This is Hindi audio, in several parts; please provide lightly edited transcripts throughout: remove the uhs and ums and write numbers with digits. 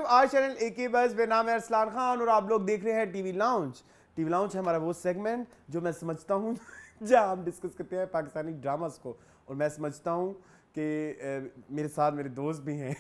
टू आवर चैनल एके बस। मेरा नाम है अरसलान खान और आप लोग देख रहे हैं टीवी लाउंज। टीवी लाउंज है हमारा वो सेगमेंट जो मैं समझता हूँ जहाँ हम डिस्कस करते हैं पाकिस्तानी ड्रामास को। और मैं समझता हूँ कि मेरे साथ मेरे दोस्त भी हैं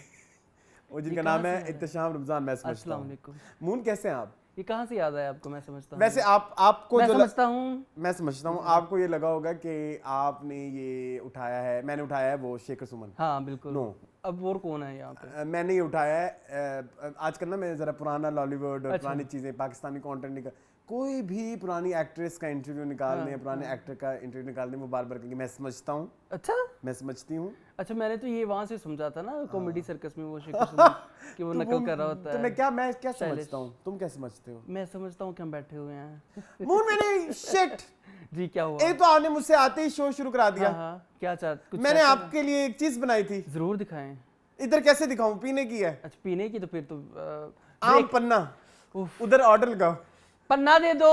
और जिनका नाम है इत्तेशाम रमजान। मैं समझता हूँ। मून कैसे हैं आप? ये कहाँ से याद आया आपको? मैं समझता हूँ। वैसे आपको मैं जो समझता हूँ मैं समझता हूँ आपको ये लगा होगा कि आपने ये उठाया है, मैंने उठाया है वो शेखर सुमन। हाँ बिल्कुल। नो, अब और कौन है यहाँ पे? मैंने ये उठाया है। आजकल ना मैं जरा पुराना लॉलीवुड और अच्छा। पुरानी चीजें पाकिस्तानी कंटेंट निकाल, कोई भी पुरानी एक्ट्रेस का इंटरव्यू निकाल दें, पुराने एक्टर का इंटरव्यू निकाल दें, वो बार बार कहेंगे मैं समझता हूँ। अच्छा, मैं समझती हूँ। अच्छा मैंने तो ये वहाँ से समझा था ना कॉमेडी सर्कस में वो शेखर सुमन कि वो नकल कर रहा होता है। तो मैं क्या समझता हूँ, तुम क्या समझते हो? मैं समझता हूँ कि हम बैठे हुए हैं। मून मैंने शिट जी क्या हुआ? एक तो आपने मुझसे आते ही शो शुरू करा दिया। हाँ, क्या चाहते? मैंने आपके लिए एक चीज बनाई थी। जरूर दिखाएं। इधर कैसे दिखाऊं? पीने की है। अच्छा पीने की, तो फिर तो आम पन्ना, उधर ऑर्डर लगाओ। पन्ना दे दो।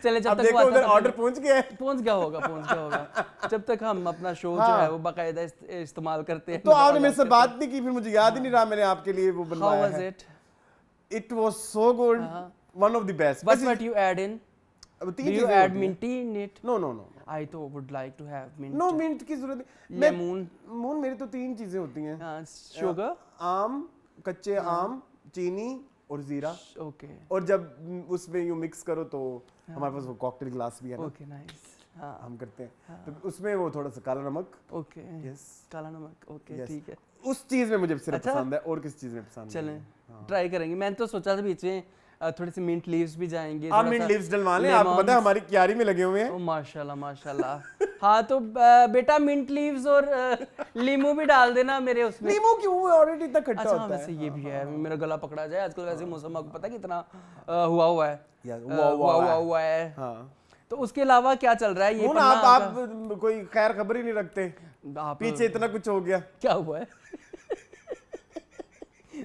चले जब अब तक देखो उधर ऑर्डर पहुंच गया है। पहुंच गया होगा। जब तक हम अपना शो जो है वो बाकायदा इस्तेमाल करते हैं। तो आपने मेरे से बात नहीं की, फिर मुझे याद ही नहीं रहा मैंने आपके लिए वो बनवाया है। It was so good, one of the best. What you add in? Do you add minty in it? No. I too would like to have mint. No mint की जरूरत नहीं। लेमन। मून मेरी तो 3 चीजें होती हैं। शुगर, आम, कच्चे आम, चीनी और जीरा। ओके। और जब उसमें यूं मिक्स करो तो हमारे पास वो कॉकटेल ग्लास भी है ना। Okay nice. हाँ हम करते हैं तो उसमें वो थोड़ा सा काला नमक। ओके। यस, काला नमक। ओके ठीक है। उस चीज में मुझे सिर्फ पसंद है। और किस चीज में पसंद है? चलें ट्राई करेंगे। मैंने तो सोचा था बीच में थोड़ी सी मिंट लीव्स भी जाएंगे। आप मिंट लीव्स डलवा लें, आपको पता है हमारी क्यारी में लगे हुए हैं। ओ माशाल्लाह। हाँ तो बेटा मिंट लीव्स और लीमू भी डाल देना मेरे उसमें। नींबू क्यों? ऑलरेडी इतना खट्टा अच्छा होता है। वैसे ये भी है, मेरा गला पकड़ा जाए आजकल। वैसे मौसम आपको पता है कितना हुआ है। हुआ है। हाँ। तो उसके अलावा क्या चल रहा है? ये आप कोई खैर खबर ही नहीं रखते। पीछे इतना कुछ हो गया, क्या हुआ है?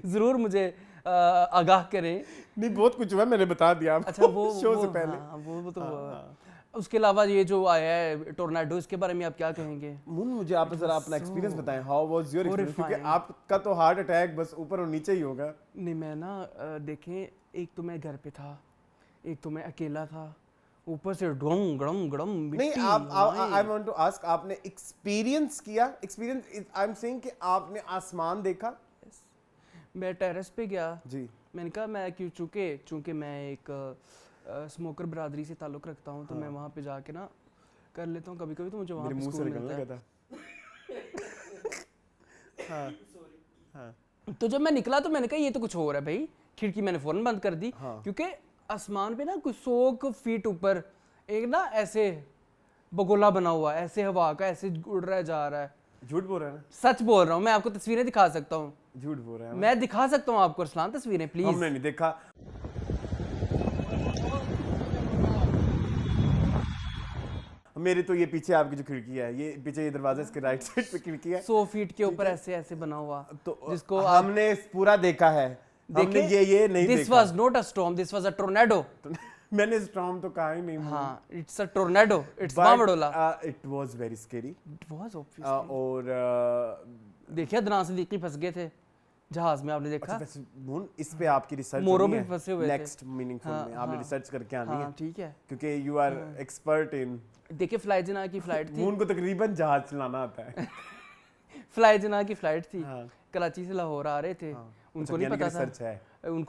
जरूर मुझे आगाह करें। नहीं बहुत कुछ हुआ, मैंने बता दिया आपको। अच्छा वो शो से पहले। हाँ, वो तो हुआ। उसके अलावा ये जो आया है टोर्नाडो, इसके बारे में आप क्या कहेंगे? मुझे आप जरा अपना एक्सपीरियंस बताएं। How was your experience? क्योंकि आपका तो हार्ट अटैक बस ऊपर और नीचे ही होगा। नहीं मैं ना देखें, एक तो मैं घर पे था, एक तो मैं अकेला था, ऊपर से गड़म गड़म गड़म। नहीं आप आई वांट टू आस्क, आपने एक्सपीरियंस किया? एक्सपीरियंस आई एम सेइंग कि आपने आसमान देखा? मैं टेरेस पे गया जी। मैंने कहा मैं चूंकि मैं एक स्मोकर बरादरी से ताल्लुक़ रखता हूँ तो मैं वहाँ पे जाके ना कर लेता हूँ कभी कभी। तो मुझे वहाँ पे सुकून मिलता है। हाँ। तो जब मैं निकला तो मैंने कहा ये तो कुछ और है भाई। खिड़की मैंने फौरन बंद कर दी। क्योंकि आसमान पे ना कुछ 100 फीट ऊपर एक ना ऐसे बगोला बना हुआ है, ऐसे हवा का ऐसे उड़ रहा है, जा रहा है। झूठ बोल रहा है ना? सच बोल रहा हूँ मैं, आपको तस्वीरें दिखा सकता हूँ। झूठ बोल रहा है? मैं दिखा सकता हूँ आपको अरसलान तस्वीरें, प्लीज। हमने नहीं देखा। मेरे तो ये पीछे आपकी जो खिड़की है, ये पीछे ये दरवाजा, इसके राइट साइड पे खिड़की है 100 फीट के ऊपर ऐसे बना हुआ, तो जिसको हमने पूरा देखा है। हमने ये नहीं देखा। This was not a storm, this was a tornado. मैंने स्टॉर्म तो कहा ही नहीं। हाँ, इट्स अ टोर्नेडो, इट्स बावड़ोला। It was very scary. It was obviously. और देखिए अदनान सिद्दीकी फंस गए थे जहाज में, आपने देखा? मून इस पे आपकी रिसर्च मोरो भी फंसे हुए थे। नेक्स्ट मीनिंगफुल में आपने रिसर्च करके आनी है। ठीक है, क्योंकि यू आर एक्सपर्ट इन। देखिए फ्लाई जना की फ्लाइट थी। मून को तकरीबन जहाज चलाना आता है। फ्लाई जना की फ्लाइट थी, कराची से लाहौर आ रहे थे। उनको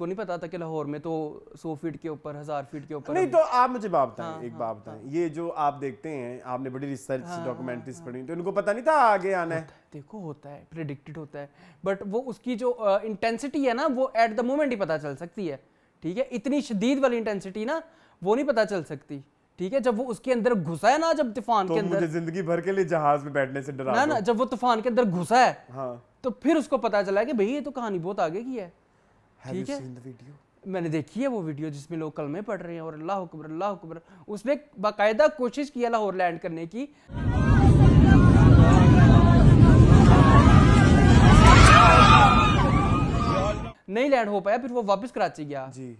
नहीं पता था कि लाहौर में तो 100 फीट के ऊपर, 1000 फीट के ऊपर। नहीं तो आप मुझे बात बताएं, एक बात बताएं। ये जो आप देखते हैं, आपने बड़ी रिसर्च डॉक्यूमेंट्रीज पढ़ी, तो इनको पता नहीं था आगे आना है? देखो होता है, प्रेडिक्टेड होता है, बट वो उसकी जो इंटेंसिटी है ना वो एट द मोमेंट ही पता चल सकती है। ठीक है, इतनी शदीद वाली इंटेंसिटी ना वो नहीं पता चल सकती। ठीक है, जब वो उसके अंदर घुसा है ना, जब तूफान के अंदर, मुझे जिंदगी भर के लिए जहाज में बैठने से डरा ना, जब वो तूफान के अंदर घुसा है, हाँ, तो फिर उसको पता चला कि भाई ये तो कहानी बहुत आगे की है। ठीक है, मैंने देखी है वो वीडियो जिसमें लोग कलमे पढ़ रहे हैं और अल्लाह अकबर अल्लाह अकबर। उसने बाकायदा कोशिश किया लाहौर लैंड करने की, नहीं लैंड हो पाया, फिर वो वापस कराची गया। जी।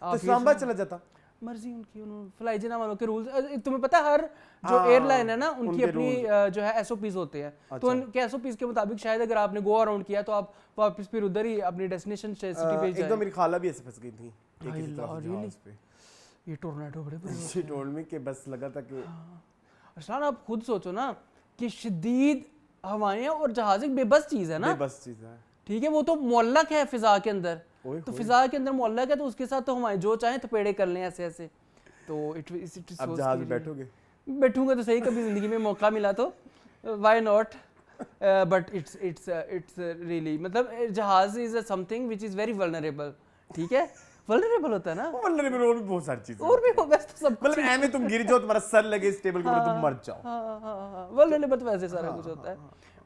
तो सांबा चला जाता? मर्जी उनकी, उन्होंने फ्लाई जिना वालों के रूल्स, तुम्हें पता है हर जो एयरलाइन है ना उनकी अपनी जो है एसओपीज होते हैं, तो उनके एसओपीज के मुताबिक शायद अगर आपने गो अराउंड किया तो आप वापस फिर उधर ही अपनी डेस्टिनेशन सिटी पे जाएं। एकदम मेरी खाला भी ऐसे फंस गई थी एक ही तरफ जहाज पे। ये टोर्नेडो बड़े बड़े शी टोल्ड मी कि बस लगा था कि अरसलान आप खुद सोचो ना कि शदीद हवाएं और जहाज एक बेबस चीज है ना, बेबस चीज है, ठीक है, वो तो मुअल्लक है फिजा के अंदर, तो फिजा के अंदर मुअल्लक है, तो उसके साथ तो हमारे जो चाहे थपेड़े कर लें ऐसे ऐसे, तो इट अब जहाज में बैठोगे? बैठूंगा तो सही, कभी जिंदगी में मौका मिला तो why not, but it's really मतलब जहाज is something which is very vulnerable, ठीक है, वल्नरेबल होता है ना, वल्नरेबल और भी बहुत सारी चीजें और भी हो बस तो सब मतलब ऐसे तुम गिर जाओ, तुम्हारा सर लगे इस टेबल के ऊपर, तुम मर जाओ। हाँ वल्नरेबल तो वैसे सारा कुछ होता है,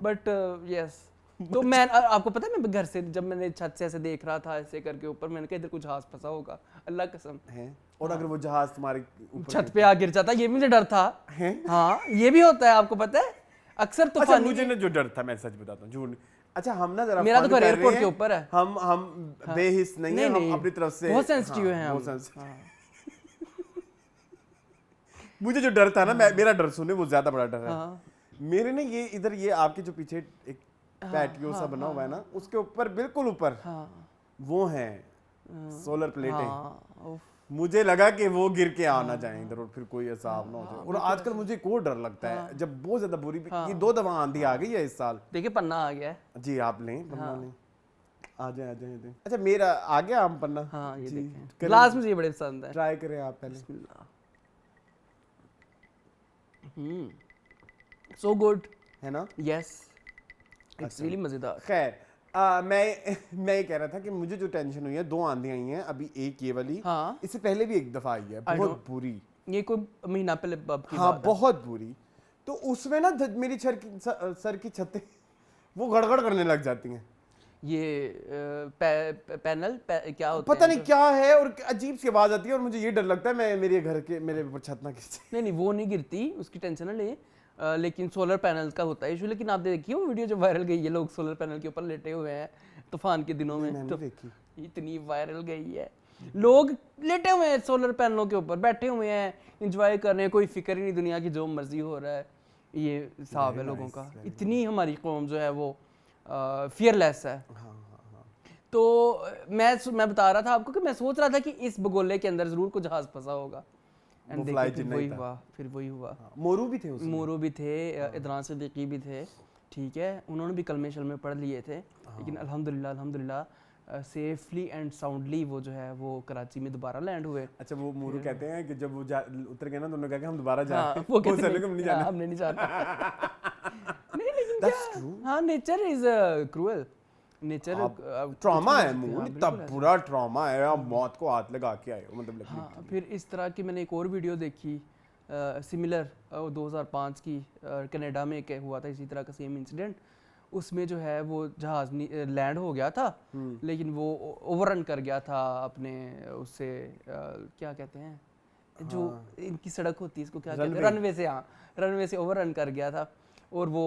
बट यस। तो मैं आपको पता है मैं घर से जब मैंने छत से ऐसे देख रहा था ऐसे करके ऊपर, मैंने कहा इधर कुछ जहाज फंसा होगा, अल्लाह कसम है। और अगर वो जहाज तुम्हारे छत पे आ गिर जाता, ये मुझे डर था। हाँ ये भी होता है, आपको पता है अक्सर तूफानी। अच्छा मुझे ना जो डर था, मैं सच बताता हूँ, झूठ। अच्छा हम ना जरा मेरा तो घर एयरपोर्ट के ऊपर है, हम बेहिस नहीं है, हम अपनी तरफ से बहुत सेंसिटिव हैं हम। मुझे जो डर था ना, मेरा डर सुने वो ज्यादा बड़ा डर है मेरे ने, ये इधर ये आपके जो पीछे एक पैटियो सा बना हुआ है ना, उसके ऊपर बिल्कुल ऊपर वो है सोलर प्लेटें। मुझे लगा कि वो गिर के आना जाए इधर और फिर कोई हिसाब ना हो जाए। और आजकल मुझे एक और डर लगता है जब बहुत ज्यादा बुरी, ये 2 दफा आंधी आ गई है इस साल। देखिए पन्ना आ गया है जी, आप लें पन्ना लें, आ जाए। अच्छा मेरा आ गया आम पन्ना। हाँ ये देखें, ग्लास मुझे बड़े पसंद है, ट्राई करें आप पहले। सो गुड है ना? यस इट्स रियली मजेदार। खैर मैं ये कह रहा था कि मुझे जो टेंशन हुई है, 2 आंधी आई हैं अभी, एक ये वाली, इससे पहले भी एक दफा आई है बहुत बुरी, ये कोई महीना पहले की हाँ बहुत बुरी। तो उसमें ना मेरी सर की छतें वो गड़गड़ करने लग जाती हैं। ये पैनल क्या होता है पता नहीं क्या है, और अजीब सी आवाज आती है, और मुझे ये डर लगता है मैं मेरे घर के मेरे ऊपर छत ना गिर। नहीं वो नहीं गिरती, उसकी टेंशन ना ले, लेकिन सोलर पैनल का होता है इशू। लेकिन आप देखिए वो वीडियो जो वायरल गई है, लोग सोलर पैनल के ऊपर लेटे हुए हैं तूफान के दिनों में, तो देखी इतनी वायरल गई है, लोग लेटे हुए हैं सोलर पैनलों के ऊपर, बैठे हुए हैं, एंजॉय कर रहे हैं, कोई फिक्र ही नहीं दुनिया की, जो मर्जी हो रहा है। ये हिसाब है लोगों का, इतनी हमारी कौम जो है वो फियरलेस है। तो मैं बता रहा था आपको कि मैं सोच रहा था कि इस बगोले के अंदर जरूर कुछ जहाज फंसा होगा, एंड फिर वही हुआ। मोरू भी थे उसमें, मोरू भी थे, इदरान सिद्दीकी भी थे, ठीक है, उन्होंने भी कलमे शलमे पढ़ लिए थे, लेकिन अल्हम्दुलिल्लाह सेफली एंड साउंडली वो जो है वो कराची में दोबारा लैंड हुए। अच्छा वो मोरू कहते हैं कि जब वो उतर गए ना तो उन्होंने कहा कि हम दोबारा जाएं, वो कहते हैं नहीं जाना, हमने नहीं जाना। नहीं लेकिन क्या, हाँ nature is cruel, nature trauma है, मून इतना बुरा ट्रॉमा है, आप मौत को हाथ लगा के आए हो मतलब। हाँ फिर इस तरह की मैंने एक और वीडियो देखी सिमिलर 2005 की, कनाडा में एक हुआ था इसी तरह का सेम इंसिडेंट। उसमें जो है वो जहाज लैंड हो गया था, लेकिन वो ओवररन कर गया था अपने उससे क्या कहते हैं जो इनकी सड़क होती है इसको क्या कहते हैं, रनवे से, हाँ रनवे से ओवररन कर गया था, और वो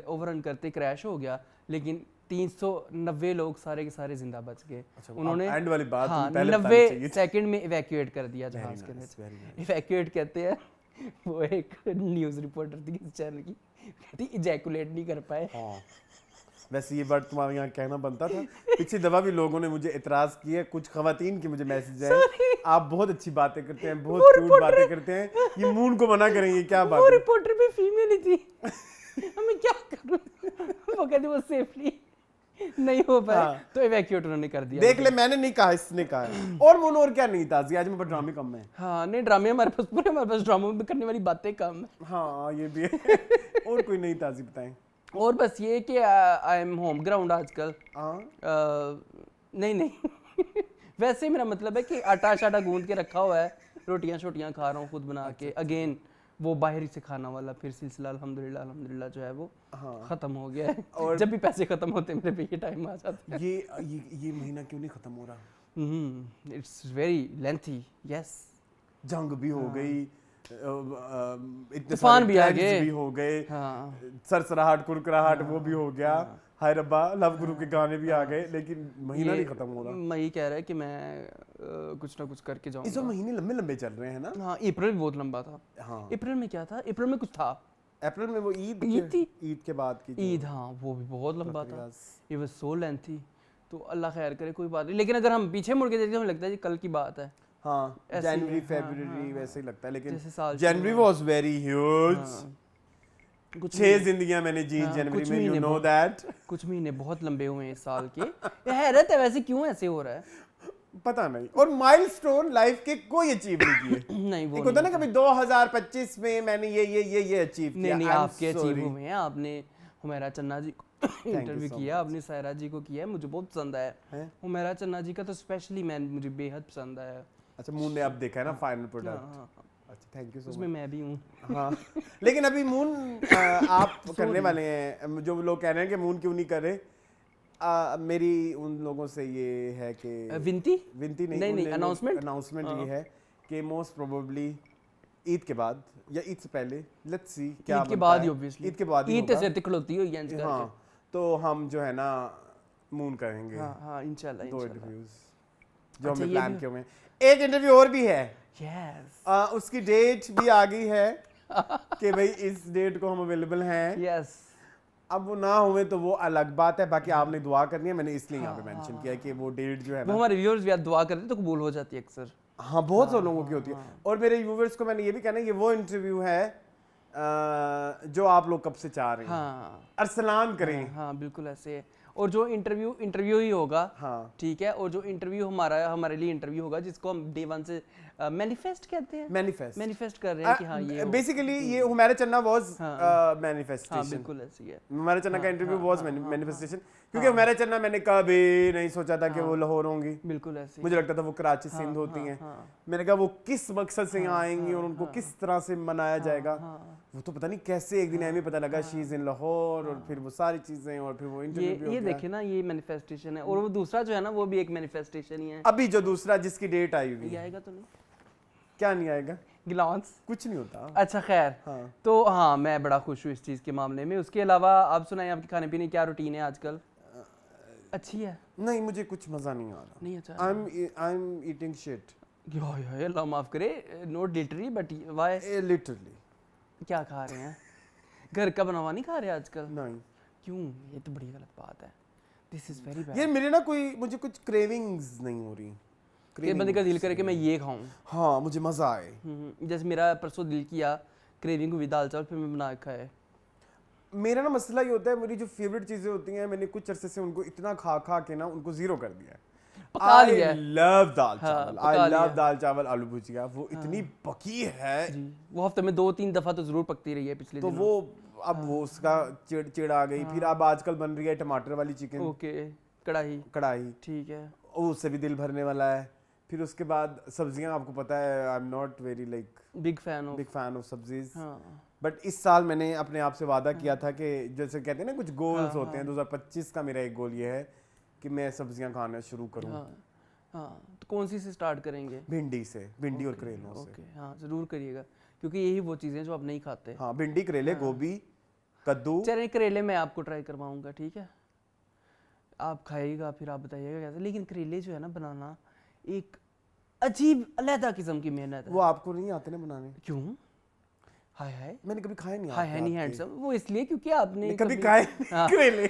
ओवररन करते क्रैश हो गया, लेकिन 390 लोग सारे के सारे जिंदा बच गए। उन्होंने एंड वाली बात हाँ 90 सेकंड में इवैक्यूएट कर दिया जहाज के अंदर। इवैक्यूएट कहते हैं, वो एक न्यूज़ रिपोर्टर थी किसी चैनल की, कहती इजैकुलेट नहीं कर पाए। हाँ वैसे ये वर्ड तुम्हारे यहाँ कहना बनता था। पिछली दफा भी लोगों ने मुझे इतराज किया, कुछ खवातीन की मुझे मैसेज आए, आप बहुत अच्छी बातें करते हैं, बहुत क्यूट बातें करते हैं, ये मून को मना करेंगे क्या बात? वो रिपोर्टर भी फीमेल ही थी। मैं क्या करूं, वो कहती वो सेफली नहीं हो पाया, तो इवैक्यूएट उन्होंने कर दिया। देख ले मैंने नहीं कहा, इसने कहा है। और मून और क्या नहीं ताज़ी, आज मेरे ड्रामे कम है। हाँ नहीं ड्रामे हमारे पास पूरे, हमारे पास ड्रामे में करने वाली बातें कम है। हाँ ये भी है। और कोई नहीं ताज़ी बताएं। और बस ये कि आई एम होम ग्राउंड आजकल। नहीं वैसे मेरा मतलब है कि आटा गूंद के रखा हुआ है, रोटियां शोटियां खा रहा हूँ खुद बना के। अगेन वो बाहर से खाना वाला फिर सिलसिला अल्हम्दुलिल्लाह जो है वो खत्म हो गया है। और जब भी पैसे खत्म होते हैं मेरे पे ये टाइम आ जाता है। ये महीना क्यों नहीं खत्म हो रहा? It's very lengthy. यस जंग भी हो गई, इतने तूफान भी आ गए, भी हो गए, सरसराहट कुरकुराहट वो भी हो गया, हाय रब्बा लव गुरु के गाने भी आ गए, लेकिन महीना नहीं खत्म हो रहा। मैं ये कह रहा है कि मैं कुछ ना कुछ करके इस जाऊंगा। महीने लंबे लंबे चल रहे हैं ना। हाँ, अप्रैल भी बहुत लंबा था। हाँ, अप्रैल में क्या था? अप्रैल में कुछ था। अप्रैल में वो ईद ईद थी। ईद के बाद की जो ईद, हाँ, वो भी बहुत लंबा था। प्रक्रियास। ये वो सो लेंथी। तो अल्लाह खैर करे, कोई बात नहीं। लेकिन अगर हम पीछे मुड़ के देखते हैं, हमें लगता है जी कल की बात है। हाँ, ऐसे ही जनवरी है, फरवरी वैसे ही लगता है, लेकिन जैसे साल जनवरी शुरू वाज वेरी ह्यूज। हाँ। कुछ 6 जिंदगियां मैंने जी हाँ, जनवरी कुछ में, यू महीने नो बहुत- दैट। कुछ महीने बहुत लंबे हुए हैं इस साल के। ये हैरत है वैसे, क्यों ऐसे हो रहा है? पता नहीं। और माइलस्टोन लाइफ के कोई अचीव नहीं किए। नहीं, वो एक होता नहीं ना कभी 2025 में मैंने ये अचीव किया। नहीं, I'm आपके sorry. अचीव हुए हैं। आपने हुमैरा चन्ना जी को इंटरव्यू so किया, आपने सायरा जी को किया है, मुझे बहुत पसंद आया। हैं? हुमैरा चन्ना जी का तो स्पेशली मैं मुझे बेहद पसंद आया। अच्छा, मून ने अब देखा है ना फाइनल हाँ, प्रोडक्ट। हाँ, हाँ। अच्छा, थैंक यू सो उसमें मच। मैं भी हूँ। हाँ, लेकिन अभी मून आप करने वाले हैं। जो लोग कह रहे हैं कि मून क्यों नहीं करे, मेरी उन लोगों से ये है कि विनती नहीं, announcement? अनाउंसमेंट ये है कि मोस्ट प्रोबेबली ईद के बाद या ईद से पहले, लेट्स सी क्या ईद के बनता बाद है। ही ऑब्वियसली। ईद के बाद ही ईद होगा। से तिखड़ोती हो इंच करके। हाँ, तो हम जो है ना मून करेंगे। हाँ, हाँ, इंशाल्लाह 2 इंशाल्लाह। इंटरव्यूज जो अच्छा, हमने ये प्लान भी- किए हुए हैं। एक इंटरव्यू और भी है, यस उसकी डेट भी आ गई है कि भाई इस डेट को हम अवेलेबल हैं। यस। अब वो ना हुए तो वो अलग बात है, बाकी आपने दुआ करनी है। मैंने इसलिए यहाँ पे मेंशन किया है कि वो डेट जो है वो ना, हमारे व्यूअर्स भी आज दुआ करते हैं तो कबूल हो जाती है अक्सर। हाँ, बहुत से लोगों की होती है। और मेरे व्यूवर्स को मैंने ये भी कहना है, ये वो इंटरव्यू है जो आप लोग कब से चाह रहे हैं। हाँ, अरसलान करें। हाँ, बिल्कुल ऐसे है। और जो इंटरव्यू ही होगा, हाँ, ठीक है। और जो इंटरव्यू हमारे लिए इंटरव्यू होगा, जिसको हम डे 1 से मैनिफेस्ट कहते हैं, मैनिफेस्ट कर रहे हैं कि हाँ ये हो। बेसिकली ये हुमैरा चन्ना वाज हाँ, मैनिफेस्टेशन। बिल्कुल ऐसी है। हुमैरा चन्ना का इंटरव्यू वाज मैनिफेस्टेशन, क्योंकि हुमैरा चन्ना मैंने कभी नहीं सोचा था कि वो लाहौर होंगी। बिल्कुल ऐसी। मुझे लगता था वो कराची सिंध होती हैं। मैंने कहा वो किस मकसद से यहाँ आएंगी और उनको किस तरह से मनाया जाएगा, वो तो पता नहीं कैसे एक दिन हमें पता लगा शी इज इन लाहौर, और फिर वो सारी चीजें, और फिर वो इंटरव्यू भी हो ये गया। देखिए ना, ये मैनिफेस्टेशन है। और वो दूसरा जो है ना, वो भी एक मैनिफेस्टेशन ही है। अभी जो दूसरा जिसकी डेट आई हुई ये है, आएगा तो नहीं? क्या नहीं आएगा? ग्लांस। कुछ नहीं होता। अच्छा खैर। हाँ। तो हाँ, मैं बड़ा खुश हूँ इस चीज़ के मामले में। उसके अलावा आप सुनाएं, आपकी खाने पीने की क्या रूटीन है आजकल? अच्छी है? नहीं, मुझे कुछ मजा नहीं आ रहा। नहीं अच्छा। आई एम ईटिंग शिट या अल्लाह माफ करे, not literally but why? Literally. क्या खा रहे हैं? घर का बना हुआ नहीं खा रहे आजकल? नहीं, क्यों? ये तो बड़ी गलत बात है। This is very bad. ये मेरे ना मुझे कुछ क्रेविंग्स नहीं हो रही। कि बंदे का दिल करे कि मैं ये खाऊं। हाँ, मुझे मजा आए। जैसे मेरा परसों दिल किया क्रेविंग हुई दाल चावल, फिर मैं बना के खाए। मेरा ना मसला ये होता है, मेरी जो फेवरेट चीजें होती हैं, मैंने कुछ अरसे से उनको इतना खा के ना उनको जीरो कर दिया है। पका लिया है। I love दाल हाँ, चावल, पका I लिया love है। दाल चावल आलू भुजिया। वो इतनी पकी है जी, वो हफ्ते में 2-3 दफा तो जरूर पकती रही है पिछले तो दिनों। वो अब वो उसका चिड़ आ गई। फिर अब आजकल बन रही है टमाटर वाली चिकन ओके, कढ़ाई। ठीक है। उससे भी दिल भरने वाला है। फिर उसके बाद सब्जियां, आपको पता है I am not very like big fan of sabzis. हाँ। बट इस साल मैंने अपने आप से वादा किया था कि जैसे कहते हैं ना कुछ गोल्स होते हैं, 2025 का मेरा एक गोल ये है कि मैं सब्जियां खाना शुरू करूं। हाँ, तो कौन सी से स्टार्ट करेंगे? भिंडी और करेलों से। ओके, हाँ जरूर करिएगा, क्योंकि यही वो चीज़ें जो आप नहीं खाते। हाँ, भिंडी, करेले, गोभी, कद्दू। चलिए, करेले मैं आपको ट्राई करवाऊंगा, ठीक है? आप खाइएगा, फिर आप बताइएगा कैसे। लेकिन करेले जो है ना बनाना एक अजीब अलग किस्म की मेहनत है। वो आपको नहीं आते ना बनाने? क्यों? हाय मैंने कभी खाए नहीं। हाय नहीं हैंडसम। वो इसलिए क्योंकि आपने कभी खाए करेले।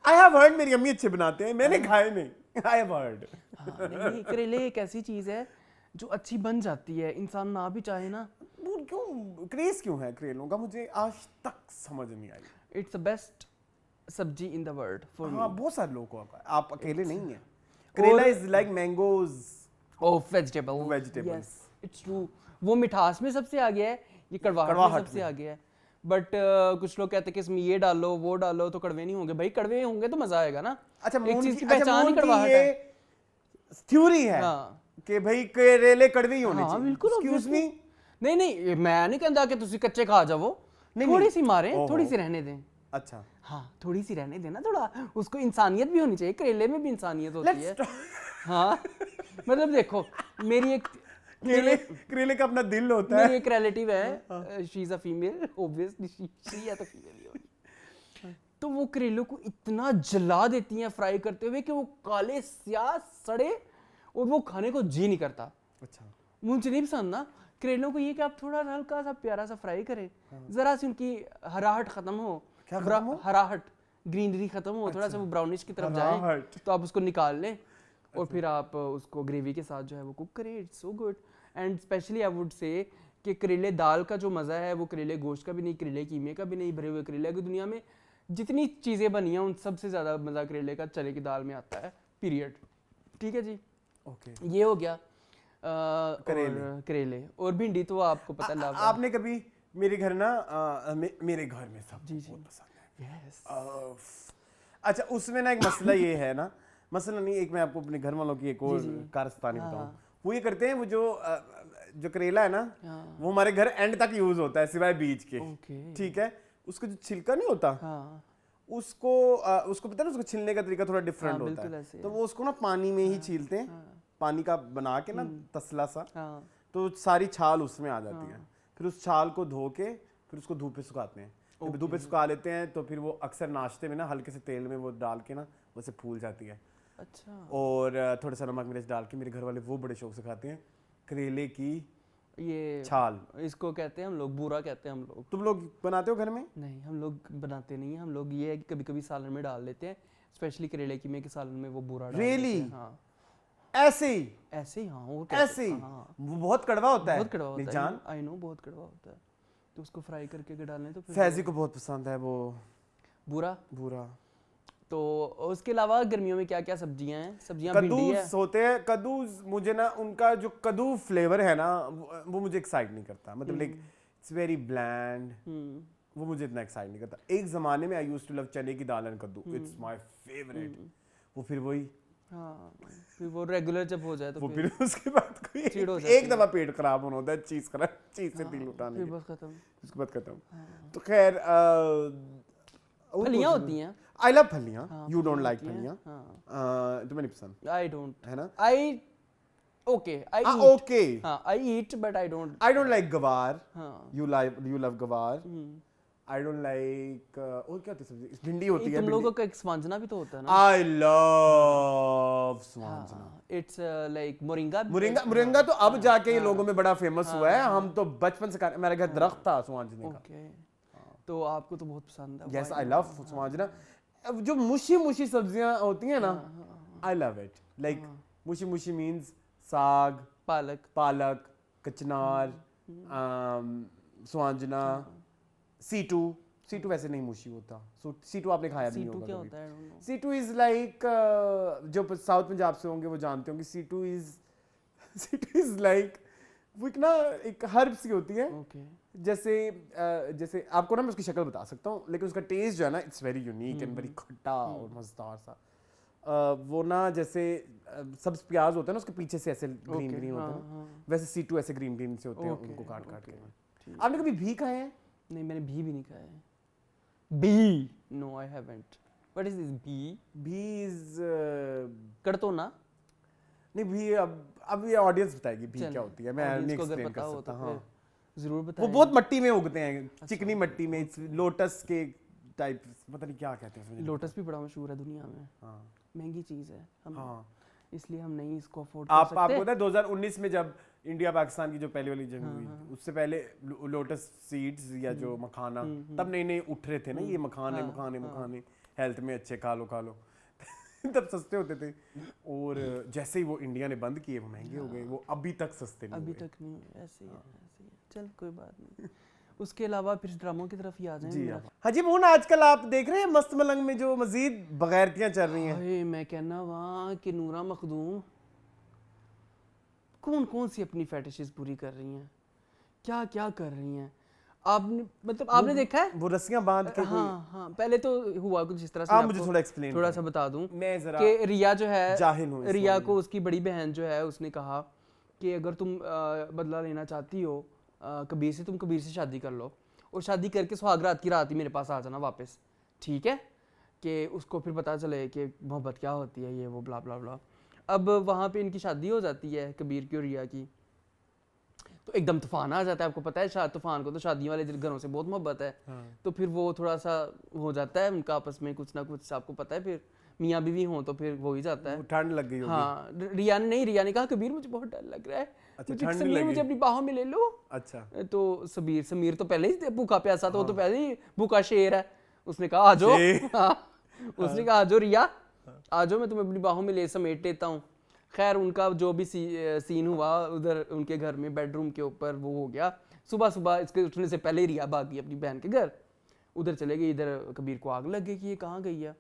आई हैव हर्ड मेरी अम्मी अच्छे बनाते हैं, मैंने खाए नहीं। I have heard. नहीं, करेले एक ऐसी चीज है जो अच्छी बन जाती है, इंसान ना भी चाहे ना। वो क्यों क्रेज क्यों है करेलों का, मुझे आज तक समझ नहीं आई। इट्स द बेस्ट सब्जी in the world for me. हाँ, बहुत सारे लोगों को, आप अकेले नहीं हैं। करेला is like mangoes of vegetable. Yes, it's true. वो मिठास में सबसे आगे है, ये कड़वाहट में सबसे आगे है। बट कुछ लोग कहते हैं कि इसमें ये डालो वो डालो तो कड़वे नहीं होंगे। भाई कड़वे होंगे तो मजा आएगा ना। अच्छा, एक चीज की पहचान ही कड़वाहट है। थ्योरी है कि भाई करेले कड़वे ही होने हाँ, चाहिए। बिल्कुल। Excuse me. नहीं, मैं नहीं कहता कि तुसी कच्चे खा जाओ। थोड़ी सी मारे, थोड़ी सी रहने दें। अच्छा, हाँ, थोड़ी सी रहने देना, थोड़ा उसको इंसानियत भी होनी चाहिए। करेले में भी इंसानियत होती है। हाँ, मतलब देखो, मेरी एक करेले का अपना दिल होता है। मेरी एक रिलेटिव है, she is a female, obviously she है तो फीमेल ही होगी। तो वो करेलों को इतना जला देती हैं फ्राई करते हुए कि वो काले स्याह सड़े और वो खाने को जी नहीं करता। अच्छा, मुझे नहीं पसंद ना करेलों को, ये कि आप थोड़ा हल्का सा प्यारा सा फ्राई करें, जरा सी उनकी हराहट खत्म हो, क्या खत्म हो? हराहट, ग्रीनरी खत्म हो, थोड़ा सा वो ब्राउनिश की तरफ जाए, हराहट। तो आप उसको निकाल लें और फिर आप उसको ग्रेवी के साथ जो है वो कुक करें। It's so good. And specially I would say कि करेले दाल का जो मज़ा है वो करेले गोश्त का भी नहीं, करेले कीमे का भी नहीं, भरे हुए करेले की दुनिया में जितनी चीज़ें बनी हैं उन सबसे ज़्यादा मज़ा करेले का चने की दाल में आता है, पीरियड। ठीक है जी, ओके। ये हो गया करेले। और करेले और भिंडी तो आपको पता है आपने कभी मेरे घर ना मेरे घर में सब बहुत पसंद है। यस। अच्छा, उसमें ना एक मसला ये है ना, मसला नहीं, एक मैं आपको अपने घर वालों की एक और कारस्तानी बताऊं। वो ये करते हैं, वो जो करेला है ना, वो हमारे घर एंड तक यूज होता है सिवाय बीज के। ठीक है, उसका जो छिलका नहीं होता, उसको पता है ना, उसको छिलने का तरीका थोड़ा डिफरेंट होता है। तो वो उसको ना पानी में ही छीलते हैं, पानी का बना के ना तसला सा, तो सारी छाल उसमें आ जाती है। फिर उस छाल को धो के फिर उसको धूप पे सुखाते हैं। जब धूप पे सुखा लेते हैं तो फिर वो अक्सर नाश्ते में ना हल्के से तेल में वो डाल के ना वैसे फूल जाती है। अच्छा। और थोड़ा सा नमक मिर्च डाल के मेरे घर वाले वो बड़े शौक से खाते हैं, करेले की ये छाल। इसको कहते हैं हम लोग, बूरा कहते हैं हम लोग। तुम लोग बनाते हो घर में? नहीं, हम लोग बनाते नहीं हैं। हम लोग ये है कि कभी कभी सालन में डाल लेते हैं, स्पेशली करेले की में के सालन में वो बूरा डाल देते हैं। हाँ, ऐसे ही? ऐसे ही, हाँ, वो ऐसे ही? वो बहुत कड़वा होता है। बहुत कड़वा होता है, जान, आई नो, बहुत कड़वा होता है। तो उसको फ्राई करके अगर डालें तो फिर फैजी को बहुत पसंद है वो बूरा। तो उसके अलावा गर्मियों में क्या क्या सब्जियां हैं? सब्जियां भिंडी है, कद्दूस होते हैं। कद्दूस मुझे ना उनका जो कद्दू फ्लेवर है ना वो मुझे एक्साइट नहीं करता, मतलब लाइक इट्स वेरी ब्लैंड, वो मुझे इतना एक्साइट नहीं करता। एक जमाने में आई यूज्ड टू लव चने की दाल एंड कद्दू, इट्स माय फेवरेट। वो फिर वही, हाँ, फिर वो रेगुलर जब हो जाए तो वो फिर उसके बाद कोई एक दफा पेट खराब होना होता है, चीज से दिल उठाने, फिर बस खत्म, उसके बाद खत्म। तो खैर फलियां होती हैं। आई लव फलियां। यू डोंट लाइक फलियां? तुम्हें नहीं पसंद? आई डोंट, है ना? आई ओके, आई ओके, हाँ, I eat but I don't like guar. हाँ, यू लव गवार। आई डोंट लाइक, और क्या होती है सब्जी? भिंडी होती है। तुम लोगों का एक स्वांजना भी तो होता है ना? I love sohanjna. It's like moringa. Moringa तो अब जाके ये लोगों में बड़ा फेमस हुआ है। हम तो बचपन से मेरे घर दरख्त था स्वांजने का। ओके, तो आपको तो बहुत पसंद है। Yes, I love sohanjna. जो मुशी सब्जियां होती हैं ना, I love it. Like mushy means saag, palak, कचनार, स्वांजना, सीटू वैसे नहीं मुशी होता। सीटू आपने खाया भी नहीं होगा। क्या होता है? सीटू इज लाइक, जो साउथ पंजाब से होंगे वो जानते होंगे। सीटू इज लाइक वो एक हर्ब सी होती है। जैसे आपको ना मैं उसकी शक्ल बता सकता हूँ, लेकिन उसका टेस्ट जो है ना, it's very unique and very खट्टा और मजेदार सा। वो ना जैसे सब्ज प्याज होता है ना, उसके पीछे से ऐसे ग्रीन होते हैं, वैसे सीटू ऐसे ग्रीन से होते हैं। उनको काट के। आपने कभी भी खाया है? नहीं, मैंने भी नहीं खाया है। B, no I haven't. What is this B? B is kartona? नहीं, भी अब ये ऑडियंस बताएगी भी क्या होती है, मैं नहीं एक्सप्लेन कर सकता। हाँ, जरूर बताएं। वो बहुत मट्टी में उगते हैं, चिकनी मट्टी में, लोटस के टाइप, पता नहीं क्या कहते हैं। लोटस भी बड़ा मशहूर है दुनिया में। हाँ, महंगी चीज है, हाँ, इसलिए हम नहीं इसको अफोर्ड कर सकते। आपको पता है 2019 में जब इंडिया पाकिस्तान की जो पहली वाली जंग हुई, उससे पहले लोटस सीड्स या जो मखाना, तब नए उठ रहे थे ना, ये मखाने हेल्थ में अच्छे, खा लो तब सस्ते होते थे। और जैसे ही वो इंडिया ने बंद किए, वो महंगे हो गए। वो अभी तक सस्ते नहीं हुए। अभी तक नहीं, ऐसे ही है। चल, कोई बात नहीं। उसके अलावा फिर ड्रामों की तरफ ही आ जाएंगे। हाँ जी मोहन, आजकल आप देख रहे हैं मस्त मलंग में जो मजीद बगैरतियां चल रही हैं। मैं कहना वहाँ कि नूरा मखदूम कौन सी अपनी फेटिशेस पूरी कर रही हैं, क्या क्या कर रही हैं। आपने देखा है वो रस्सियां बांध के? हाँ, पहले तो हुआ कुछ इस तरह से। मुझे थोड़ा सा बता दूं मैं जरा कि रिया जो है, जाहिल हूं। रिया को उसकी बड़ी बहन जो है उसने कहा कि अगर तुम बदला लेना चाहती हो कबीर से, तुम कबीर से शादी कर लो, और शादी करके सुहागरात की रात ही मेरे पास आ जाना वापस, ठीक है? कि उसको फिर पता चले कि मोहब्बत क्या होती है, ये वो ब्ला ब्ला ब्ला। अब वहाँ पे इनकी शादी हो जाती है, कबीर की और रिया की। तो एकदम तूफान आ जाता है। आपको पता है तूफान को तो शादियों वाले घरों से बहुत मोहब्बत है। तो फिर वो थोड़ा सा हो जाता है उनका आपस में कुछ ना कुछ, आपको पता है फिर मियाँ बीवी हों तो फिर हो ही जाता है। ठंड लग गई होगी। हाँ, रिया ने कहा कबीर मुझे बहुत डर लग रहा है, समीर मुझे अपनी बाहों में ले लो। अच्छा। तो समीर तो पहले ही भूखा प्यासा, तो वो तो पहले ही भूखा शेर है। उसने कहा आ जाओ, उसने कहा आ जाओ रिया, आ जाओ मैं तुम्हें अपनी बाहों में ले समेट लेता हूँ। खैर उनका जो भी सीन हुआ उधर उनके घर में बेडरूम के ऊपर वो हो गया। सुबह इसके उठने से पहले रिया भाग गई अपनी बहन के घर, उधर चले गई। इधर कबीर को आग लग गई कि ये कहाँ गई है।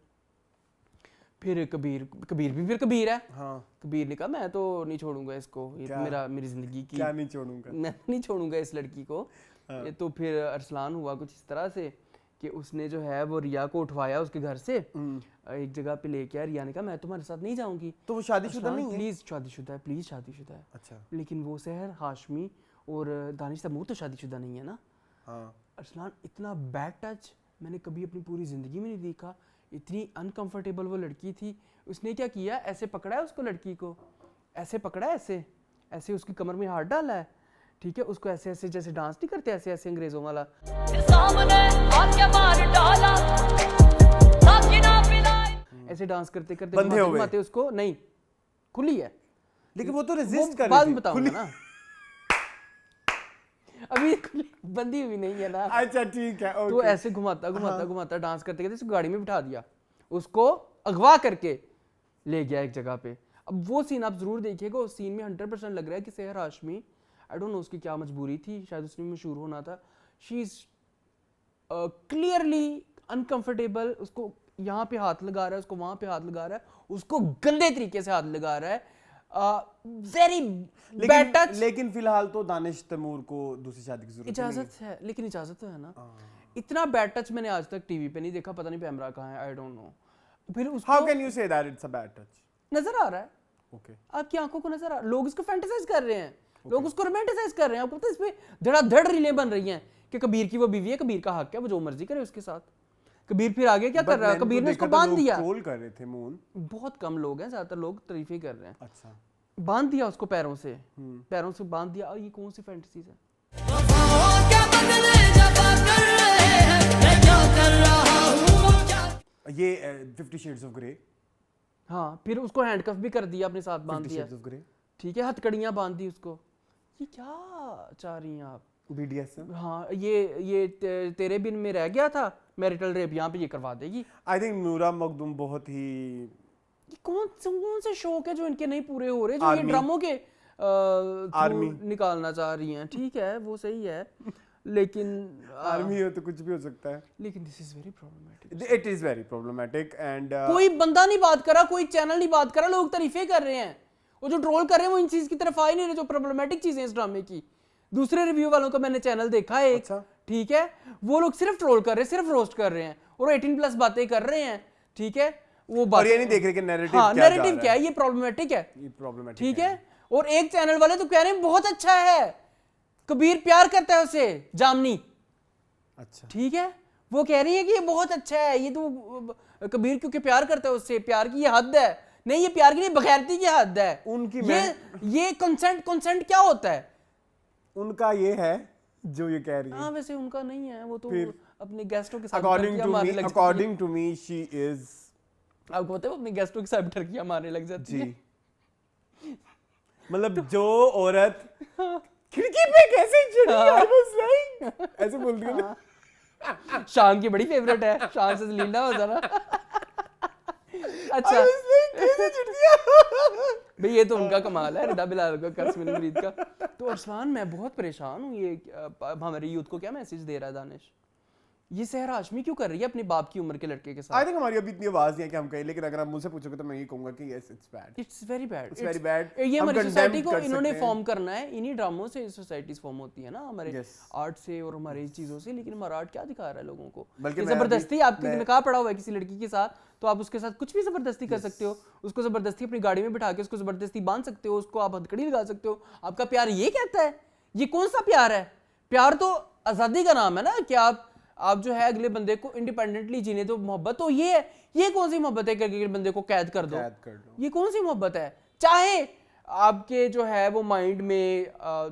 फिर कबीर है। हाँ। कबीर ने कहा मैं तो नहीं छोड़ूंगा इसको, ये तो मेरी जिंदगी की, क्या नहीं छोड़ूंगा, मैं नहीं छोड़ूंगा इस लड़की को। हाँ। तो फिर अरसलान हुआ कुछ इस तरह से कि उसने जो है वो रिया को उठवाया उसके घर से, एक जगह पे लेके आया। रिया ने कहा मैं तुम्हारे साथ नहीं जाऊंगी। तो वो शादीशुदा नहीं है? प्लीज शादीशुदा है, प्लीज शादीशुदा है। अच्छा। लेकिन वो सहर हाशमी और दानिश तैमूर तो शादीशुदा नहीं है ना। हाँ। अरसलान इतना बैड टच मैंने कभी अपनी पूरी जिंदगी में नहीं देखा। इतनी अनकंफर्टेबल वो लड़की थी। उसने क्या किया, ऐसे पकड़ा है उसको, लड़की को ऐसे पकड़ा है, ऐसे ऐसे उसकी कमर में हाथ डाला है, ठीक है, उसको ऐसे ऐसे जैसे डांस नहीं करते ऐसे ऐसे अंग्रेजों वाला, ऐसे डांस करते करते घुमाते उसको। नहीं खुली है, लेकिन वो तो रेजिस्ट कर रही थी। बाद में बताऊंगा ना, अभी बंदी हुई नहीं है ना। अच्छा ठीक है। तो ऐसे घुमाता डांस करते करते उसको गाड़ी में बिठा दिया, उसको अगवा करके ले गया एक जगह पे। अब वो सीन आप जरूर देखिएगा, उस सीन में 100% लग रहा है कि सहर हाशमी, आई डोंट नो उसकी क्या मजबूरी थी, शायद उसने मशहूर होना था। She is clearly uncomfortable. उसको यहाँ पे हाथ लगा रहा है, उसको वहां पे हाथ लगा रहा है, उसको गंदे तरीके से हाथ लगा रहा है। Very bad touch. लेकिन फिलहाल तो दानिश तैमूर को दूसरी शादी की जरूरत इजाजत है, लेकिन इजाजत तो है ना। इतना बैड टच मैंने आज तक टीवी पे नहीं देखा, पता नहीं पैमरा कहाँ है, आई डोंट नो। फिर उसको how can you say that it's a bad touch? नजर आ रहा है, ओके, आपकी आंखों को नजर आ, लोग इसको फैंटेसाइज कर रहे हैं, लोग उसको रोमांटिसाइज कर रहे हैं। आपको पता है इस पे धड़ाधड़ रीलें बन रही हैं कि कबीर की वो बीवी है, कबीर का हक है, वो जो मर्जी करे उसके साथ। कबीर फिर आगे क्या कर रहा है, कबीर ने उसको बांध दिया। ट्रोल कर रहे थे मून, बहुत कम लोग हैं, ज्यादातर लोग तारीफ ही कर रहे हैं। अच्छा, बांध दिया उसको पैरों से बांध दिया। ये कौन सी फैंटेसीज है? ये 50 शेड्स ऑफ ग्रे। हाँ, फिर उसको हैंडकफ भी कर दिया, अपने साथ बांध दिया, ठीक है, हथकड़ियां बांध दी उसको। ये क्या चाह रही हैं आप? BDSM। हाँ, ये तेरे बिन में रह गया था मैरिटल रेप, यहाँ पे ये करवा देगी। आई थिंक नूरा मखदूम बहुत ही, ये कौन से शौक है जो इनके नहीं पूरे हो रहे, जो ये ड्रामों के आर्मी निकालना चाह रही हैं। ठीक है, वो सही है, लेकिन आर्मी हो तो कुछ भी हो सकता है। लेकिन this is very problematic, it is very problematic. And कोई बंदा नहीं बात कर रहा, कोई चैनल नहीं बात कर रहा, लोग तारीफें कर रहे हैं। वो जो ट्रोल कर रहे हैं वो इन चीज की तरफ आ ही नहीं रहे, जो प्रॉब्लमेटिक चीजें इस ड्रामे की। दूसरे रिव्यू वालों का मैंने चैनल देखा है एक, अच्छा? ठीक है, वो लोग सिर्फ ट्रोल कर रहे हैं, सिर्फ रोस्ट कर रहे हैं और 18+ बातें कर रहे हैं, ठीक है। वो बात और ये नहीं देख रहे कि नैरेटिव हाँ, नैरेटिव क्या है, ये प्रॉब्लमेटिक है, ये प्रॉब्लमेटिक, ठीक है। और एक चैनल वाले तो कह रहे हैं बहुत अच्छा है, कबीर प्यार करता है उसे, जामनी, अच्छा, ठीक है। वो कह रही है कि ये बहुत अच्छा है, ये तो कबीर क्योंकि प्यार करता है उससे, प्यार की ये हद है। नहीं, ये प्यार की नहीं, बगैरती की हद है उनकी। ये कंसेंट क्या होता है? उनका ये है जो ये कह रही है। हाँ, वैसे उनका नहीं है, वो तो अपने गेस्टों के साथ according to me she is, आपको पता है वो अपने गेस्टों के साथ ठरकियां मारने लग जाती है। मतलब जो औरत खिड़की पे कैसे चढ़ी, आई वाज लाइक ऐसे बोलती है ना। शान की बड़ी फेवरेट है, शान से लीला होता ना। अच्छा भाई, ये तो उनका कमाल है, रिदा बिलाल का, कसमिल मुरीद का। तो अरसलान, मैं बहुत परेशान हूँ, ये हमारे यूथ को क्या मैसेज दे रहा है दानिश? ये सहर हाशमी क्यों कर रही है अपने बाप की उम्र के लड़के के साथ? आई थिंक हमारी अभी इतनी आवाज नहीं है कि हम कहें, लेकिन अगर आप मुझसे पूछोगे तो मैं ये कहूंगा कि yes, it's bad, it's very bad, it's very bad. ये हमारी सोसाइटी को इन्होंने फॉर्म करना है, इन्हीं ड्रामों से सोसाइटीज फॉर्म होती है ना, हमारे आर्ट से और हमारी चीजों से। लेकिन हमारा आर्ट क्या दिखा रहा है लोगों को? जबरदस्ती, आपके निकाह पड़ा हुआ है किसी लड़की के साथ, तो आप उसके साथ कुछ भी जबरदस्ती कर सकते हो, उसको जबरदस्ती अपनी गाड़ी में बिठा के उसको जबरदस्ती बांध सकते हो, उसको आप हथकड़ी लगा सकते हो। आपका प्यार ये कहता है? ये कौन सा प्यार है? प्यार तो आजादी का नाम है ना, कि आप जो है अगले बंदे को इंडिपेंडेंटली जीने दो। मोहब्बत तो ये है, ये कौन सी मोहब्बत है कि अगले बंदे को कैद कर दो? ये कौन सी मोहब्बत है? चाहे आपके जो है वो माइंड में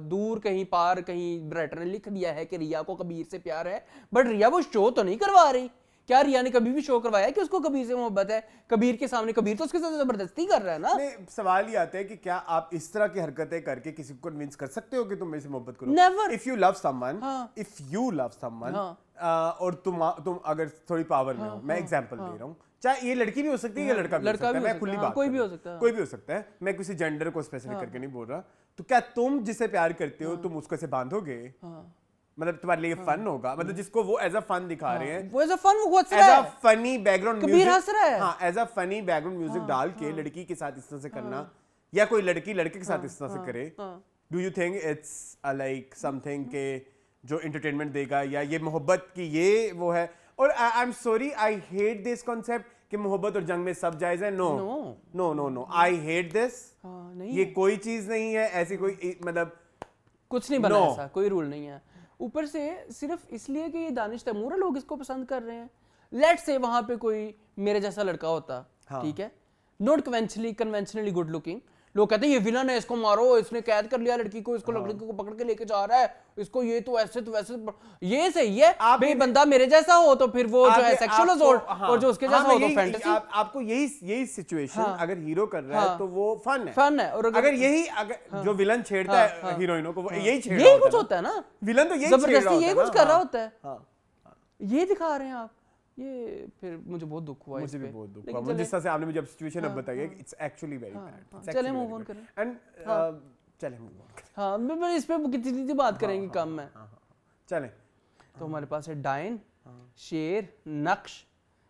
दूर कहीं पार कहीं राइटर ने लिख दिया है कि रिया को कबीर से प्यार है, बट रिया वो शो तो नहीं करवा रही। क्या रिया ने कभी भी शो करवाया कि उसको कबीर से मोहब्बत है? कबीर के सामने कबीर तो उसके साथ जबरदस्ती कर रहा है ना। नहीं, सवाल ये आता है कि क्या आप इस तरह की हरकतें करके किसी को कन्विंस कर सकते हो कि तुम मेरे से मोहब्बत करो? Never. If you love someone, हाँ। इफ यू लव समवन, और तुम अगर थोड़ी पावर में हो, मैं एग्जांपल दे रहा हूँ, चाहे ये लड़की भी हो सकती है या लड़का भी हो सकता है, मैं खुली बात कोई भी कर हो रहा हूँ, सकता है, कोई भी हो सकता है, मैं किसी जेंडर को स्पेसिफिक करके नहीं बोल रहा। तो क्या तुम जिसे प्यार करते हो तुम उसको से बांधोगे? मतलब तुम्हारे लिए फन होगा, मतलब जिसको वो एज अ फन दिखा रहे हैं, वो एज अ फन वो हंस एज रहा अ है, फनी बैकग्राउंड कबीर हंस रहा है। हाँ, as a funny background music डाल के लड़की के साथ इस तरह से करना, या कोई लड़की लड़के के साथ इस तरह से करे, do you think it's like something के जो एंटरटेनमेंट देगा, या ये मोहब्बत की ये वो है? और I am sorry, I hate this concept कि मोहब्बत और जंग में सब जायज है। No no no no, I hate this. ये कोई चीज नहीं है ऐसी, कोई मतलब कुछ नहीं बना ऐसा, कोई रूल नहीं है। ऊपर से सिर्फ इसलिए कि ये दानिश तैमूर है लोग इसको पसंद कर रहे हैं। लेट्स से वहां पे कोई मेरे जैसा लड़का होता, ठीक है, नॉट कन्वेंशनली गुड लुकिंग, लोग कहते हैं ये विलन है, इसको मारो, इसने कैद कर लिया लड़की को, इसको लड़की को पकड़ के लेके जा रहा है, इसको ये तो ऐसे तो वैसे, ये सही है भाई, बंदा मेरे जैसा हो तो फिर वो जो है सेक्सुअल असॉल्ट, और जो उसके जैसा हो तो फैंटेसी। आपको यही सिचुएशन अगर हीरो कर रहा है तो वो फन है, और अगर जो विलन छेड़ता है हीरोइनों को, वो यही छेड़ रहा यही कुछ होता है ना, विलन तो यही जबरदस्ती यही कुछ कर रहा होता है, ये दिखा रहे हैं आप। ये फिर मुझे बहुत दुख हुआ, मुझे भी बहुत दुख हुआ, जिस तरह से आपने मुझे अब सिचुएशन अब बताई है, इट्स एक्चुअली वेरी बैड। चलें मूव ऑन करें, एंड चलें मूव ऑन करें। हाँ, मैं इस पे कितनी बात करेंगे कम है। चलें, तो हमारे पास है डायन, शेर, नक्श,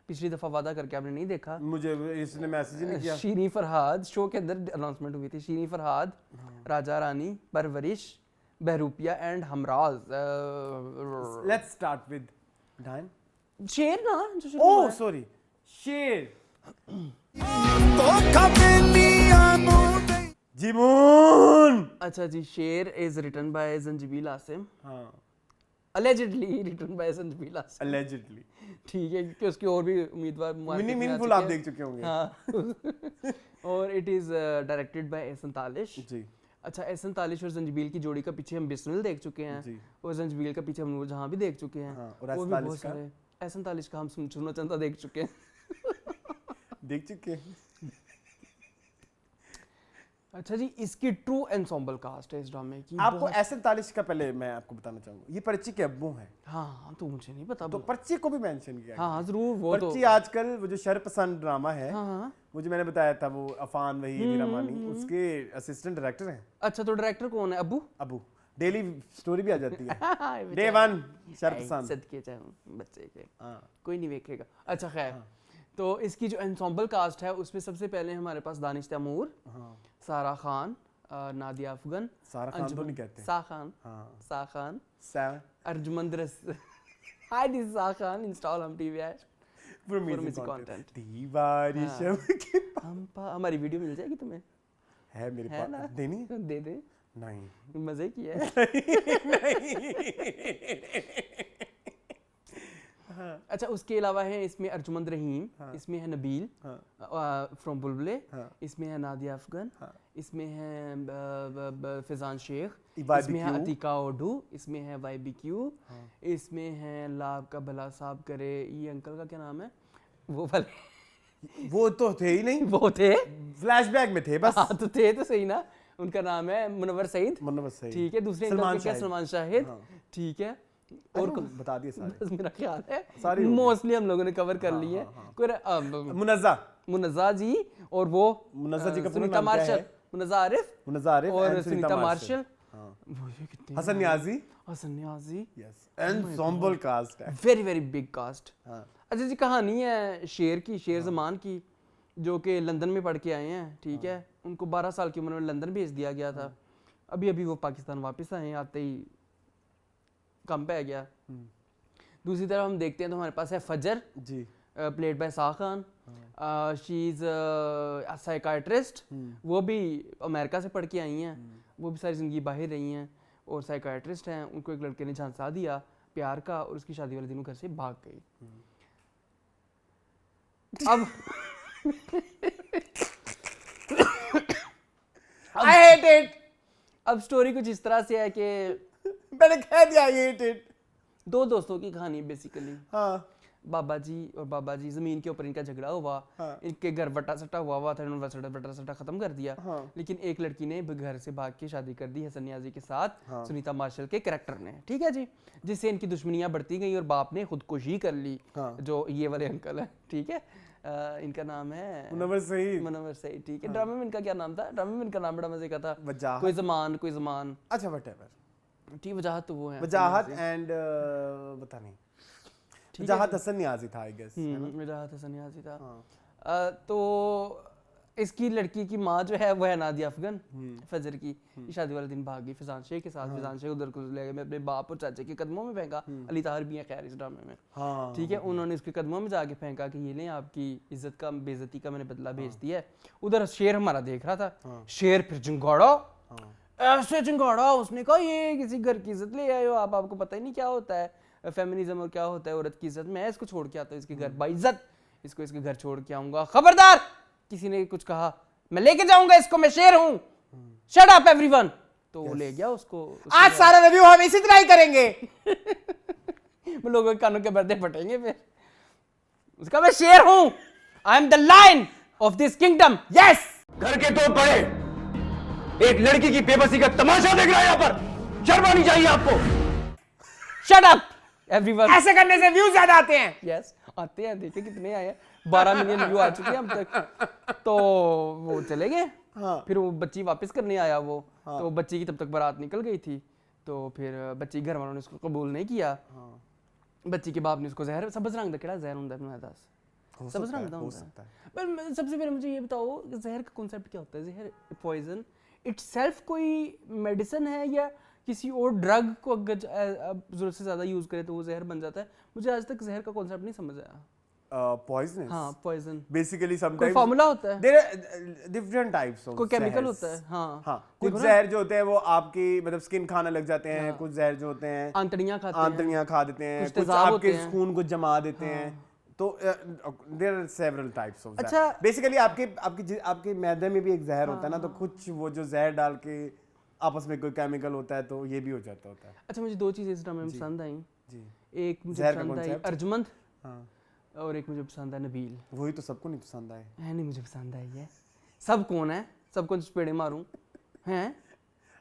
पिछली दफा वादा करके आपने नहीं देखा, मुझे इसने मैसेज ही नहीं किया। शीरी फरहाद, शो के अंदर अनाउंसमेंट हुई थी, शीरी फरहाद, राजा रानी, परवरिश, बहरूपिया and Humraaz. Let's start with डायन। शेर ना जो शुरू ओह सॉरी, शेर। जीमून। अच्छा जी, शेर इज रिटन बाय जंजीबील आसिम, हाँ, allegedly written by जंजीबील Asim, allegedly, ठीक है, क्योंकि उसकी और भी उम्मीदवार मीनिंगफुल आप देख चुके होंगे। हाँ और it is directed by Ehsan Talish ji. अच्छा, एहसन तालिश और जंजीबील की जोड़ी का पीछे हम बिस्मिल देख चुके हैं जी, और जंजीबील का पीछे हम नूरजहां भी देख चुके हैं, और भी बहुत सारे। एहसन तालिश का हम सुनो चंदा देख चुके हैं देख चुके हैं। अच्छा जी, इसकी ट्रू एंसेंबल कास्ट है इस ड्रामे की। आपको एहसन तालिश का पहले मैं आपको बताना चाहूंगा, ये पर्ची के अब्बू हैं। हाँ, तो मुझे नहीं पता, तो पर्ची को भी मेंशन किया। हाँ जरूर, वो पर्ची तो आजकल वो जो शरपसंद ड्रामा है, वो जो मैंने बताया था, वो अफान वहीद रहमानी उसके असिस्टेंट डायरेक्टर हैं। अच्छा, तो डायरेक्टर कौन है? अबू डेली स्टोरी भी आ जाती है डे 1 शरपसंद सदके चाहे बच्चे के, कोई नहीं देखेगा। अच्छा खैर, तो इसकी जो एंसेंबल कास्ट है उसमें सबसे पहले हमारे पास दानिश तैमूर, सारा खान, नादिया अफगन, सारा खान तो नहीं कहते, सा खान, अर्जुमंद हाय दिस सा खान, इंस्टॉल हम TV app for music content. हमारी वीडियो मिल जाएगी तुम्हें? है मेरे पास, देनी है? दे दे। नहीं, मजे की है। अच्छा, उसके अलावा है इसमें अर्जुमंद रहीम, इसमें है नबील फ्रॉम बुलबुले, इसमें है नादिया अफगन, इसमें है फिजान शेख, इसमें है अतीका ओडू, इसमें है YBQ, इसमें है लाभ का भला साहब करे, ये अंकल का क्या नाम है वो वाले? वो तो थे ही नहीं, वो थे फ्लैशबैक में थे बस। हाँ, तो थे तो सही ना। उनका नाम है मुनव्वर सईद, ठीक है, दूसरे सलमान शाहिद, ठीक है, और बता दिए सारे, बस मेरा ख्याल है सारी मोस्टली हम लोगों ने कवर कर ली है। मुनज़्ज़ा जी, और वो मुनज़्ज़ा जी का सुनीता मार्शल, मुनज़्ज़ा आरिफ और Sunita Marshall, Hassan Niazi, yes, ensemble cast है, वेरी वेरी बिग कास्ट। अच्छा जी, कहानी है शेर की, शेर ज़मान की, जो कि लंदन में पढ़ के आए हैं, ठीक है, उनको 12 साल की उम्र में लंदन भेज दिया गया था, अभी अभी वो पाकिस्तान वापस आए, आते ही कम पे गया। दूसरी तरफ हम देखते हैं तो हमारे पास है Fajar ji, played by Shah Khan, she is psychiatrist, वो भी अमेरिका से पढ़ के आई हैं, वो भी सारी ज़िंदगी बाहर रही हैं और साइकाइट्रिस्ट हैं। उनको एक लड़के ने झांसा दिया प्यार का और उसकी शादी वाले दिन घर से भाग गई। I hate it. अब स्टोरी कुछ इस तरह से है कि मैंने कह दिया I hate it. दो दोस्तों की कहानी बेसिकली। हाँ बाबा जी और बाबा जी, जमीन के ऊपर इनका झगड़ा हुआ। इनके घर वटा सटा हुआ था, इन्होंने वटा सटा खत्म कर दिया। लेकिन एक लड़की ने घर से भाग के शादी कर दी हसन नियाजी के साथ, सुनीता मार्शल के कैरेक्टर ने, ठीक है जी, जिससे इनकी दुश्मनियां बढ़ती गई और बाप ने खुदकुशी कर ली। जो ये वाले अंकल है, ठीक है, इनका नाम है मुनव्वर सईद। मुनव्वर सईद, ठीक है। ड्रामे में इनका क्या नाम था? ड्रामे में इनका नाम बड़ा मजे का था, वजाहत। कोई जमान। अच्छा व्हाटएवर, ठीक, वजाहत तो वो है, वजाहत एंड पता नहीं, वजाहत हसन नियाजी था आई गेस। वजाहत हसन नियाजी था। तो इसकी लड़की की माँ जो है वो है नादिया अफगन, फजर की। शादी वाले दिन भाग गई फिजान शेख के साथ। फिजान शेख उधर को ले गए, मैं अपने बाप और चाचे के कदमों में फेंका। अली ताहर भी है खैर इस ड्रामे में, ठीक है। उन्होंने उसके कदमों में जाके फेंका कि ये लें आपकी इज्जत का, बेइज्जती का मैंने बदला भेज दिया है। उधर शेर हमारा देख रहा था, शेर फिर चिंगाड़ा, ऐसे चिंगाड़ा, उसने कहा ये किसी घर की इज्जत ले आए हो आप, आपको पता ही नहीं क्या होता है फेमिनिज्म और क्या होता है औरत की इज्जत। मैं इसको छोड़ के आता हूँ इसके घर, बाइज्जत इसको इसके घर छोड़ के आऊंगा। खबरदार किसी ने कुछ कहा मैं लेके जाऊंगा इसको, मैं शेर हूं, शट अप एवरीवन। तो वो ले गया उसको। आज सारा रिव्यू हम इसी तरह ही करेंगे। लोगों के कानों के पर्दे फटेंगे फिर। उसका मैं शेर हूं, I am the lion of this kingdom. Yes. घर के तो पड़े एक लड़की की बेबसी का तमाशा देख रहा है यहाँ पर, शर्म आनी चाहिए आपको। Shut up everyone. ऐसे करने से व्यूज ज्यादा आते हैं। यस आते हैं, देखिए कितने आए हैं, 12 मिलियन व्यू आ चुके हैं अब तक। तो वो चले गए। फिर वो बच्ची वापस करने आया वो, तो बच्ची की तब तक बारात निकल गई थी। तो फिर बच्ची घर वालों ने उसको कबूल नहीं किया। बच्ची के बाप ने उसको जहर, सब्ज रंग दा केड़ा जहर हुंदा है दस, सब्ज रंग दा होता है। पर सबसे पहले मुझे ये बताओ जहर का कॉन्सेप्ट क्या होता है? जहर पॉइजन इटसेल्फ कोई मेडिसिन है या किसी और ड्रग को अगर जरूरत से ज्यादा यूज करे तो वो जहर बन जाता है? मुझे आज तक जहर का कॉन्सेप्ट नहीं समझ आया। पॉइजनस, हाँ पॉइजन बेसिकली समटाइम्स कोई फार्मूला होता है, there are different types of, कोई केमिकल होता है। हाँ कुछ जहर जो होते हैं वो आपकी मतलब स्किन खाने लग जाते हैं। कुछ जहर जो होते हैं आंतड़ियां खा देते हैं। कुछ आपके खून को जमा देते हैं। तो there are several types of. अच्छा बेसिकली आपके मैदे में भी एक जहर होता है ना, तो कुछ वो जो जहर डाल के आपस में कोई केमिकल होता है तो ये भी हो जाता है। अच्छा मुझे दो चीजें इस ड्रामे में पसंद आई जी। एक मुझे पसंद आई अर्जुमंद, और एक मुझे पसंद है नबील। वही तो सबको नहीं पसंद आए है, नहीं मुझे पसंद आई है। सब कौन है? सबको चपेड़े मारूं हैं?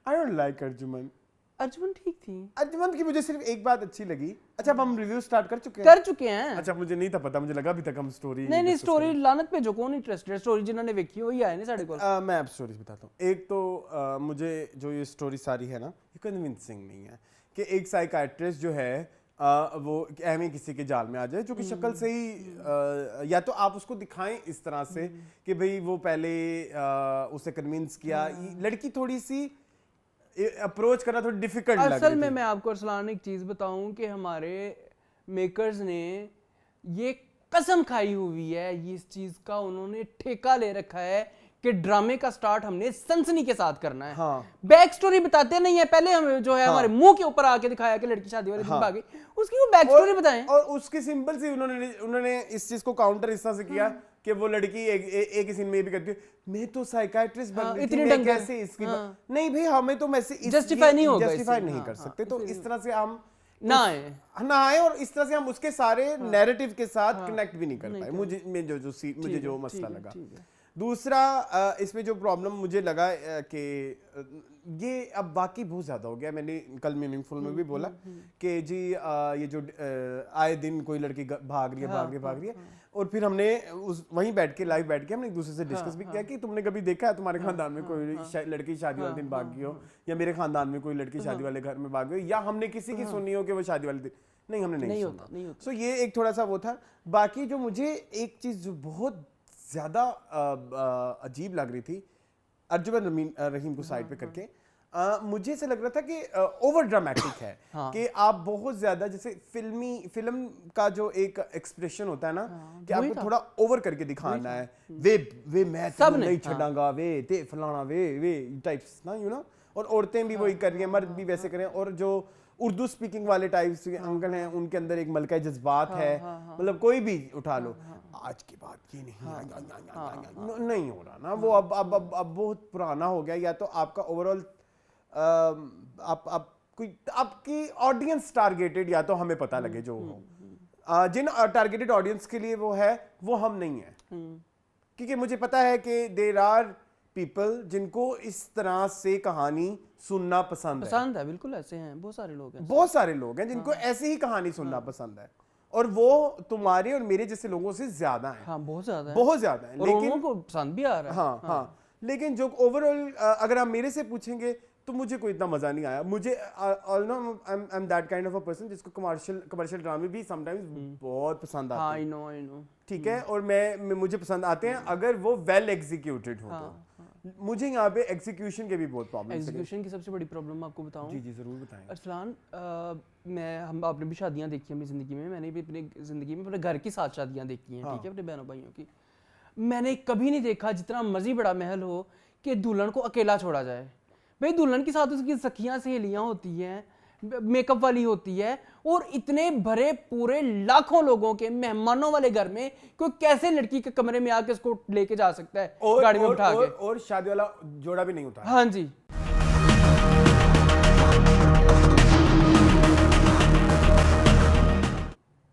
आई डोंट लाइक अर्जुमन। अर्जुमन ठीक थी। अर्जुमन की मुझे सिर्फ एक बात अच्छी लगी। अच्छा अब हम रिव्यू स्टार्ट कर चुके हैं। अच्छा मुझे नहीं था पता, मुझे लगा अभी तक हम स्टोरी नहीं स्टोरी लानत पे जो कौन इंटरेस्टेड स्टोरी जिन्होंने देखी वही आए ने साडे को। मैं अब स्टोरीज बताता हूँ। एक तो मुझे जो ये स्टोरी सारी है ना, ये कन्विंसिंग नहीं है कि एक साइकाइट्रिस्ट जो है वो एम किसी के जाल में आ जाए, जो कि शक्ल से ही या तो आप उसको दिखाएं इस तरह से कि भाई वो पहले उसे कन्विंस किया। लड़की थोड़ी सी अप्रोच करना थोड़ी डिफिकल्ट लग रही थी। असल में मैं आपको अरसलान एक चीज बताऊं कि हमारे मेकर्स ने ये कसम खाई हुई है, ये इस चीज का उन्होंने ठेका ले रखा है कि ड्रामे का स्टार्ट हमने सनसनी के साथ करना है। बैक स्टोरी बताते नहीं है, पहले हमें जो है हमारे मुंह के ऊपर आके दिखाया कि लड़की शादी वाले दिन भागी, उसकी वो बैक स्टोरी बताएं। और उसकी सिंपल सी उन्होंने इस चीज को काउंटर इस तरह से किया कि वो लड़की एक सीन में भी कहती है मैं तो साइकाइट्रिस्ट बन रही थी, मैं कैसे इसकी नहीं भाई हमें तो जस्टिफाई नहीं कर सकते। तो इस तरह से हम ना आए और इस तरह से हम उसके सारे नैरेटिव के साथ कनेक्ट भी नहीं कर पाए। मुझे जो मसला लगा। दूसरा इसमें जो प्रॉब्लम मुझे लगा कि ये अब बाकी बहुत ज़्यादा हो गया। मैंने कल मीनिंगफुल में भी बोला कि जी ये जो आए दिन कोई लड़की भाग रही है और फिर हमने वहीं बैठ के लाइव बैठ के हमने एक दूसरे से डिस्कस भी किया कि तुमने कभी देखा है तुम्हारे खानदान में कोई लड़की शादी वाले दिन भाग गई हो, या मेरे खानदान में कोई लड़की शादी वाले घर में भाग गई हो, या हमने किसी की सुनी हो कि वो शादी वाले दिन नहीं, हमने नहीं सुना। सो ये एक थोड़ा सा वो था। बाकी जो मुझे एक चीज़ जो बहुत ज़्यादा अजीब लग रही थी, अर्जुमन रहीम को साइड पे करके मुझे से लग रहा था कि ओवर ड्रामेटिक है। कि आप बहुत ज्यादा जैसे फिल्म का जो एक एक्सप्रेशन होता है ना कि आपको थोड़ा ओवर करके दिखाना है, वे मैं सब नहीं छड़ांगा, वे ते फलाना वे टाइप्स ना, यू नो और औरतें भी वही कर रही हैं, मर्द भी वैसे कर रहे हैं। और जो उर्दू स्पीकिंग वाले टाइप्स के अंकल हैं उनके अंदर एक मलका जज्बात है, मतलब कोई भी उठा लो, आज के बाद ये नहीं नहीं हो रहा ना वो। अब बहुत पुराना हो गया। या तो आपका ओवरऑल आप कोई आपकी ऑडियंस टारगेटेड, या तो हमें पता लगे जो हो, जिन टारगेटेड ऑडियंस के लिए वो है वो हम नहीं है। क्योंकि मुझे पता है कि देयर आर पीपल जिनको इस तरह से कहानी सुनना पसंद है। बिल्कुल ऐसे हैं, बहुत सारे लोग हैं, बहुत सारे लोग हैं जिनको ऐसे ही कहानी सुनना पसंद है, और वो तुम्हारे और मेरे जैसे लोगों से ज्यादा हैं। हाँ, बहुत ज्यादा है, बहुत ज्यादा है, और लेकिन उनको पसंद भी आ रहा है। हाँ हाँ, लेकिन जो ओवरऑल अगर आप मेरे से पूछेंगे तो मुझे कोई इतना मजा नहीं आया। मुझे I am that kind of a person जिसको कमर्शियल ड्रामे भी समटाइम्स बहुत पसंद आते हैं। आई नो ठीक है, और मुझे पसंद आते हैं अगर वो वेल एग्जीक्यूटेड हो। तो मुझे यहाँ पे एग्जीक्यूशन के भी बहुत प्रॉब्लम। एग्जीक्यूशन की सबसे बड़ी प्रॉब्लम आपको बताऊं? जी जरूर बताएं। अरसलान, आपने भी शादियां देखी हैं अपनी ज़िंदगी में, मैंने भी अपनी ज़िंदगी में अपने घर के साथ शादियां देखी हैं, ठीक है, अपने बहनों भाइयों की। मैंने कभी नहीं देखा जितना मर्जी बड़ा महल हो कि दुल्हन को अकेला छोड़ा जाए। भाई दुल्हन के साथ उसकी सखियां सहेलियां होती हैं, मेकअप वाली होती है, और इतने भरे पूरे लाखों लोगों के मेहमानों वाले घर में कोई कैसे लड़की के कमरे में आके उसको लेके जा सकता है गाड़ी में उठा के? और शादी वाला जोड़ा भी नहीं होता। हाँ जी,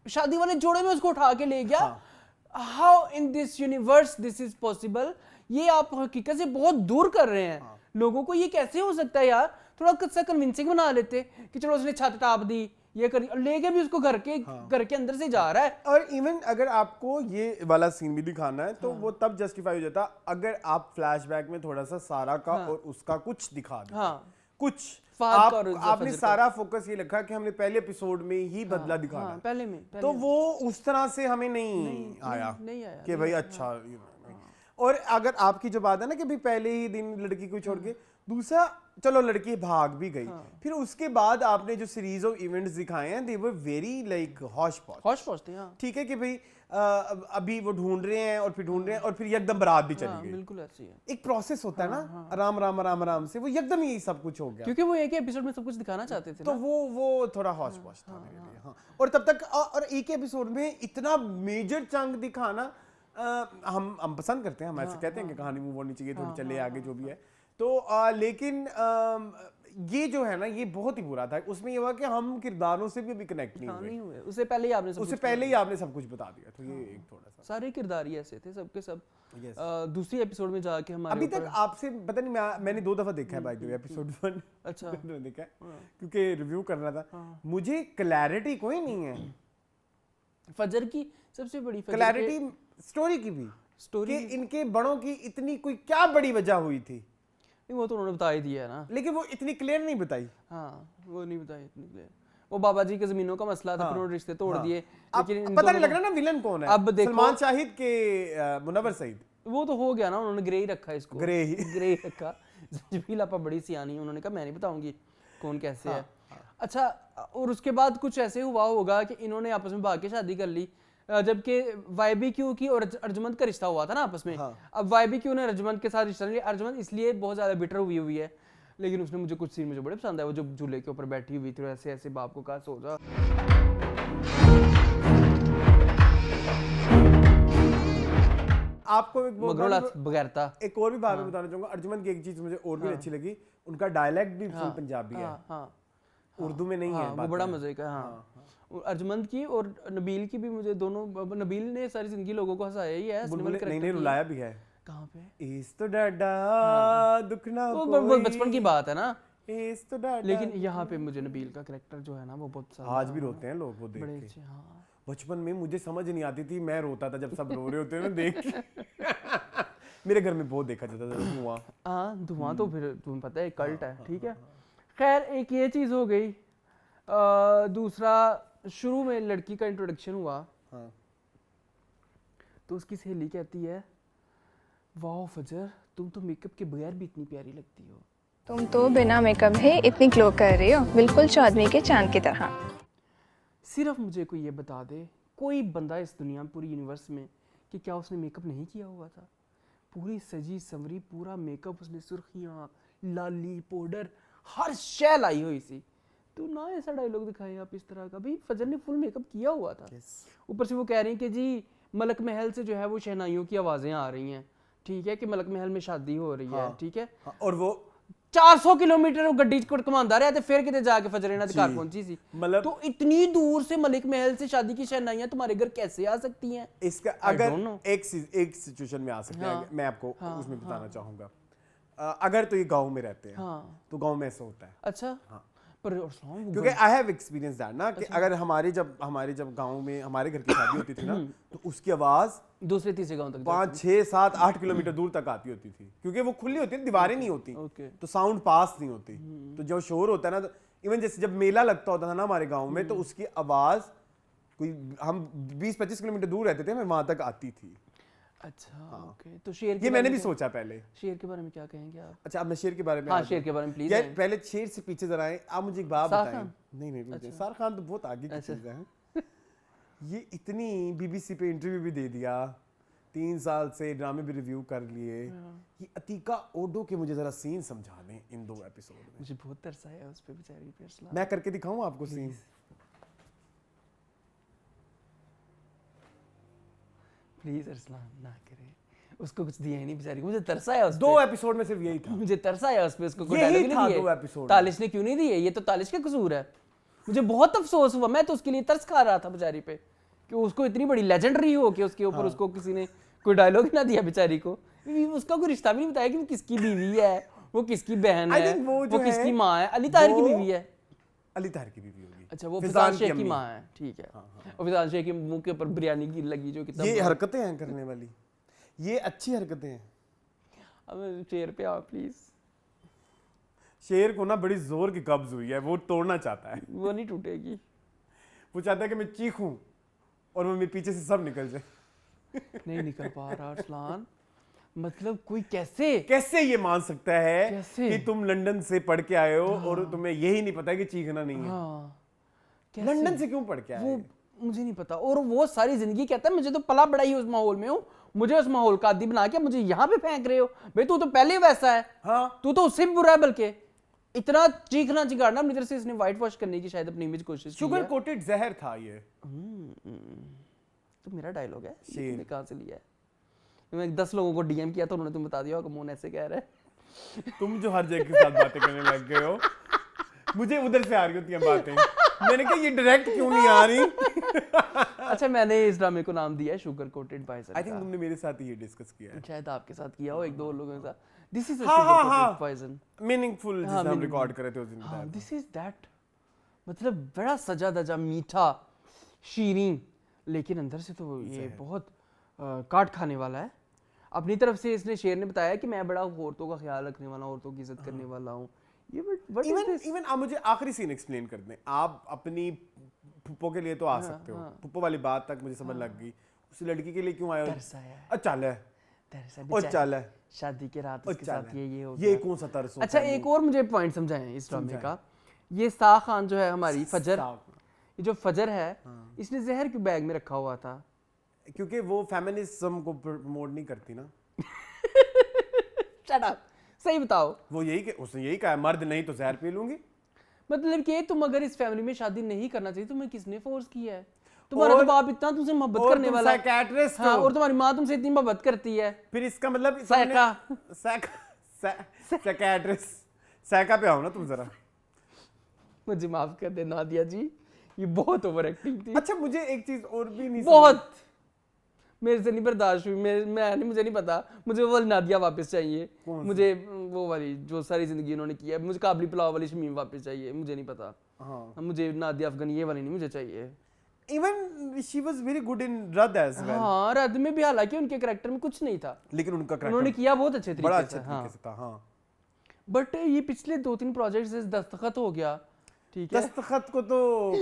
शादी वाले जोड़े में उसको उठा के ले गया। How in this universe this is possible? ये आप हकीकत से बहुत दूर कर रहे हैं लोगों को। ये कैसे हो सकता है यार? थोड़ा सा कन्विंसिंग बना लेते कि चलो उसने छत टाप दी, ये कर, लेके भी उसको घर के अंदर से जा रहा है। और इवन अगर आपको ये वाला सीन भी दिखाना है तो वो तब जस्टिफाई हो जाता अगर आप फ्लैशबैक में थोड़ा सा सारा का और उसका कुछ दिखा दें। कुछ आपने सारा फोकस ये रखा कि हमने पहले एपिसोड में ही बदला दिखाना, पहले में तो वो उस तरह से हमें नहीं आया कि भाई अच्छा। और अगर आपकी जो बात है ना कि भाई पहले ही दिन लड़की को छोड़ के, दूसरा चलो लड़की भाग भी गई, फिर उसके बाद आपने जो सीरीज ऑफ इवेंट्स दिखाए हैं दे वर वेरी लाइक हॉश पॉश थे। ठीक है कि भाई अभी वो ढूंढ रहे हैं और फिर ढूंढ रहे हैं और फिर एकदम बारात भी चली गई। बिल्कुल ऐसी है, एक प्रोसेस होता है ना, आराम से वो एकदम ही सब कुछ हो गया, क्योंकि वो एक एपिसोड में सब कुछ दिखाना चाहते थे, तो वो थोड़ा हॉश पॉश था मेरे लिए। हाँ, और तब तक और एक एपिसोड में इतना मेजर चंक दिखाना हम पसंद करते हैं, हम ऐसे कहते हैं कि कहानी मूव होनी चाहिए, थोड़ी चले आगे जो भी है। तो लेकिन ये जो है ना ये बहुत ही बुरा था। उसमें ये हुआ कि हम किरदारों से भी कनेक्ट नहीं हुए। उससे पहले ही आपने सब कुछ बता दिया, तो ये एक थोड़ा सा सारे किरदार ही ऐसे थे सबके सब। दूसरी एपिसोड में जाके हमारे अभी तक आपसे पता नहीं, मैंने 2 दफा देखा है बाय द वे एपिसोड 1। अच्छा देखा है क्योंकि रिव्यू करना था। मुझे क्लैरिटी कोई नहीं है फजर की, सबसे बड़ी क्लैरिटी स्टोरी की भी, कि इनके बड़ों की इतनी कोई क्या बड़ी वजह हुई थी, वो तो उन्होंने बता ही दिया है ना, लेकिन वो इतनी क्लियर नहीं बताई। हाँ, वो नहीं बताई इतनी क्लियर। वो बाबा जी के जमीनों का मसला था, फिर उन्होंने रिश्ते तोड़ दिए। लेकिन पता नहीं लग रहा ना विलन कौन है। अब देखो सलमान शाहिद के मुनव्वर सईद, वो तो हो गया ना, उन्होंने ग्रे ही रखा इसको, ग्रे ही रखा। जमील आपा बड़ी सियानी, उन्होंने कहा मैं नहीं बताऊंगी कौन कैसे है। अच्छा, और उसके बाद कुछ ऐसे हुआ होगा कि इन्होंने आपस में भाग के शादी कर ली, जबकि YBQ की और अर्जुमंद का रिश्ता हुआ था ना आपस में। अब YBQ ने अर्जुमंद के साथ रिश्ता लिया। अर्जुमंद इसलिए बहुत ज्यादा बिटर हुई है, लेकिन उसने मुझे कुछ सीन मुझे बड़े पसंद है। वो जब झूले के ऊपर बैठी हुई थी, ऐसे ऐसे बाप को कहा सो जा। आपको एक और भी बात में बताना चाहूंगा। अर्जुमंद की एक चीज मुझे और भी अच्छी लगी, उनका डायलेक्ट भी फुल पंजाबी है, उर्दू में नहीं है। वो बड़ा मजे का। अर्जुमंद की और नबील की भी मुझे दोनों, नबील ने सारी जिंदगी लोगों को हंसाया ही है, नहीं रुलाया भी है। कहां पे? इस तो डाडा दुख ना वो बचपन की बात है ना, इस तो डाडा। लेकिन यहाँ पे मुझे नबील का कैरेक्टर जो है ना वो बहुत आज भी रोते हैं लोग वो देख के। बचपन में मुझे समझ नहीं आती थी, मैं रोता था जब सब रो रहे होते हैं ना देख के। मेरे घर में बहुत देखा जाता था धुआं। हाँ, धुआं तो फिर तुम्हें पता है कल्ट है, ठीक है। खैर, एक ये चीज हो गई। दूसरा, शुरू में लड़की का इंट्रोडक्शन हुआ, तो उसकी सहेली कहती है, वाह फजर, तुम तो मेकअप के बगैर भी इतनी प्यारी लगती हो। तुम तो बिना मेकअप है इतनी ग्लो कर रही हो, बिल्कुल चौदवी के चांद की तरह। सिर्फ मुझे कोई ये बता दे, कोई बंदा इस दुनिया में, पूरी यूनिवर्स में, कि क्या उसने मेकअप नहीं किया हुआ था। पूरी सजी संवरी, पूरा मेकअप, उसने सुर्खियाँ, लाली पाउडर हर शै लाई हुई सी। तो ना ऐसा डायलॉग दिखाए आप इस तरह का। भाई फजर ने फुल मेकअप किया हुआ था। ऊपर से वो कह रही हैं कि जी मलक महल से जो है वो शहनाइयों की आवाज़ें आ रही हैं, ठीक है, कि मलक महल में शादी हो रही है, ठीक है। और वो 400 किलोमीटर वो गड्डी घुमांदा रहा ते फिर किते जाके फजर इन्हां दे घर पहुंची सी। मतलब तो इतनी दूर से मलिक महल से शादी की शहनाइयां तुम्हारे घर कैसे आ सकती हैं? इसका अगर एक सिचुएशन में आ सकते हैं, मैं आपको उसमें बताना चाहूंगा। अगर तो ये गांव में रहते हैं तो गांव में ऐसा होता है। अच्छा। पर क्योंकि आई हैव एक्सपीरियंस दैट ना कि अगर हमारे जब गांव में हमारे घर की शादी होती थी ना तो उसकी आवाज दूसरे तीसरे गांव तक 5, 6, 7, 8 किलोमीटर दूर तक आती होती थी, क्योंकि वो खुली होती थी, दीवारें नहीं होती, तो साउंड पास नहीं होती। तो जो शोर होता है ना, तो इवन जैसे जब मेला लगता होता था ना हमारे गाँव में, तो उसकी आवाज कोई हम 20-25 किलोमीटर दूर रहते थे, मैं वहां तक आती थी। अच्छा, ओके। तो शेर ये मैंने भी सोचा पहले। शेर के बारे में क्या कहेंगे आप? अच्छा, अब मैं शेर के बारे में, हाँ, शेर के बारे में प्लीज। यार पहले शेर से पीछे जरा आए, आप मुझे एक बात बताएं। नहीं, शाहरुख खान तो बहुत आगे की चीज है। ये इतनी बीबीसी पे इंटरव्यू भी दे दिया, 3 साल से ड्रामे भी रिव्यू कर लिए। ये अतीका ओडो के मुझे जरा सीन समझा दें इन 2 एपिसोड में। मुझे बहुत तरस आया उस पे बेचारी पे अरसलान। मैं करके दिखाऊं आपको सीन? प्लीज अरसलान ना करे, उसको कुछ दिया ही नहीं बेचारी को, मुझे तरस आया उस पे। 2 एपिसोड में सिर्फ यही था। मुझे तरस आया उस पे, उसको कोई यही डायलॉग था नहीं 2 दिए। एपिसोड। तालिश ने क्यों नहीं दिए? ये तो तालिश का कसूर है। मुझे बहुत अफसोस हुआ, मैं तो उसके लिए तरस खा रहा था बेचारी पे कि उसको इतनी बड़ी लेजेंडरी हो कि उसके ऊपर उसको किसी ने कोई डायलॉग ही ना दिया बेचारी को। उसका कोई रिश्ता भी नहीं बताया कि वो किसकी बीवी है, वो किसकी बहन है, वो किसकी माँ है। अली ताहिर की बीवी है। अली ताहिर की बीवी होगी। अच्छा, वो फिजान शेख की माँ है, ठीक है। और फिजान शेख के मुंह के ऊपर बिरयानी की लगी जो कितना। ये हरकतें हैं करने वाली, ये अच्छी हरकतें हैं। अब शेर पे आओ प्लीज। शेर को ना बड़ी जोर की कब्ज हुई है, वो तोड़ना चाहता है। वो नहीं टूटेगी। वो चाहता है कि मैं चीखूं और वो मेरे पीछे से सब निकल जाए। नहीं निकल पा रहा अरसलान। मतलब कोई कैसे ये मान सकता है कैसे? कि तुम लंदन से पढ़ के आए हो और तुम्हें यही नहीं पता कि चीखना नहीं है। कैसे? लंदन से क्यों पढ़ के आए? वो मुझे नहीं पता। और वो सारी जिंदगी कहता है मुझे तो पला बड़ा ही उस माहौल में हूँ, मुझे उस माहौल का आदी बना के मुझे यहाँ पे फेंक रहे हो। भाई तू तो पहले ही वैसा है। हाँ, तू तो उससे भी बुरा है। बल्कि इतना चीखना चिकाड़ना अपनी तरफ से इसने व्हाइट वॉश करने की शायद अपनी इमेज कोशिश की शुगर है। कोटेड जहर था ये। तो मेरा डायलॉग है, शेर। तुमने कहाँ से लिया है? मैं 10 लोगों को डीएम किया तो उन्होंने तुम बता दिया होगा कौन ऐसे कह रहा है। तुम जो हर जगह के साथ बातें करने लग गए हो, मुझे उधर से आ रही होती हैं बातें। मैंने कहा ये डायरेक्ट क्यों नहीं आ रही? अच्छा, मैंने इस ड्रामे को नाम दिया है sugar coated poison. I think तुमने मेरे साथ ही ये डिस्कस किया है। शायद आपके साथ किया हो, 1-2 लोगों के साथ। दिस इज अ हाँ, शुगर हाँ, कोटेड पॉइजन। मीनिंगफुल जिसे हम रिकॉर्ड कर रहे थे उस दिन। हाँ, दिस इज दैट। मतलब बड़ा सजा धजा, मीठा, शीरीन, लेकिन अंदर से तो ये बहुत काट खाने वाला है। अपनी तरफ से इसने शेर ने बताया कि मैं बड़ा औरतों का ख्याल रखने वाला हूँ, औरतों की इज्जत करने वाला हूँ। ये इवन आप मुझे आखिरी सीन एक्सप्लेन कर दें। आप अपनी फुप्पो के लिए तो आ सकते हो, फुप्पो वाली बात तक मुझे समझ लग गई। उस लड़की के लिए क्यों आए हो? चल है, और चल है, शादी के रात उसके साथ ये हो ये कौन सा तरस होता अच्छा, है? एक और मुझे पॉइंट समझाएं इस ड्रामे का। ये सा खान जो है हमारी फजर, ये जो फजर है, इसने जहर क्यों बैग में रखा हुआ था? क्योंकि वो फेमिनिज्म को प्रमोट नहीं करती ना। शट अप, सही बताओ। वो उसने यही कहा, मर्द नहीं तो जहर पी लूंगी। मतलब कि तुम अगर इस फैमिली में शादी नहीं करना चाहिए, तुम्हें किसने फोर्स किया है? तुम्हारा तो बाप इतना तुमसे मोहब्बत करने वाला है। हाँ, और तुम्हारी माँ तुमसे इतनी मोहब्बत करती है। फिर इसका मतलब सैका पे आओ ना तुम जरा। मुझे माफ कर दे नादिया जी, ये बहुत ओवर एक्टिंग थी। अच्छा, मुझे एक चीज और भी नहीं बहुत मेरे से नहीं बर्दाश्त हुई। मुझे नहीं पता, मुझे वो वाली नादिया वापस चाहिए। मुझे वो वाली जो सारी जिंदगी उन्होंने की है, मुझे काबली पुलाव वाली शमीम वापस चाहिए। मुझे नहीं पता। हाँ, मुझे नादिया अफगानी ये वाली नहीं मुझे चाहिए। Even she was very good in रद as well। हाँ, रद में भी हालांकि उनके करैक्टर में कुछ नहीं था, लेकिन उनका उन्होंने किया बहुत अच्छे बड़ा तरीके अच्छे से। हाँ, तरीके से था। हाँ, बट ये पिछले 2-3 प्रोजेक्ट से दस्तखत हो गया। ठीक है, दस्तखत को तो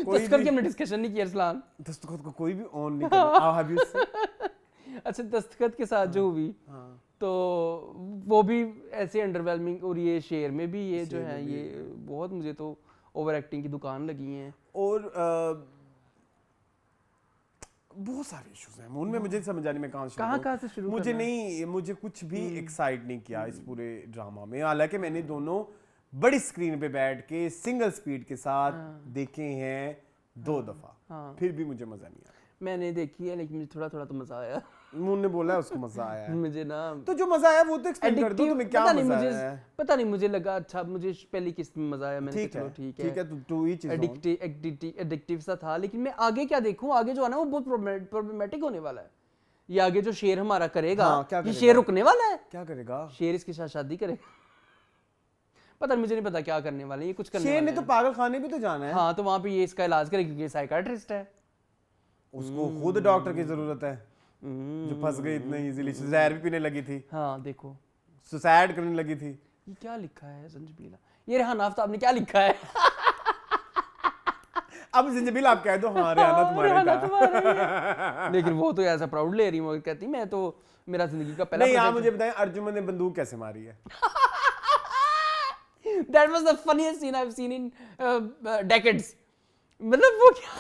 कोई दस्तखत की हमने डिस्कशन नहीं किया अरसलान। दस्तखत को कोई भी ऑन नहीं करता। अच्छा, दस्तखत के साथ जो हुई तो वो भी ऐसे अंडरवेलमिंग। और ये शेर में भी ये जो है ये बहुत मुझे तो ओवर एक्टिंग की दुकान लगी है। और बहुत सारे इश्यूज हैं उनमें, मुझे समझ आने में कहाँ से शुरू मुझे नहीं, मुझे कुछ भी एक्साइट नहीं किया इस पूरे ड्रामा में। हालांकि मैंने दोनों बड़ी स्क्रीन पे बैठ के सिंगल स्पीड के साथ देखे हैं 2 दफा, फिर भी मुझे मजा नहीं आया। मैंने देखी है लेकिन मुझे थोड़ा थोड़ा तो मजा आया। मुन्ने बोला है उसको मजा आया है। मुझे ना तो जो मजा आया वो तो एक्सप्लेन कर दो, तुम्हें क्या मजा आया है? पता नहीं, मुझे लगा अच्छा, मुझे पहली किस्त में मजा आया, मैंने कहा चलो ठीक है तू ही चीज एडिक्टिव सा था। लेकिन मैं आगे क्या देखूं, आगे जो है ना वो बहुत प्रॉब्लमेटिक होने वाला है। ये आगे जो शेर हमारा करेगा, ये शेर रुकने वाला है। क्या करेगा शेर? इसके साथ शादी करेगा। पता नहीं, मुझे नहीं पता क्या करने वाले, ये कुछ करने शेर ने तो पागल खाने भी तो जाना है। हाँ, तो वहां पे ये इसका इलाज करेगा क्योंकि साइकियाट्रिस्ट है। उसको खुद डॉक्टर की जरूरत है, जो फंस गई इतने इजीली, जहर भी पीने लगी थी। हाँ देखो, सुसाइड करने लगी थी। ये क्या लिखा है संजबीला? ये रेहान आफ्ताब ने क्या लिखा है? अब जिंजबील आप कह दो हाँ रेहाना तुम्हारे का। लेकिन वो तो ऐसा प्राउड ले रही है, कहती मैं तो मेरा जिंदगी का पहला नहीं। आप मुझे बताएं अर्जुमन ने बंदूक कैसे मारी है? That was the funniest scene I've seen in decades. मतलब वो क्या?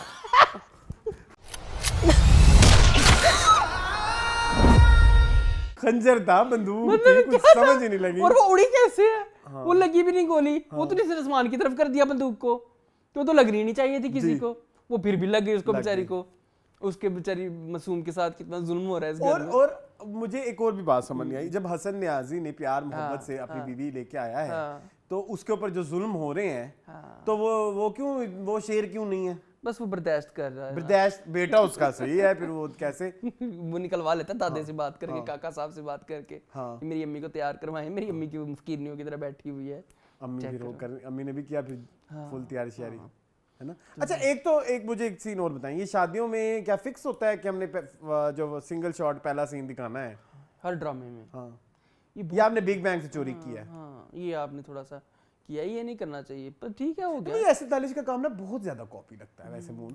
खंजर था, बंदूक थी, कुछ समझ ही नहीं लगी। और वो उड़ी कैसे है? हाँ। वो लगी भी नहीं गोली, वो तो जिसने आसमान की तरफ कर दिया बंदूक को, तो लगनी नहीं चाहिए थी किसी को, वो फिर भी लग गई उसको बेचारी को। उसके बेचारी मासूम के साथ कितना जुल्म हो रहा है इस घर में। और मुझे एक और भी बात समझ नहीं आई, जब हसन न्याजी ने प्यार मोहब्बत से अपनी बीवी लेके आया है, तो उसके ऊपर जो जुल्म हो रहे हैं, तो वो क्यों, वो शेर क्यों नहीं है? बस वो बर्दाश्त कर रहा है। बर्दाश्त बेटा उसका सही है, फिर वो कैसे वो निकलवा लेता दादे से बात करके, काका साहब से बात करके, मेरी अम्मी को तैयार करवाएं। मेरी अम्मी की फकीरनियों की तरह बैठी हुई है। अम्मी ने भी किया फिर फुल तैयारी श्यारी, है ना। अच्छा, एक मुझे एक सीन और बताएं, ये शादियों में क्या फिक्स होता है कि हमने जो सिंगल शॉट पहला सीन दिखाना है हर ड्रामे में? हाँ, ये आपने बिग बैंग से चोरी किया है। हाँ, ये आपने थोड़ा सा किया, ये नहीं करना चाहिए, पर ठीक है, हो गया। ऐसे तालिश का काम ना बहुत ज्यादा कॉपी लगता है वैसे मून,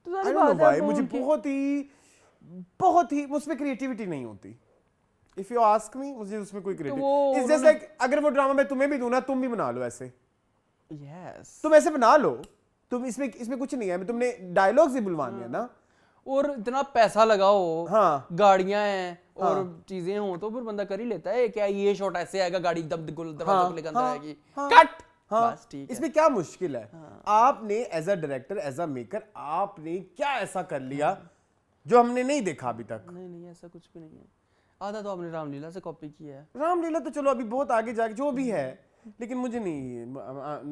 तो सारी बात है मुझे बहुत ही उसमें क्रिएटिविटी नहीं होती। इफ यू आस्क मी, मुझे उसमें कोई क्रिएटिविटी, इट्स जस्ट लाइक अगर वो ड्रामा मैं तुम्हें भी दूं ना, तुम भी बना लो ऐसे। यस, तुम ऐसे बना लो, तुम इसमें कुछ नहीं है, तुमने डायलॉग्स ही बुलवाने हैं ना, और इतना पैसा लगाओ, हाँ, गाड़ियां हैं और चीजें हो, तो फिर बंदा कर ही लेता है। क्या ये शॉट ऐसे आएगा, गाड़ी दरवाजे को लेकर अंदर आएगी, कट, बस ठीक है। इसमें क्या मुश्किल है? आपने as a director, as a maker, आपने क्या ऐसा कर लिया जो हमने नहीं देखा अभी तक? नहीं, ऐसा कुछ भी नहीं है। आधा तो आपने रामलीला से कॉपी किया है। रामलीला तो चलो अभी बहुत आगे जाके जो भी है, लेकिन मुझे नहीं,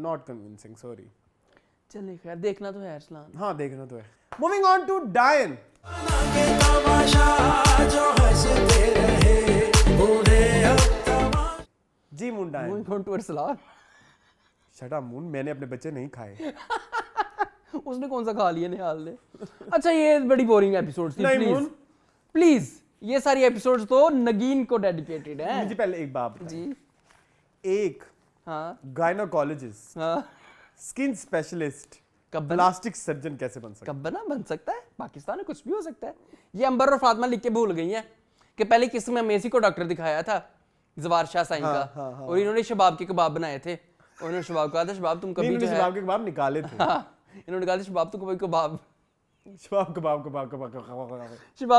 नॉट कन्विंसिंग, सॉरी। चलिए खैर, देखना तो है अरसलान। हाँ, देखना तो है। Moving on to Dayan. जी Moon, Dayan. Moving on to Arsalan. Shut up Moon, मैंने अपने बच्चे नहीं खाए। उसने कौन सा खा लिया निहाल ने? अच्छा, ये बड़ी बोरिंग एपिसोड्स थी। नहीं, प्लीज ये सारी एपिसोड्स तो नगीन को डेडिकेटेड है। मुझे पहले एक बात जी। एक gynaecologist, skin specialist, plastic surgeon कैसे बन सकता है? कब बन सकता है? पाकिस्तान में कुछ भी हो सकता है। ये अंबर और फातिमा लिख के भूल गई हैं कि पहले किस्त में मेसी को डॉक्टर दिखाया था, जवार शाह साईं का, और इन्होंने शबाब के कबाब बनाए थे। उन्होंने शबाब कहा था, शबाब तुम कभी शबाब के कबाब निकाले थे। इन्होंने कहा था, शबाब तुम कभी कबाब, शबाब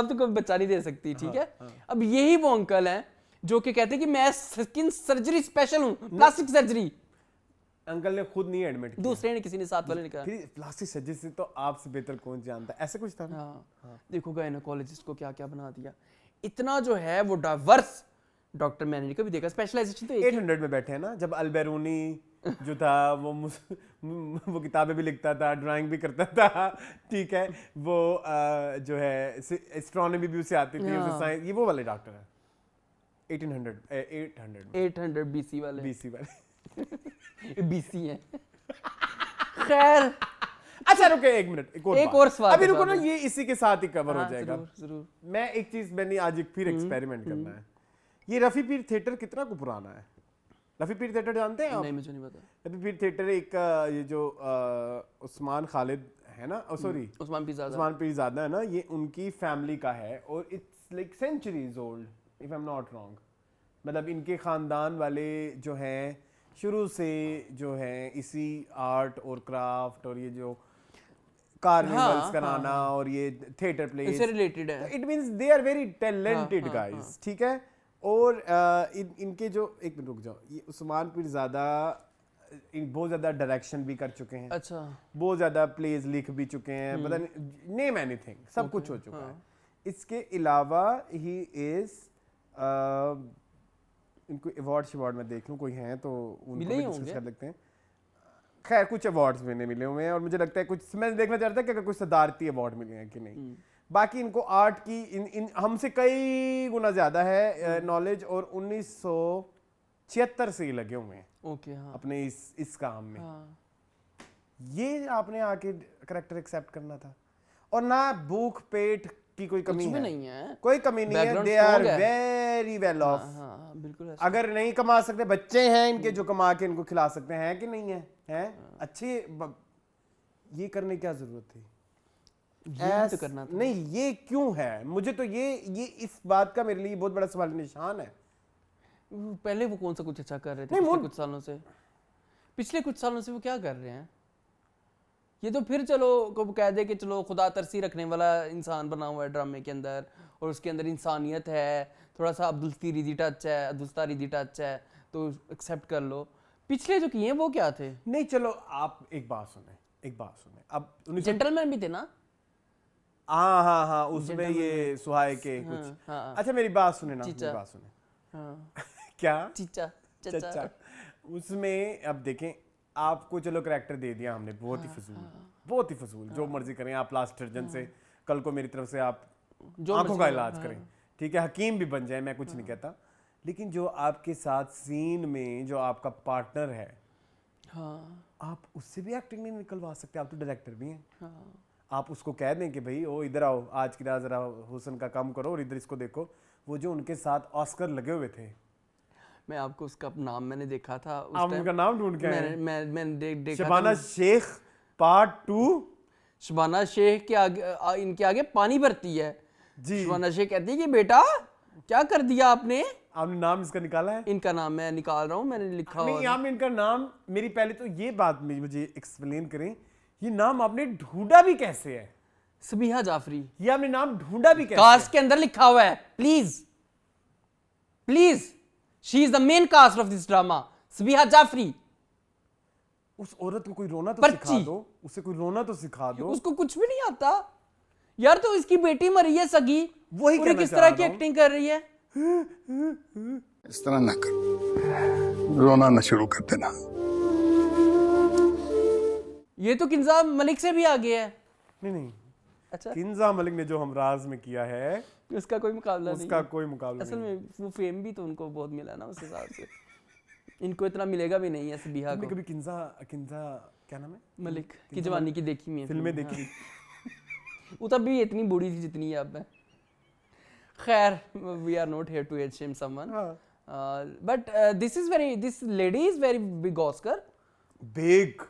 तो कभी बच्चा नहीं दे सकती, ठीक है। अब यही वो अंकल हैं जो कि कहते हैं कि मैं स्किन सर्जरी स्पेशल हूं, प्लास्टिक सर्जरी। अंकल ने खुद नहीं एडमिट किया, दूसरे ने, किसी ने साथ वाले ने कहा। फिर प्लास्टिक सर्जरी से तो आपसे बेहतर कौन जानता है, ऐसे कुछ था ना। हाँ। देखो गायनोकोलॉजिस्ट को क्या क्या बना दिया, इतना जो है वो डाइवर्स डॉक्टर मैंने कभी देखा। स्पेशलाइजेशन तो 800 में बैठे हैं ना, जब अलबेरूनी जो था वो किताबें भी लिखता था, ड्राइंग भी करता था, ठीक है, वो जो है एस्ट्रोनॉमी भी उसे आती थी, उसे साइंस, ये वो वाले डॉक्टर हैं। 800 बीसी वाले बीसी हैं। खैर, अच्छा रुके एक मिनट, एक और सवाल अभी रुको ना, ये इसी के साथ ही कवर हो जाएगा। जरूर। मैं एक चीज, मैंने आज एक फिर एक्सपेरिमेंट करना है। ये रफी पीर थिएटर कितना को पुराना है? रफी पीर थिएटर जानते हैं आप? नहीं, मुझे नहीं पता। रफी पीर थिएटर एक ये जो उस्मान खालिद है ना, सॉरी उस्मान पीरजादा है ना, ये उनकी फैमिली का है, और it's like centuries old if I am not wrong. मतलब इनके खानदान वाले जो हैं शुरू से जो है इसी आर्ट और क्राफ्ट और ये जो कार्निवल्स कराना और ये थिएटर प्लेस इससे रिलेटेड है। It means they are very talented guys, ठीक है। और इनके जो, एक मिनट रुक जाओ, ये उस्मान पीरज़ादा बहुत ज़्यादा डायरेक्शन भी कर चुके हैं, अच्छा, बहुत ज़्यादा प्लेज लिख भी चुके हैं, पता नहीं नेम एनीथिंग, सब कुछ हो चुका है। इसके अलावा ही इज इनको अवार्ड में देख लूँ कोई हैं तो उनको मिले भी ही डिस्कस होंगे। कर लेते हैं। खैर कुछ अवार्ड्स मैंने मिले हुए हैं और मुझे लगता है कुछ मैं देखना चाहता कि अगर कुछ सदारती अवार्ड मिले हैं कि नहीं। बाकी इनको आर्ट की इन हमसे कई गुना ज़्यादा है नॉलेज, और 1976 से ही लगे हुए हैं ओके, हाँ, अपने इस काम में। हाँ, ये आपने आके करेक्टर एक्सेप्ट करना था, और ना भूख पेट की कोई कमी कुछ भी है, नहीं है, कोई कमी नहीं है। Background दे आर strong है। Very well of. हाँ, बिल्कुल ऐसा। अगर नहीं कमा सकते, बच्चे हैं इनके जो कमा के इनको खिला सकते हैं कि नहीं है, हैं अच्छे ये करने की क्या जरूरत थी? ये तो करना था। नहीं, ये क्यों है? मुझे तो ये इस बात का मेरे लिए बहुत बड़ा सवाल निशान है। पहले वो कौन सा कुछ अच्छा कर रहे थे नहीं, पिछले कुछ सालों से? पिछले कुछ सालों से वो क्या कर रहे हैं? ये तो फिर चलो को कह दे कि चलो खुदा तरसी रखने वाला इंसान बना हुआ है ड्रामे के अंदर, और उसके अंदर इंसानियत है, थोड़ा सा अब्दुल तारीदी टच है, तो एक्सेप्ट कर लो। पिछले जो किए हैं वो क्या थे? नहीं चलो आप एक बात सुने। अब जेंटलमैन भी थे ना? हाँ उसमें ये सुहाय के कुछ। हाँ, अच्छा मेरी बात सुने ना, मेरी चीचा। बात सुने। हाँ, क्या चीचा चचा? उसमें अब देखें, आपको चलो करेक्टर दे दिया हमने, बहुत ही फजूल, जो मर्जी करें आप, प्लास्टिक सर्जन से कल को मेरी तरफ से आप जो आंखों मर्जी का करो, इलाज करें, ठीक है, हकीम भी बन जाए, मैं कुछ नहीं कहता। लेकिन जो आपके साथ सीन में जो आपका पार्टनर है, हाँ, आप उससे भी एक्टिंग नहीं निकलवा सकते, आप तो डायरेक्टर भी हैं। हाँ, आप उसको कह दें कि भाई ओ इधर आओ, आज की रात जरा हुसन का काम करो और इधर इसको देखो। वो जो उनके साथ ऑस्कर लगे हुए थे, मैं आपको उसका नाम मैंने देखा था उस आप टाइम। उनका नाम ढूंढ के आए हैं? मैंने देखा शबाना था। शेख पार्ट 2 शबाना शेख के आगे इनके आगे पानी भरती है जी। शबाना शेख कहती है कि बेटा क्या कर दिया आपने? आपने नाम इसका निकाला है? इनका नाम मैं निकाल रहा हूँ, मैंने लिखा हुआ नहीं, है। आपने इनका नाम, मेरी पहले तो ये बात मुझे एक्सप्लेन करें, ये नाम आपने ढूंढा भी कैसे है? सबीहा जाफरी ये आपने नाम ढूंढा भी कैसे कास्ट के अंदर लिखा हुआ है। Please she is the main cast of this drama, Sabiha Jafri. उस औरत को कोई रोना तो पर्ची। सिखा दो, उसे कोई रोना तो सिखा दो। उसको कुछ भी नहीं आता यार, तो इसकी बेटी मरी है सगी, वही पूरी कहना किस चाह तरह रहा की हूं। एक्टिंग कर रही है। इस तरह ना कर, रोना ना शुरू कर देना। ये तो किंजा मलिक से भी आगे है। नहीं, अच्छा, किंजा मलिक ने जो हमराज में किया है, उसका कोई मुकाबला नहीं उसका है। कोई मुकाबला असल नहीं। में वो फेम भी तो उनको बहुत मिला ना उस हिसाब से, इनको इतना मिलेगा भी नहीं है सबीहा आपने को। कभी किंजा क्या नाम है, मलिक की जवानी की देखी मैं फिल्में देखी? वो तब भी इतनी बूढ़ी थी जितनी है अब है। खैर, we are not here to as shame someone, but this lady is very big Oscar. Big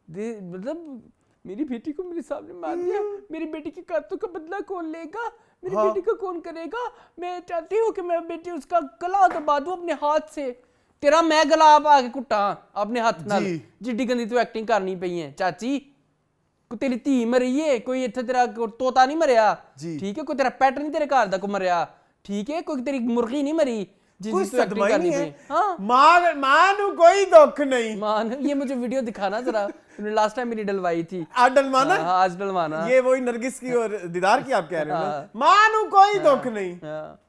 मतलब मेरी बेटी को मेरे सामने मार दिया, मेरी बेटी की कातों का बदला कौन लेगा, मेरी हाँ। बेटी को कौन करेगा? मैं चाहती हूँ कि मैं बेटी उसका गला दबा दूं अपने हाथ से। तेरा मैं गला आप आगे कुटा अपने हाथ नाल, जी। जिड्डी गंदी तू एक्टिंग करनी पई है चाची। कोई तेरी धी मरी है, कोई इत्थे तेरा तोता नहीं मरिया, जी। ठीक है, कोई तेरा पेट नहीं तेरे घर दा को मरिया, ठीक है, कोई तेरी मुर्गी नहीं मरी कोई जिसकी तू सदमा एक्टिंग ही करनी नहीं है। पई। हाँ, मां नु कोई दुख नहीं। मान ये मुझे वीडियो दिखाना जरा, तूने लास्ट टाइम मेरी डलवाई थी। आज डलवाना? हाँ, आज डलवाना। ये वही नरगिस की और दीदार की आप कह रहे हो ना? हाँ। मां नु कोई दुख नहीं। हाँ।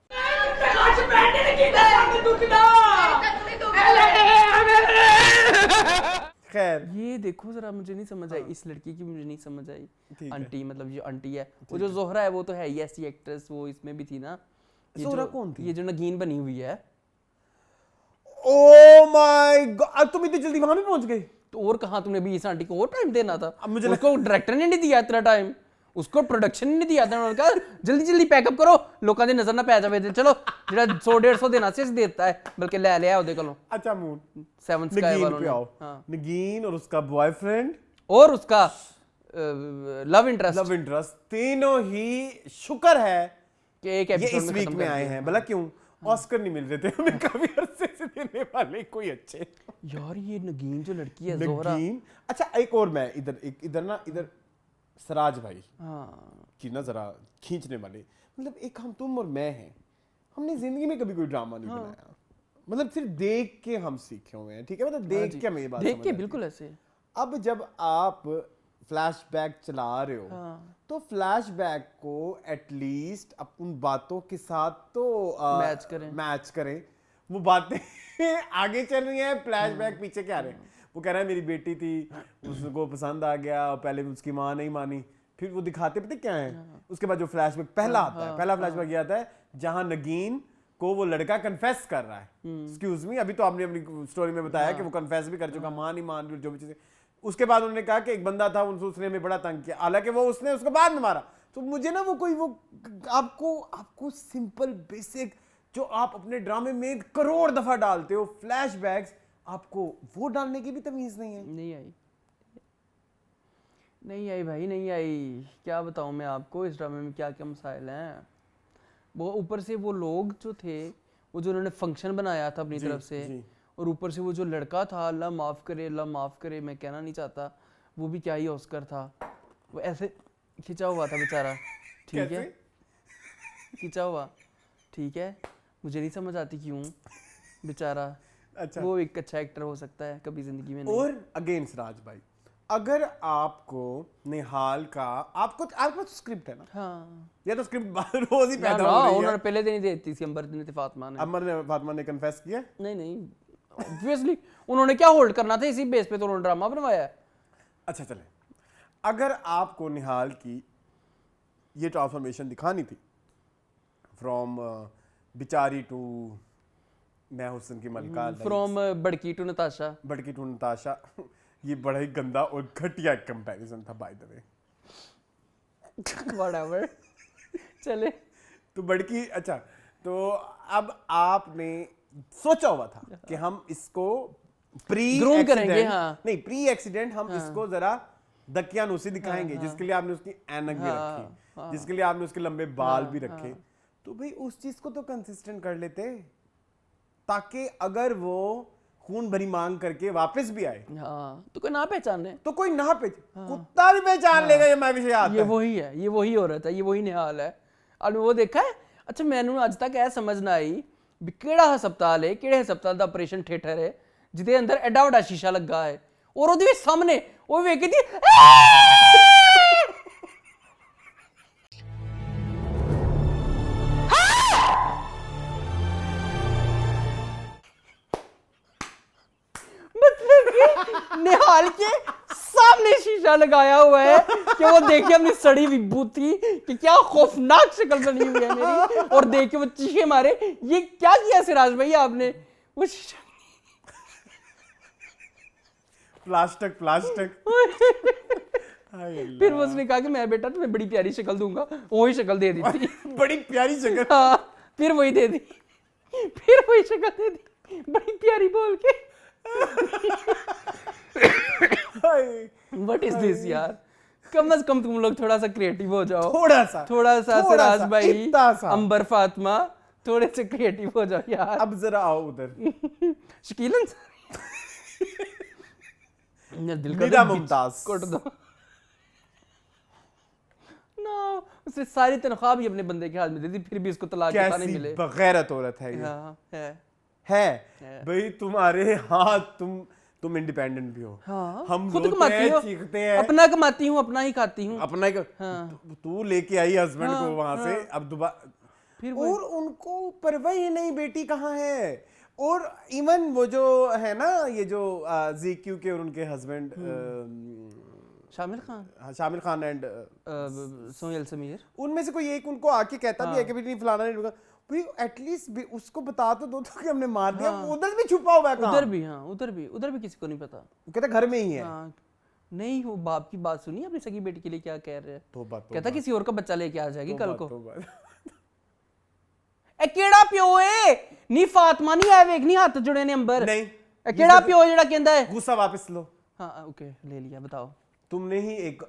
खैर ये देखो जरा, मुझे नहीं समझ आई इस लड़की की, मुझे नहीं समझ आई। ठीक है। आंटी, मतलब जो आंटी है, वो जो जोहरा है वो तो है ही ऐसी एक्ट्रेस, वो इसमें भी थी ना। ये जोहरा जो- कौन थी? ये जो नगीन बनी हुई है। ओ माय गॉड, अब तुम इतनी जल्दी वहां भी पहुंच गए? तो और कहाँ, तुमने भी इस आंटी को और टाइम देना था? अब मुझे उसको डायरेक्टर ने नहीं दिया इतना टाइम, उसको प्रोडक्शन ने नहीं दिया था। उन्होंने कहा जल्दी जल्दी पैकअप करो, लोगों की नजर ना पै जावे। चलो जेड़ा 100-150 देना सी देता है, बल्कि ले लिया ओदे कोलों। अच्छा मून, 7 स्काई नगीन वालों पे ने। आओ। हाँ। नगीन और उसका बॉयफ्रेंड और उसका लव इंटरेस्ट लव इंटरेस्ट, तीनों ही शुक्र है के एक ये एपिसोड इस में वीक खत्म में कर आए दिया। हैं। भला क्यों ऑस्कर नहीं मिल रहे थे हमें काफी अरसे से देने वाले कोई अच्छे? यार ये नगीन जो लड़की है जोहरा, नगीन। अच्छा एक और, मैं इधर सराज भाई हाँ की ना जरा खींचने वाले, मतलब एक हम तुम और मैं हैं, हमने जिंदगी में कभी कोई ड्रामा नहीं बनाया, मतलब सिर्फ देख के हम सीखे हुए हैं, ठीक है, मतलब देख के हमें ये बात देख समझ के आती है। बिल्कुल ऐसे। अब जब आप फ्लैशबैक चला रहे हो तो फ्लैशबैक को एटलीस्ट उन बातों के साथ तो मैच करें। वो बातें आगे चल रही हैं, फ्लैशबैक पीछे क्या रहे। वो कह रहा है मेरी बेटी थी, उसको पसंद आ गया, पहले उसकी माँ नहीं मानी, फिर वो दिखाते पता क्या है, उसके बाद जो फ्लैशबैक पहला आता है, पहला फ्लैशबैक ये आता है जहां नगीन को वो लड़का कन्फेस कर रहा है, एक्सक्यूज मी, अभी तो आपने अपनी स्टोरी में बताया कि वो कन्फेस भी कर चुका, मां नहीं मान रही, जो भी चीजें। उसके बाद उन्होंने कहा कि एक बंदा था, उसने हमें बड़ा तंग किया, हालांकि वो उसने उसको बाद में मारा। तो मुझे ना वो आपको सिंपल बेसिक जो आप अपने ड्रामे में करोड़ दफा डालते हो, फ्लैशबैक्स, आपको वो डालने की भी तमीज नहीं है। नहीं आई भाई, नहीं आई। क्या बताऊं मैं आपको इस ड्रामे में क्या क्या मसाइल हैं। वो ऊपर से वो लोग जो थे, वो जो उन्होंने फंक्शन बनाया था अपनी तरफ से, और ऊपर से वो जो लड़का था, अल्लाह माफ़ करे, अल्लाह माफ़ करे, मैं कहना नहीं चाहता, वो भी क्या ही ऑस्कर था, वो ऐसे खिंचा हुआ था बेचारा, ठीक है, खिंचा हुआ, ठीक है, मुझे नहीं समझ आती क्यों बेचारा। अच्छा, वो एक अच्छा एक्टर हो सकता है, कभी जिंदगी में नहीं। और अगेंस्ट राज भाई, अगर आपको निहाल का आपको स्क्रिप्ट है ना, हाँ, या तो स्क्रिप्ट रोज ही पैदा हो रही है। उन्होंने पहले दिन ही दे दी थी फातिमा ने कन्फेस किया। नहीं ऑब्वियसली उन्होंने क्या होल्ड करना था, इसी बेस पे तो उन्होंने ड्रामा बनवाया है। अच्छा चले, अगर आपको निहाल की ये ट्रांसफॉर्मेशन दिखानी थी फ्रॉम बिचारी टू मैं हुस्न की मलका, फ्रॉम बड़की टू नताशा, ये बड़ा ही गंदा और घटिया कंपैरिजन था बाय द वे। व्हाटएवर चले तो बड़की, अच्छा, तो अब आपने सोचा हुआ था कि हम इसको ग्रूम करेंगे, हाँ, नहीं प्री एक्सीडेंट हम इसको जरा दकियानूसी दिखाएंगे, जिसके लिए आपने उसकी ऐनक भी रखी, जिसके लिए आपने उसके लंबे बाल भी रखे। तो भाई उस चीज को तो कंसिस्टेंट कर लेते, ताकि अगर वो खून भरी मांग करके वापस भी आए, तो कोई ना पहचाने, तो कोई ना कुत्ता भी पहचान लेगा ये मैं विषय आता ये वही है, ये वही औरत है, ये वही निहाल है। और वो देखा है, अच्छा मैंने अज तक ऐ समझ ना आई भी केड़ा हस्पताल है, केड़े हस्पताल दा ऑपरेशन थिएटर है जिदे अंदर एडा वड्डा शीशा लगा है, और ओदे सामने वो वेख दी निहाल के सामने शीशा लगाया हुआ है कि वो देखे अपनी सड़ी विभूति कि क्या खौफनाक शक्ल बनी हुई है मेरी, और देख के वो चीखे मारे, ये क्या किया सिराज भाई आपने। वो शीशा प्लास्टिक फिर वो उसने कहा कि मैं बेटा तुम्हें बड़ी प्यारी शक्ल दूंगा, वही शक्ल दे दी थी। बड़ी प्यारी शक्ल, हाँ, फिर वही दे दी, फिर वही शक्ल दे दी, बड़ी प्यारी बोल के। What is this यार, कम से कम तुम लोग थोड़ा सा क्रिएटिव हो जाओ, थोड़ा सा सिराज भाई, अंबर फातिमा, थोड़े से क्रिएटिव हो जाओ यार। अब जरा आओ उधर शकील दिल का मुमताज कोट दो ना, उसने सारी तनख्वाह भी अपने बंदे के हाथ में दे दी, फिर भी उसको तलाक पता नहीं मिले। बगैरत औरत है ये। है भाई, तुम्हारे हाथ, तुम इंडिपेंडेंट भी हो। हाँ, हम खुद कमाती हो, चीखते हैं, अपना कमाती हूँ, अपना ही खाती हूँ, अपना ही तू लेके आई हस्बैंड को वहां से, अब दोबारा फिर और उनको परवाह ही नहीं बेटी कहाँ है। और इवन वो जो है ना, ये जो ज़ीक्यू के और उनके हस्बैंड शामिल खान एंड सोहेल समीर, उनमें से कोई एक उनको आके कहता भी है कि नहीं फलाना नहीं, भाई एटलीस्ट भी उसको बता तो दो कि हमने मार दिया। उधर भी छुपा हुआ है, उधर भी किसी को नहीं पता, वो कहता घर में ही है। नहीं, वो बाप की बात सुनी अपनी सगी बेटी के लिए क्या कह रहे हैं, कहता किसी और का बच्चा लेके आ जाएगी कल को। ए केड़ा प्यो है नी फातिमा नहीं है, वेख नहीं हाथ जुड़े ने अंबर, नहीं ए केड़ा प्यो जेड़ा कहंदा है गुस्सा वापस लो। हाँ ओके, ले लिया, बताओ। तुमने ही एक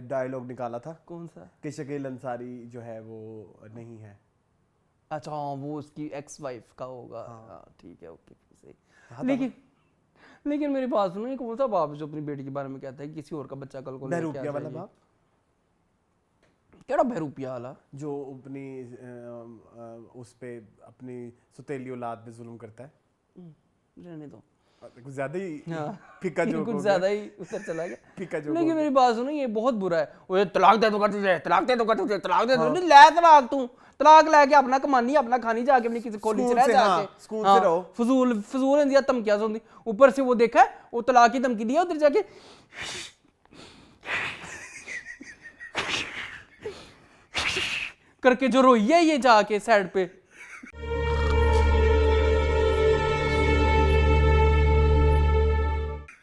डायलॉग निकाला था, कौन सा, कि शकील अंसारी जो है वो नहीं है। अच्छा हाँ, वो उसकी एक्स वाइफ का होगा। हाँ ठीक है, ओके सही। लेकिन मेरी बात सुनो, ये कौन सा बाप जो अपनी बेटी के बारे में कहता है कि किसी और का बच्चा कल को बहरूपिया वाला बाप? केड़ा बहरूपिया वाला जो अपनी उस पे अपनी सुतेली औलाद पे जुल्म करता है। रहने दो, कुछ ज्यादा ही हाँ। फीका जोक हो कुछ गया। ज्यादा ही उधर चला गया। फीका जोक लेकिन हो मेरी बात सुनो, ये बहुत बुरा है। वो तलाक दे दूंगा तुझे, तलाक दे दूंगा तुझे, तलाक दे दूंगा। नहीं ले तलाक, तू तलाक लेके अपना कमानी, अपना खानी, जाके अपनी किसी खोली च स्कूल रह से, जाके। हाँ, स्कूल से रहो। फजूल इंदिया धमकियां सुनदी। ऊपर से वो देखा है, वो तलाक की धमकी दिया, उधर जाके करके जो रोई है ये जाके साइड पे।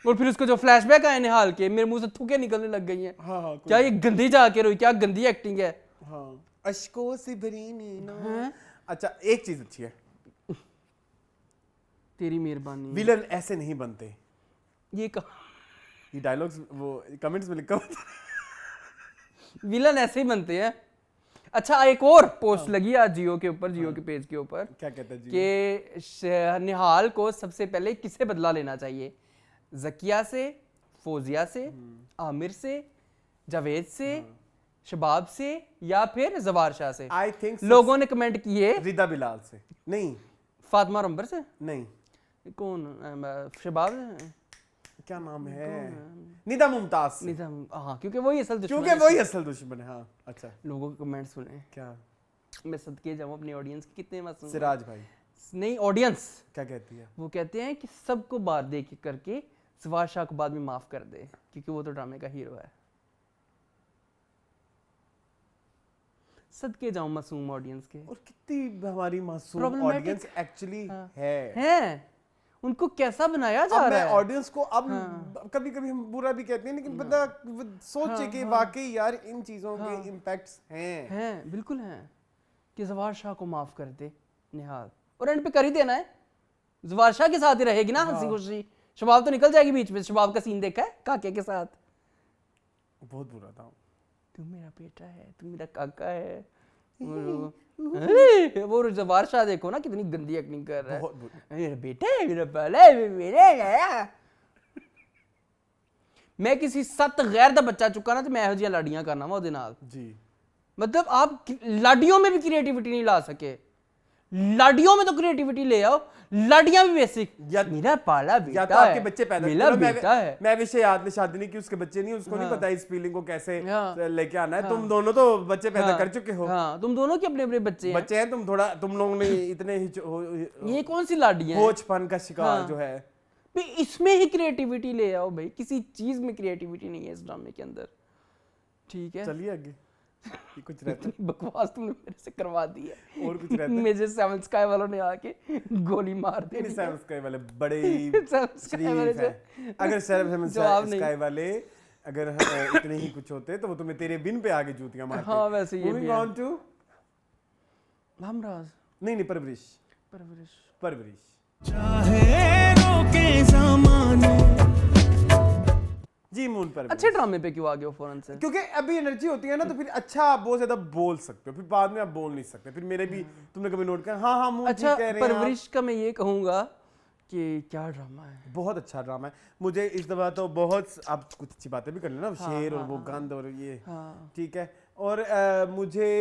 और फिर उसको जो फ्लैशबैक आए निहाल के, मेरे मुंह से थूके निकलने लग गई हैं। हाँ, क्या ये गंदी जाके रोई, क्या गंदी एक्टिंग है। हाँ, अश्कों से भरी नींदों। अच्छा, एक चीज अच्छी है, तेरी मेहरबानी। विलन ऐसे नहीं बनते। ये ये डायलॉग्स वो कमेंट्स में लिखा हुआ था। विलन ऐसे ही बनते हैं। अच्छा, एक और पोस्ट लगी आज जियो के ऊपर, जियो के पेज के ऊपर, क्या कहता है जी? कि निहाल को सबसे पहले किससे बदला लेना चाहिए? ज़किया से, फौजिया से, आमिर से, जावेद से, शबाब से, या फिर जवार शाह से? आई थिंक लोगों ने कमेंट किए रिदा बिलाल से। नहीं फातिमा और अंबर से। नहीं, कौन? शबाब से? क्या नाम है? निदा मुमताज से। निजाम, हाँ, क्योंकि वही असल दुश्मन क्योंकि है। वही असल दुश्मन है। हाँ, अच्छा, लोगों के कमेंट सुने, क्या? मैं सदके जाऊं अपनी ऑडियंस की, कितने मासूम। सिराज भाई नहीं, ऑडियंस क्या कहती है? वो कहते हैं कि सबको बात दे के करके जवार शाह को बाद में माफ कर दे, क्योंकि वो तो ड्रामे का हीरो है। सदके जाऊं मासूम ऑडियंस के। और कितनी हमारी मासूम Problematic- ऑडियंस एक्चुअली हाँ। है। हैं, उनको कैसा बनाया जा अब रहा मैं है। ऑडियंस को अब कभी कभी हम बुरा भी कहते हैं, लेकिन बंदा वो सोचे कि वाकई यार इन चीजों के इम्पैक्ट्स हैं। बिल्कुल हैं कि जवार शाह को माफ कर दे निहाल, और एंड पे कर ही देना है। जवार शाह के साथ ही रहेगी ना हंसी खुशी। शबाब तो निकल जाएगी बीच में। शबाब का सीन देखा है काके के साथ? बहुत बुरा था। तू मेरा बेटा है, तू मेरा काका है। अरे, वो जवार शाह देखो ना कितनी गंदी एक्टिंग कर रहा है। बहुत बुरा। मेरा बेटा है, मेरा बाला है, मेरा है। मैं किसी सत गैर दा बच्चा चुका ना, तो मैं ਇਹੋ ਜਿਹੀਆਂ ਲਾੜੀਆਂ करना वा ਉਹਦੇ ਨਾਲ। जी, मतलब आप लाडियों में भी क्रिएटिविटी नहीं ला सके। लाडियों में तो क्रिएटिविटी ले आओ, लाडियां भी बेसिक। मेरा पाला बेटा या तो आपके बच्चे पैदा मेरा चलो, बेटा है। मैं विषय याद में शादी नहीं की, उसके बच्चे नहीं, उसको नहीं पता इस फीलिंग को कैसे हाँ। लेके आना है। तुम दोनों तो बच्चे पैदा कर चुके हो। हाँ, तुम दोनों के अपने अपने बच्चे हैं। बच्चे हैं, तुम लोगों ने इतने ही ये कौन सी लाडियां हैं? खोजपन का शिकार जो है। भाई इसमें ही क्रिएटिविटी ले आओ भाई, किसी चीज में क्रिएटिविटी नहीं है इस ड्रामे के अंदर। ठीक है, चलिए आगे। ये कुछ रहता इतनी बकवास तुमने मेरे से करवा दी है। है और कुछ रहता है? मेजर सेवन स्काई वालों ने आके गोली मार दी। नहीं, सेवन स्काई वाले बड़े ही सेवन स्काई वाले शरीफ हैं। अगर सेवन जवाब नहीं। स्काई वाले अगर इतने ही कुछ होते तो वो तुम्हें तेरे बिन पे आगे जूतियां मारते। हाँ, वैसे ये भी मूविंग है। ऑन टू हमराज नहीं परवरिश। परवरिश। परवरिश जी, मून परवरिश। अच्छे ड्रामे पे क्यों आ गए हो फौरन से? क्योंकि अभी एनर्जी होती है ना, तो फिर अच्छा आप बहुत ज्यादा बोल सकते हो, फिर बाद में आप बोल नहीं सकते। फिर मेरे भी तुमने कभी नोट किया? हाँ हाँ, मून अच्छा, ठीक कह रहे हैं आप। परवरिश का मैं ये कहूंगा कि क्या ड्रामा है। बहुत अच्छा ड्रामा है। मुझे इस दफा तो बहुत, आप कुछ अच्छी बातें भी कर लेना, शेर और वो गंद और ये, ठीक है। और मुझे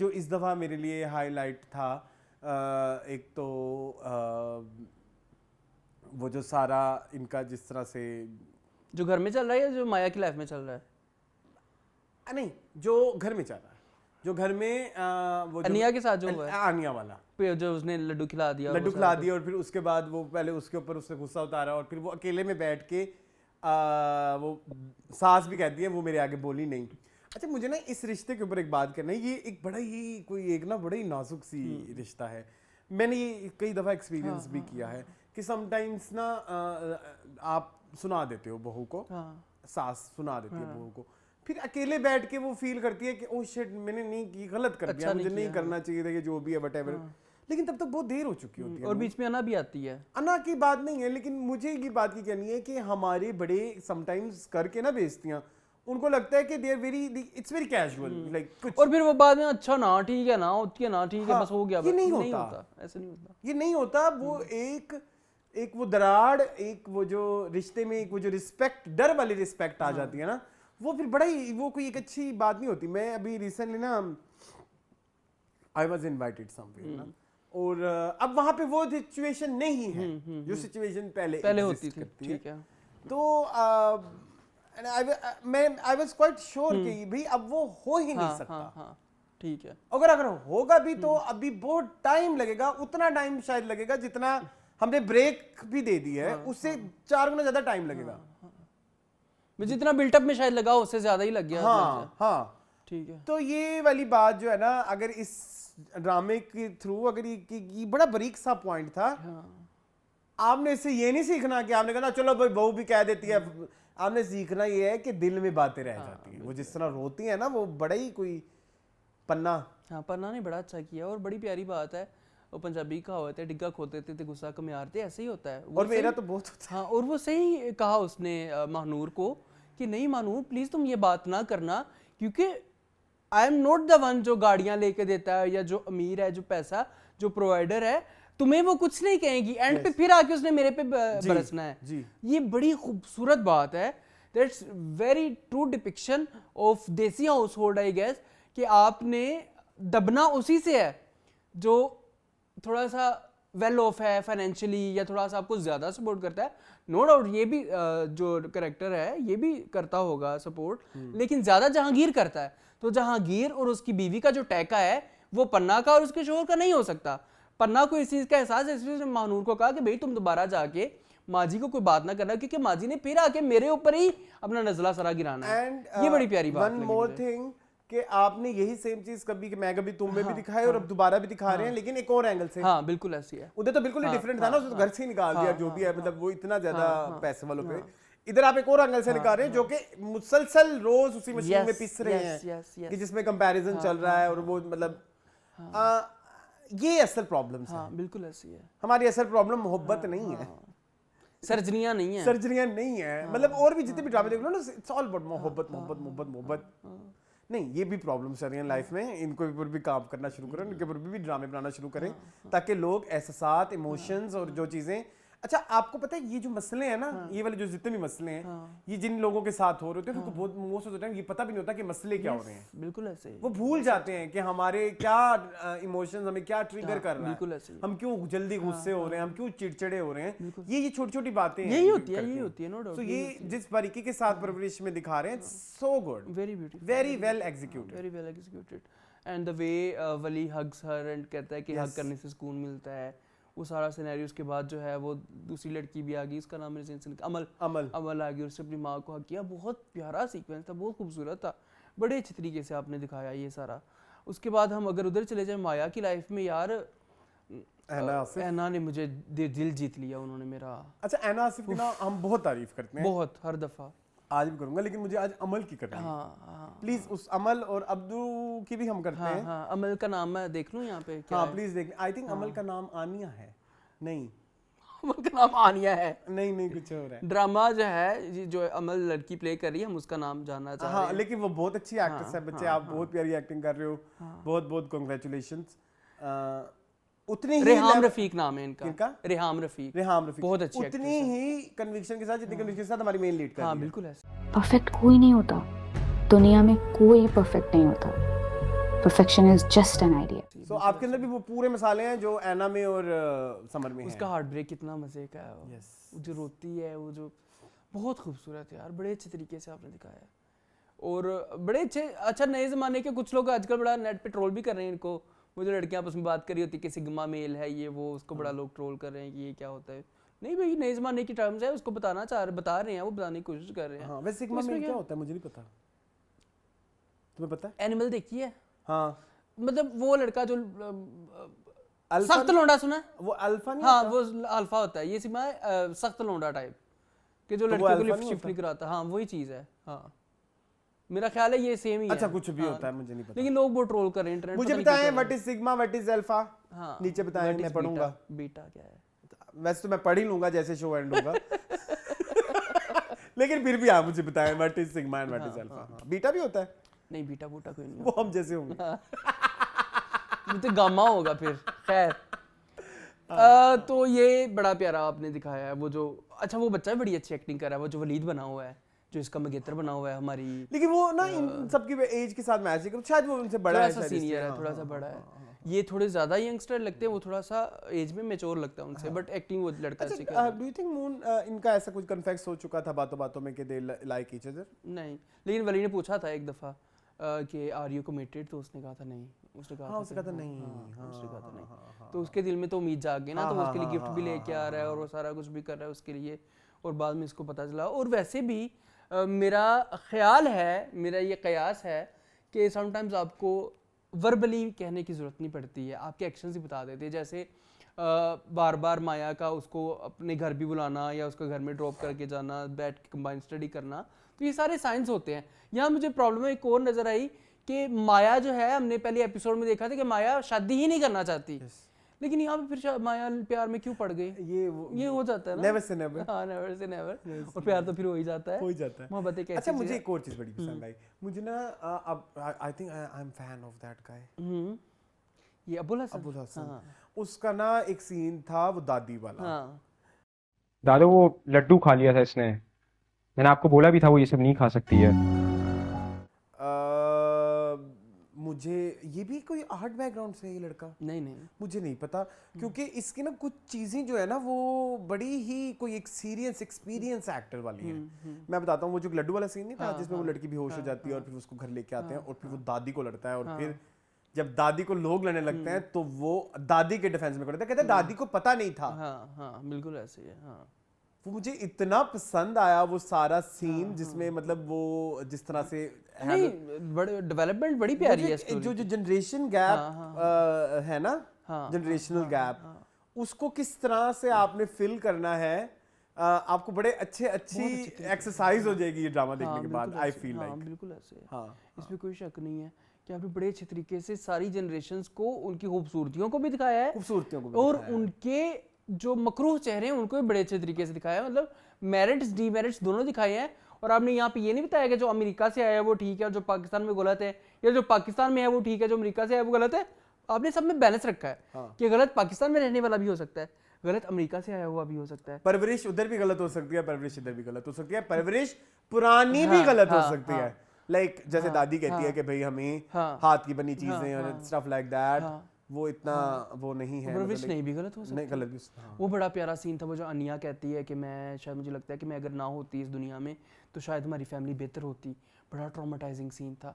जो इस दफा मेरे लिए हाईलाइट था, एक तो वो जो सारा इनका जिस तरह से, जो घर में चल रहा है या जो माया की लाइफ में चल रहा है? नहीं, जो घर में चल रहा है, जो घर में वो जो अनिया के साथ जो हुआ है, आनिया वाला जो उसने लड्डू खिला दिया, लड्डू खिला दिया, और फिर उसके बाद वो पहले उसके ऊपर उसने गुस्सा उतारा, और फिर वो अकेले में बैठ के वो सास भी कहती है वो मेरे आगे बोली नहीं। अच्छा, मुझे ना इस रिश्ते के ऊपर एक बात करना है। ये एक बड़ा ही कोई एक ना बड़ा ही नाजुक सी रिश्ता है। मैंने ये कई दफ़ा एक्सपीरियंस भी किया है कि समटाइम्स ना आप सुना देते हो बहू को, सास सुना देती है बहू को, फिर अकेले बैठ के वो फील करती है कि ओह शिट, मैंने नहीं की, गलत कर दिया, मुझे नहीं करना चाहिए था, कि जो भी है व्हाटएवर। लेकिन तब तक बहुत देर हो चुकी होती है। और बीच में अना भी आती है। अना की बात नहीं है, लेकिन मुझे ये बात की कहनी है कि हमारे बड़े समटाइम्स करके ना बेइज्जतियां, उनको लगता है कि they are very, it's very casual, like कुछ, और फिर वो बाद में अच्छा ना ठीक है ना, होती है ना ठीक है, हाँ, बस हो गया। ये नहीं नहीं होता। होता, ऐसे नहीं होता। ये नहीं होता। वो एक वो दराड़, एक वो जो रिश्ते में एक वो जो रिस्पेक्ट, डर वाली रिस्पेक्ट आ जाती है ना, वो फिर बड़ा ही वो कोई एक अच्छी बात नहीं होती। मैं अभी रिसेंटली ना आई वाज इनवाइटेड समवेयर ना, और अब वहां पे वो सिचुएशन नहीं है जो सिचुएशन पहले होती exist थी, करती है। ठीक है। तो आई वाज क्वाइट श्योर कि भाई अब वो हो ही नहीं सकता। हाँ, ठीक है। अगर होगा भी तो अभी बहुत टाइम लगेगा, उतना टाइम शायद लगेगा जितना हमने ब्रेक भी दे दी है, उससे 4 गुना ज्यादा टाइम लगेगा। जितना बिल्टअप में शायद लगा उससे ज्यादा ही लग गया। हाँ ठीक है। तो ये वाली बात जो है ना, अगर इस ड्रामे के थ्रू अगर ये बड़ा बारीक सा पॉइंट था। आपने इससे ये नहीं सीखना कि आपने कहा चलो भाई बहू भी कह देती है, आपने सीखना ये है कि दिल में बातें रह जाती हैं। वो जिस तरह रोती है ना, वो बड़ा ही कोई पन्ना। हाँ, पन्ना ने बड़ा अच्छा किया और बड़ी प्यारी बात है। वो पंजाबी कहावत है, डिग्गा खोते थे गुस्सा कमियारते, ऐसे ही होता है। और मेरा तो बहुत होता है। हाँ, और वो सही कहा उसने महानूर को कि नहीं महानूर प्लीज तुम ये बात ना करना, क्योंकि आई एम नॉट द वन जो गाड़ियां लेके देता है या जो अमीर है, जो पैसा जो प्रोवाइडर है, तुम्हें वो कुछ नहीं कहेगी। एंड पे फिर आके उसने मेरे पे बरसना है। जी। ये बड़ी खूबसूरत बात है। That's very true depiction of देसी हाउस होल्ड आई गेस, कि आपने दबना उसी से है जो थोड़ा सा वेल ऑफ है फाइनेंशियली, या थोड़ा सा आपको ज्यादा सपोर्ट करता है। नो डाउट ये भी जो करेक्टर है ये भी करता होगा सपोर्ट, लेकिन ज्यादा जहांगीर करता है। तो जहांगीर और उसकी बीवी का जो टैका है वो पन्ना का और उसके शोहर का नहीं हो सकता। पन्ना को इस चीज का एहसास है, इसलिए उसने महानूर को कहा कि भाई तुम दोबारा जाके माजी को कोई बात ना करना, क्योंकि माजी ने फिर आके मेरे ऊपर ही अपना नजला सरा गिराना है। ये बड़ी प्यारी बात वन मोर थिंग कि आपने यही सेम चीज कभी तुम में भी दिखाई और अब दोबारा भी दिखा रहे हैं, लेकिन एक और एंगल से। हाँ बिल्कुल ऐसी है। उधर तो बिल्कुल ही डिफरेंट था ना, उसने तो घर से ही निकाल दिया जो भी है, मतलब वो इतना ज्यादा पैसे वालों पे। इधर आप एक और एंगल से निकाल रहे हैं जो कि मुसलसल रोज उसी मशीन में पिस रहे हैं कि जिसमें कंपैरिजन चल रहा है, और वो मतलब ये असल प्रॉब्लम्स हैं। हाँ बिल्कुल ऐसी है। हमारी असल प्रॉब्लम मोहब्बत नहीं है, सर्जरियां नहीं है, सर्जरियां नहीं है। मतलब और भी जितने भी ड्रामे देख लो ना, इट्स ऑल अबाउट मोहब्बत मोहब्बत मोहब्बत मोहब्बत। नहीं, ये भी प्रॉब्लम्स चल रही हैं लाइफ में, इनको ऊपर भी काम करना शुरू करें, इनके ऊपर भी ड्रामे बनाना शुरू करें, ताकि लोग एहसास, इमोशंस और जो चीजें। अच्छा, आपको पता है ये जो मसले हैं ना, ये वाले जो जितने भी मसले हैं, ये जिन लोगों के साथ हो रहे होते हैं, उनको बहुत मोस्ट ऑफ द टाइम ये पता भी नहीं होता कि मसले क्या हो रहे हैं। बिल्कुल ऐसे ही। वो भूल जाते हैं कि हमारे क्या इमोशंस हमें क्या ट्रिगर कर रहा बिल्कुल है, ऐसे ही। हम क्यों जल्दी गुस्से हो रहे हैं, हम क्यों चिड़चिड़े हो रहे हैं। ये छोटी छोटी बातें यही होती है नो डाउट। तो ये जिस बारीकी के साथ परवरिश में दिखा रहे हैं, so good, very beautiful, very well executed, very well executed. And the way Wali hugs her and कहता है कि हग करने से सुकून मिलता है, वो सारा सिनेरियो। उसके बाद जो है वो दूसरी लड़की भी आ गई, उसका नाम मेरे से अमल आ गई, उससे अपनी माँ को हक किया। बहुत प्यारा सीक्वेंस था, बहुत खूबसूरत था, बड़े अच्छे तरीके से आपने दिखाया ये सारा। उसके बाद हम अगर उधर चले जाए माया की लाइफ में, यार ऐना ने मुझे दिल जीत लिया उन्होंने मेरा। अच्छा, ऐना आसिफ की ना हम बहुत तारीफ करते हैं, बहुत, हर दफा। आज भी करूंगा, लेकिन मुझे आज अमल की करनी है। प्लीज उस अमल और अब्दू की भी हम करते हैं। हाँ, अमल का नाम मैं देख लूं यहाँ पे क्या हाँ है? प्लीज देख। आई थिंक अमल का नाम आनिया है। नहीं, अमल का नाम आनिया है। नहीं कुछ और है। ड्रामा जो है, जो अमल लड़की प्ले कर रही है, हम उसका नाम जानना चाह रहे हैं। हाँ, लेकिन वो बहुत अच्छी एक्ट्रेस है बच्चे, आप बहुत प्यारी एक्टिंग कर रहे हो, बहुत बहुत कांग्रेचुलेशंस। उतनी ही रेहाम रफीक नाम है इनका। किनका? रेहाम रफीक बहुत अच्छी उतनी ही कन्विक्शन के साथ, जितनी कन्विक्शन के साथ हमारी मेन लीड कर रही हाँ है। बिल्कुल ऐसे। परफेक्ट कोई नहीं होता दुनिया में, कोई परफेक्ट नहीं होता। Perfection is just an idea. So आपके अंदर भी वो पूरे मसाले हैं जो ऐना में और समर में उसका है। हार्ट ब्रेक कितना मजे का है। वो जो रोती है, वो जो बहुत खूबसूरत है यार, बड़े अच्छे तरीके से आपने दिखाया है। और बड़े अच्छे, अच्छा नए ज़माने के कुछ लोग आजकल बड़ा नेट पे ट्रोल भी कर रहे हैं इनको। वो जो लड़कियां आपस में बात कर रही होती है कि सिग्मा मेल है ये वो, उसको बड़ा लोग ट्रोल कर रहे हैं कि ये क्या होता है। नहीं भाई, नए ज़माने की टर्म्स है, उसको बता रहे हैं, वो बताने की कोशिश कर रहे हैं। हाँ, वैसे सिग्मा मेल क्या होता है मुझे नहीं पता, तुम्हें पता है? एनिमल देखी है? हाँ, मतलब वो लड़का जो अल्फा सख्त लौंडा सुना है? वो अल्फा नहीं हाँ, होता? वो अल्फा होता है। ये सिग्मा सख्त लौंडा टाइप कि जो तो वो लड़कियों को अल्फा लिफ्ट नहीं शिफ्ट होता? नहीं कराता। हाँ वही चीज़ है। हाँ, मेरा ख्याल है ये सेम ही है। अच्छा, कुछ भी होता है, मुझे नहीं पता। लेकिन लोग वो ट्रोल कर रहे हैं इंटरनेट। मुझे बताएं what is sigma, what is alpha. हाँ, नीचे बताएं, मैं पढ़ूंगा। बीटा क्या है? वैसे तो मैं पढ़ ही लूंगा जैसे शो एंड होगा। लेकिन फिर भी आप मुझे बताएं what is sigma and what is alpha. Beta भी होता है? नहीं, बीटा बूटा कोई नहीं। वो हम जैसे होंगे। वो तो गामा होगा फिर। खैर, तो ये बड़ा प्यारा आपने दिखाया है। वो जो, अच्छा वो बच्चा भी बड़ी अच्छी एक्टिंग कर रहा है, वो जो वलीद बना हुआ है, जो इसका मंगेतर बना हुआ है हमारी, लेकिन वो ना इन सबकी एज के साथ मैच है, शायद वो उनसे बड़ा थोड़ा है, सा शायद सीनियर इसलिए, है, थोड़ा सा बड़ा है। ये थोड़े ज्यादा यंगस्टर लगते हैं, वो थोड़ा सा एज में मैच्योर लगता है उनसे, बट एक्टिंग वो लड़का अच्छी कर रहा है। डू यू थिंक मून इनका ऐसा कुछ कन्फेस हो चुका था बातों बातों में कि दे लाइक ईच अदर? नहीं, लेकिन वली ने पूछा था एक दफा कि आर यू कमिटेड, तो उसने कहा था नहीं, उसने कहा उसने कहा था नहीं, उसने कहा था नहीं। तो उसके दिल में तो उम्मीद जाग गई ना, तो उसके लिए गिफ्ट भी लेके आ रहा है और वो सारा कुछ भी कर रहा है उसके लिए, और बाद में इसको पता चला। और वैसे भी मेरा ख्याल है, मेरा ये कयास है कि समटाइम्स आपको वर्बली कहने की ज़रूरत नहीं पड़ती है, आपके एक्शंस ही बता देते हैं। जैसे बार बार माया का उसको अपने घर भी बुलाना या उसको घर में ड्रॉप करके जाना, बैठ के कंबाइन स्टडी करना, तो ये सारे साइंस होते हैं। यहाँ मुझे प्रॉब्लम एक और नज़र आई कि माया जो है, हमने पहले एपिसोड में देखा था कि माया शादी ही नहीं करना चाहती, लेकिन यहाँ पे फिर माया प्यार में क्यों पड़ गई? ये हो जाता है ना, नेवर से नेवर। हाँ, नेवर से नेवर। और प्यार तो फिर हो ही जाता है, मोहब्बत एक ऐसी अच्छा, चीज़ मुझे है। एक और चीज बड़ी पसंद आई, मुझे ना अब I think I am fan of that guy, ये अबुल हसन। अबुल हसन। हाँ, उसका ना एक सीन था वो दादी वाला। हाँ, दादू वो लड्डू खा लिया था इसने, मैंने आपको बोला भी था वो ये सब नहीं खा सकती है। मुझे ये भी कोई आर्ट बैकग्राउंड से है ये लड़का? नहीं नहीं, मुझे नहीं पता, क्योंकि इसकी ना कुछ चीजें जो है ना वो बड़ी ही कोई एक सीरियस एक्सपीरियंस एक्टर वाली है। मैं बताता हूँ, वो जो लड्डू वाला सीन नहीं था जिसमें वो लड़की बेहोश हो जाती है और फिर उसको घर लेके आते हैं और फिर वो दादी को लड़ता है, और फिर जब दादी को लोग लड़ने लगते हैं तो वो दादी के डिफेंस में करता है, कहता है दादी को पता नहीं था। हाँ हाँ, बिल्कुल ऐसे ही है। हाँ, वो मुझे इतना पसंद आया वो सारा सीन, जिसमें मतलब वो जिस तरह से नहीं, बड़े डेवलपमेंट बड़ी प्यारी है स्टोरी। जो जनरेशन गैप है ना, जनरेशनल गैप, उसको किस तरह से आपने फिल करना है, आपको बड़े अच्छी एक्सरसाइज हो जाएगी ये ड्रामा देखने के बाद, आई फील लाइक। बिल्कुल ऐसे है, हाँ, इसमें कोई शक नहीं है कि आपने बड़े अच्छे तरीके से सारी जनरेशंस को, उनकी खूबसूरतियों को भी दिखाया है, खूबसूरतियों को भी और दिखाया है। उनके जो मकरूह चेहरे हैं उनको भी बड़े अच्छे तरीके से दिखाया है, मतलब मेरिट्स डीमेरिट्स दोनों दिखाए हैं। और आपने यहाँ पे ये नहीं बताया कि जो अमेरिका से आया है वो ठीक है और जो पाकिस्तान में गलत है, या जो पाकिस्तान में है वो ठीक है, जो अमेरिका से आया है वो गलत है। आपने सब में बैलेंस रखा है कि गलत पाकिस्तान में रहने वाला भी हो सकता है, गलत अमेरिका से आया हुआ भी हो सकता है, परवरिश उधर भी गलत हो सकती है, परवरिश इधर भी गलत हो सकती है, परवरिश पुरानी भी गलत हो सकती है। लाइक जैसे दादी कहती है कि भाई हमें हाथ की बनी चीजें और स्टफ लाइक दैट, वो इतना वो नहीं है, परवरिश नहीं भी गलत हो सकती नहीं, गलत भी। वो बड़ा प्यारा सीन था वो जो अनिया कहती है कि मैं शायद, मुझे लगता है कि मैं अगर ना होती इस दुनिया में तो शायद हमारी फैमिली बेहतर होती। बड़ा ट्रॉमेटाइजिंग सीन था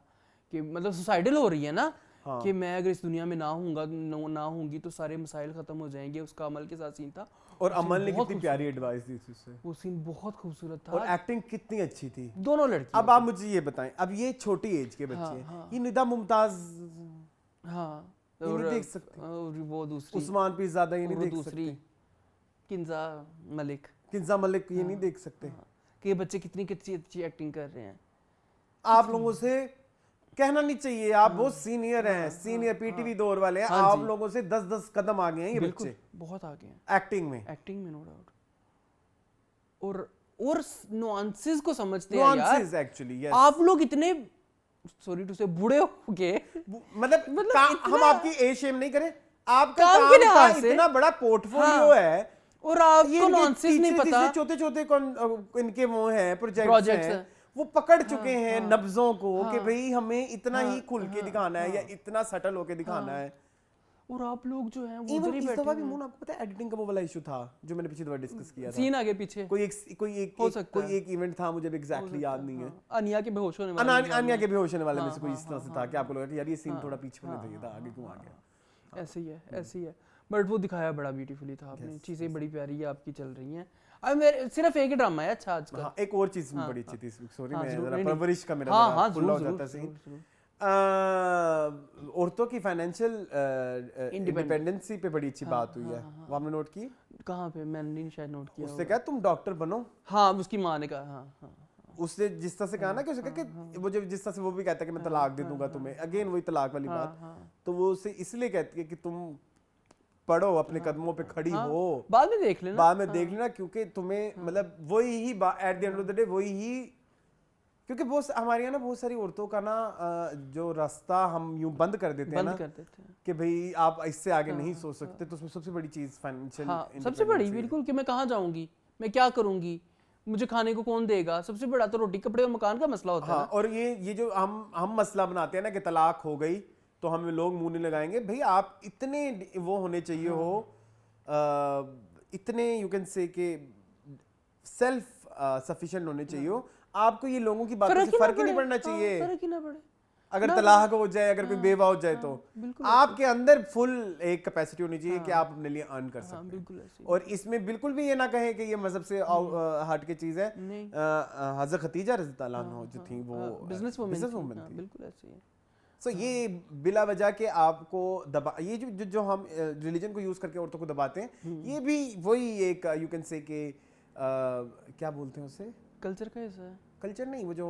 कि मतलब सुसाइडल हो रही है ना, कि मैं अगर इस दुनिया में ना होंगी तो सारे मसाइल खत्म हो जाएंगे, उसका अमल के साथ सीन था। और अमल ने कितनी प्यारी एडवाइस दी थी उससे, वो सीन बहुत खूबसूरत था, और एक्टिंग कितनी अच्छी थी दोनों लड़की। अब आप मुझे ये बताएं, अब ये छोटी एज के बच्चे हैं, ये निदा मुमताज हाँ, ये नहीं देख सकते, और वो दूसरी उस्मान पीरज़ादा ये नहीं देख दूसरी सकते, किंजा मलिक, किंजा मलिक ये नहीं देख सकते। कि ये बच्चे कितनी अच्छी एक्टिंग कर रहे हैं। आप लोगों से कहना नहीं चाहिए, आप बहुत सीनियर हैं, सीनियर पीटीवी दौर वाले हैं, आप लोगों से 10-10 कदम आगे हैं ये बच्चे, बहुत आगे हैं एक्टिंग में नो डाउट, और नुआंसेस को समझते हैं यार। Nuances actually, yes. आप लोग इतने, सॉरी टू से, बूढ़े हो गए, मतलब हम आपकी एज शेम नहीं करें, आपका काम के काम लिहाज का से इतना बड़ा पोर्टफोलियो है, और आपको नॉनसेंस नहीं पता। छोटे इनके वो हैं प्रोजेक्ट्स हैं, वो पकड़ चुके हैं नब्जों को कि भाई हमें इतना ही खुल के दिखाना है या इतना सटल होके दिखाना है। और आप लोग जो हैं वो इवन उधर ही इस बैठे दफा भी हैं। मुन, आपको पता है एडिटिंग का वो वाला इशू था जो मैंने पिछली दफा डिस्कस किया था, सीन आगे पीछे कोई हो सकता है। एक इवेंट था, मुझे एग्जैक्टली याद नहीं है, अनिया के बेहोश होने वाले अनिया के बेहोश होने वाले में से कोई इस तरह से था कि आपको लगा कि यार ये सीन थोड़ा पीछे होना चाहिए था, आगे क्यों आ गया। ऐसे ही है, बट वो दिखाया बड़ा ब्यूटीफुली था आपने, चीजें बड़ी प्यारी है आपकी चल रही हैं। अब मेरे सिर्फ एक ही ड्रामा है अच्छा आज का। हाँ, एक और चीज बड़ी अच्छी थी, सॉरी मैं जरूर, जरा नहीं, परवरिश का मेरा हाँ, जरा हाँ, खुला हो जरूर, जाता है जरूर, सीन। औरतों की फाइनेंशियल इंडिपेंडेंसी पे बड़ी अच्छी बात हुई है, वो आपने नोट की? कहाँ पे? मैंने नहीं शायद नोट किया। उससे कहा तुम डॉक्टर बनो, हाँ, उसकी माँ ने कहा, हाँ, उससे जिस तरह से कहा ना कि उसने कहा कि वो जिस तरह से वो भी कहता है कि मैं तलाक दे दूंगा तुम्हें, अगेन वही तलाक वाली बात, तो वो उसे इसलिए कहती है कि तुम पढ़ो, अपने कदमों पे खड़ी हो, बाद में देख लेना, क्योंकि तुम्हें मतलब वही ही at the end of the day वही ही, क्योंकि बहुत हमारे यहाँ ना बहुत सारी औरतों का ना जो रास्ता हम यूं बंद कर देते हैं ना कि भाई आप इससे आगे नहीं सोच सकते, तो उसमें सबसे बड़ी चीज फाइनेंशियल, सबसे बड़ी बिल्कुल, कि मैं कहाँ जाऊंगी, मैं क्या करूंगी, मुझे खाने को कौन देगा? सबसे बड़ा तो रोटी कपड़े और मकान का मसला होता है हाँ, ना। और ये जो हम मसला बनाते हैं ना कि तलाक हो गई तो हम लोग मुंह नहीं लगाएंगे। भाई आप इतने वो होने चाहिए हो, इतने यू कैन से के सेल्फ सफिशिएंट होने चाहिए हो, आपको ये लोगों की बातों से फर्क ही नहीं पड़ना चाहिए। फर्क ही ना पड़े। अगर तलाक हो जाए, अगर कोई बेवा हो जाए तो बिल्कुल आपके अंदर फुल एक कैपेसिटी होनी चाहिए कि आप अपने लिए अर्न कर सकते हैं। बिल्कुल ऐसे। और इसमें बिल्कुल भी ये ना कहें कि ये मजहब से हट के चीज है। हज़रत खदीजा रज़ी अल्लाह अन्हा जो थी वो बिजनेस वुमन थी। बिल्कुल ऐसे ही है। सो ये बिला वजह के आपको दबा, ये जो हम रिलीजन को यूज करके औरतों को दबाते हैं, ये भी वही एक यू कैन से के क्या बोलते हैं उसे, कल्चर का हिस्सा है। कल्चर नहीं, वो जो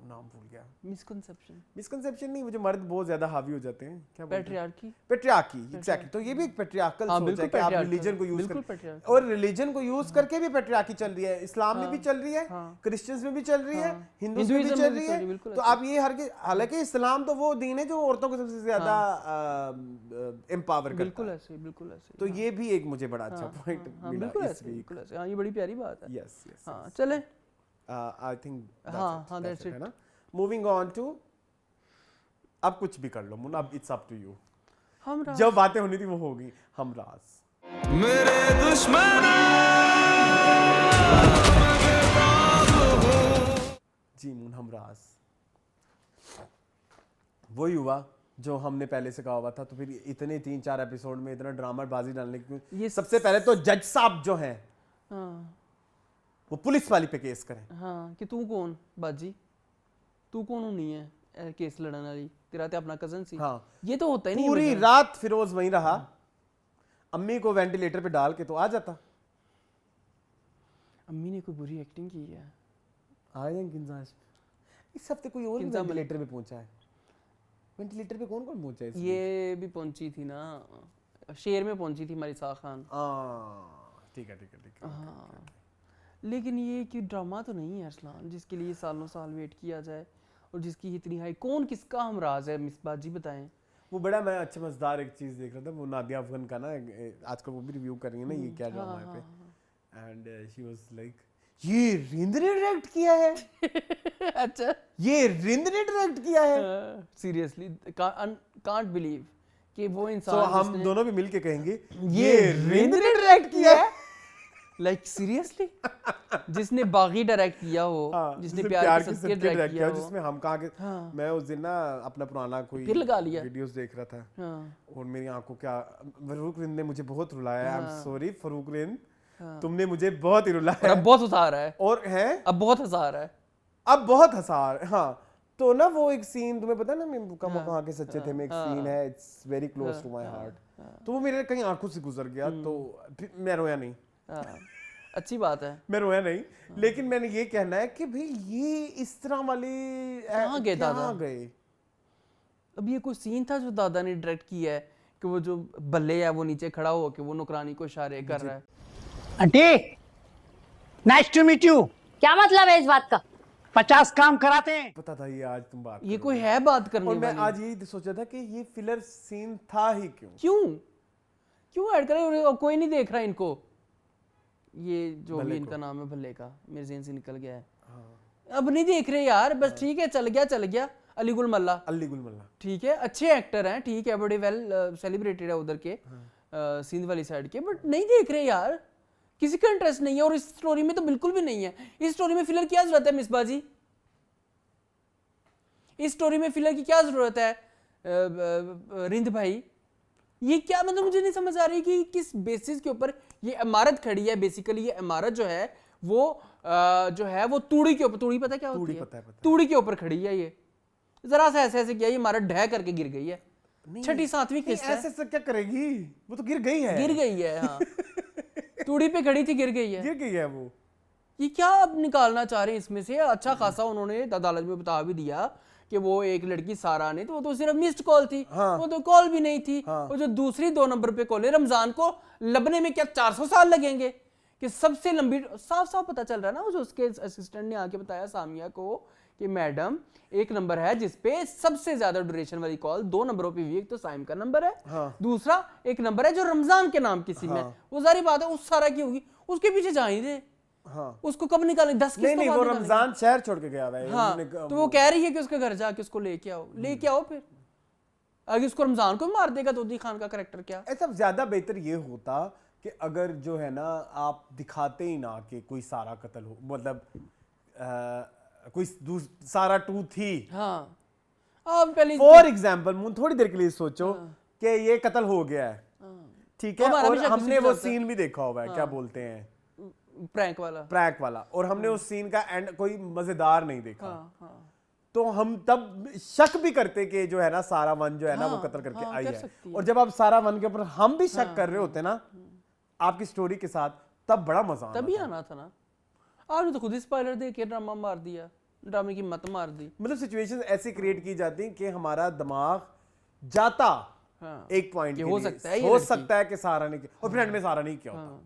नाम भूल गया, मिसकंसेप्शन नहीं, वो जो मर्द बहुत ज्यादा हावी हो जाते हैं, क्या बोलते हैं, पेट्रियार्की एग्जैक्टली। तो ये भी एक पेट्रियार्कल सोच है कि आप रिलीजन को यूज कर, और रिलीजन को यूज करके भी पेट्रियार्की चल रही है। इस्लाम में भी चल रही है, क्रिश्चियंस में भी चल रही है, हिंदू में भी चल रही है। तो आप ये हालांकि इस्लाम तो वो दीन है जो औरतों को सबसे ज्यादा एम्पावर करता है। बिल्कुल ऐसे। तो ये भी एक मुझे बड़ा अच्छा पॉइंट मिला इस वीक। हाँ, ये बड़ी प्यारी बात है। Yes yes. हाँ चले। I think that's it. है ना। मूविंग ऑन टू, अब कुछ भी कर लो मुन, अब इट्स अप टू यू। हम जो बातें होनी थी वो होगी। हमराज मेरे दुश्मन जी मुन, हमराज वही हुआ जो हमने पहले से कहा हुआ था। तो फिर इतने 3-4 एपिसोड में इतना ड्रामा बाजी डालने की, ये सबसे पहले तो जज साहब जो हैं हाँ वो पुलिस वाली पे केस करें। हाँ कि तू कौन बाजी, तू कौन नहीं है केस लड़ने वाली, तेरा तो अपना कजन सी। हाँ, ये तो होता ही नहीं। पूरी रात फिरोज वहीं रहा, अम्मी को वेंटिलेटर पे डाल के तो आ जाता। अम्मी ने कोई बुरी एक्टिंग की है। आए इस हफ्ते कोई और वेंटिलेटर पे पहुंचा है। वेंटिलेटर पे कौन कौन पहुंचा है? ये भी पहुंची थी ना, शेर में पहुंची थी मरिसा खान। ठीक है। हाँ, लेकिन ये कि ड्रामा तो नहीं है अरसलान जिसके लिए सालों साल वेट किया जाए और जिसकी इतनी हाई। कौन किसका हमराज है मिस बाजी बताएं। वो बड़ा मैं अच्छा मजेदार एक चीज देख रहा था, वो नादिया अफगान का ना, आजकल वो भी रिव्यू कर रही है ना ये क्या ड्रामा है पे, एंड शी वाज लाइक ये रिंद ने डायरेक्ट किया है। अच्छा, ये रिंद ने डायरेक्ट किया है। सीरियसली कांट बिलीव कि वो इंसान तो हम दोनों भी मिलके कहेंगे ये रिंद ने डायरेक्ट किया है। लाइक सीरियसली जिसने बागी डायरेक्ट किया हो, जिसने प्यार के सदके डायरेक्ट किया हो, जिसमें हम कहा कि मैं उस दिन ना अपना पुराना कोई फिर लगा लिया वीडियोस देख रहा था और मेरी आंखों क्या, फरूक रिंद ने मुझे बहुत रुलाया। I am sorry Farooq Rind, तुमने मुझे बहुत ही रुलाया। अब बहुत हंसा रहा है। और है अब बहुत हंसा रहा है। अब बहुत हंसा। हाँ, तो ना वो एक सीन तुम्हें पता है ना, मैं कहाँ के सच्चे थे में एक सीन है, it's very close to my heart. तो वो मेरे कहीं आंखों से गुजर गया, तो मैं रोया नहीं। अच्छी बात है, मैं रोया नहीं। लेकिन मैंने ये कहना है कि भाई ये इस तरह वाले कहाँ गए दादा? गए? अब ये कोई सीन था जो दादा ने डायरेक्ट किया है कि वो जो बल्ले है वो नीचे खड़ा हो के वो नौकरानी को इशारे कर रहा है। Aunty, nice to meet you. क्या मतलब है इस बात का? 50 काम कराते हैं। पता था ये आज तुम बात ये कोई है बात करने वाली। और मैं वाली? आज यही सोचा था कि ये फिलर सीन था ही क्यों ऐड करे, और कोई नहीं देख रहा इनको। ये जो भी इनका नाम है भल्ले का, मेरे ज़हन से निकल गया है। अब नहीं देख रहे यार, बस ठीक है, चल गया। अली गुल मल्ला ठीक है, अच्छे एक्टर हैं, ठीक है, बड़े वेल सेलिब्रेटेड है उधर के सिंध वाली साइड के, बट नहीं देख रहे यार, किसी का इंटरेस्ट नहीं है। और इस स्टोरी में तो बिल्कुल भी नहीं है। इस स्टोरी में फिलर क्या जरूरत है मिसबाजी? इस स्टोरी में फिलर की क्या जरूरत है रिंद भाई? ये क्या मतलब, मुझे नहीं समझ आ रही कि किस बेसिस के ऊपर ये इमारत खड़ी है। बेसिकली ये इमारत जो है वो तूड़ी के ऊपर, तूड़ी पता क्या होती है? तूड़ी के ऊपर खड़ी है। ये जरा सा ऐसे किया, ये इमारत ढह करके गिर गई है। 6ठी 7वीं किस्त है। ऐसे क्या करेगी, वो तो गिर गई है। हाँ तूड़ी पे खड़ी थी, गिर गई है वो। ये क्या अब निकालना चाह रहे हैं इसमें से? अच्छा खासा उन्होंने अदालत में बता भी दिया कि वो एक लड़की सारा ने, तो वो तो सिर्फ मिस्ड कॉल थी। वो तो कॉल भी नहीं थी। वो जो दूसरी 2 नंबर पे कॉल है, रमजान को लबने में क्या 400 साल लगेंगे? कि सबसे लंबी, साफ साफ पता चल रहा है ना, वो जो उसके असिस्टेंट ने आके बताया सामिया को कि मैडम एक नंबर है जिसपे सबसे ज्यादा ड्यूरेशन वाली कॉल 2 नंबरों पे हुई। एक तो साइम का नंबर है, दूसरा एक नंबर है जो रमजान के नाम की सिम है। वो सारी बात है उस सारा की होगी, उसके पीछे जा ही दे। हाँ उसको कब निकालें? 10 नहीं किस्तों नहीं बाद वो निकालेंगे। रमजान शहर छोड़ के गया हुआ है हाँ उन्होंने- तो वो कह रही है कि उसके घर जाके उसको लेके आओ फिर। अगर उसको रमजान को भी मार देगा तो उदी खान का कैरेक्टर क्या? ऐसा ज्यादा बेहतर ये होता कि अगर जो है ना आप दिखाते ही ना कि कोई सारा कत्ल हो, मतलब कोई सारा 2 थी। हाँ अब पहले फॉर एग्जाम्पल थोड़ी देर के लिए सोचो कि ये कत्ल हो गया है, ठीक है, हमारा और भी शायद हमने किसी वो के साथ सीन भी देखा हुआ है, क्या बोलते हैं, प्रैंक वाला। प्रैंक वाला, और हमने उस सीन का एंड कोई मजेदार नहीं देखा, तो हम तब शक भी करते कि जो है ना सारा वन जो है ना वो कत्ल करके आई कर है। सकती है। और जब आप सारा वन के ऊपर हम भी शक कर रहे होते ना आपकी स्टोरी के साथ, तब बड़ा मजा आता। तभी आना था ना, आपने तो खुद ही स्पॉइलर दे के ड्रामा मार दिया, ड्रामे की मत मार दी। मतलब सिचुएशंस ऐसी क्रिएट की जाती कि हमारा दिमाग जाता एक पॉइंट कि के हो लिए, सकता है ये हो लड़की। सकता है कि सारा नहीं किया, और फिर एंड में सारा नहीं किया होता।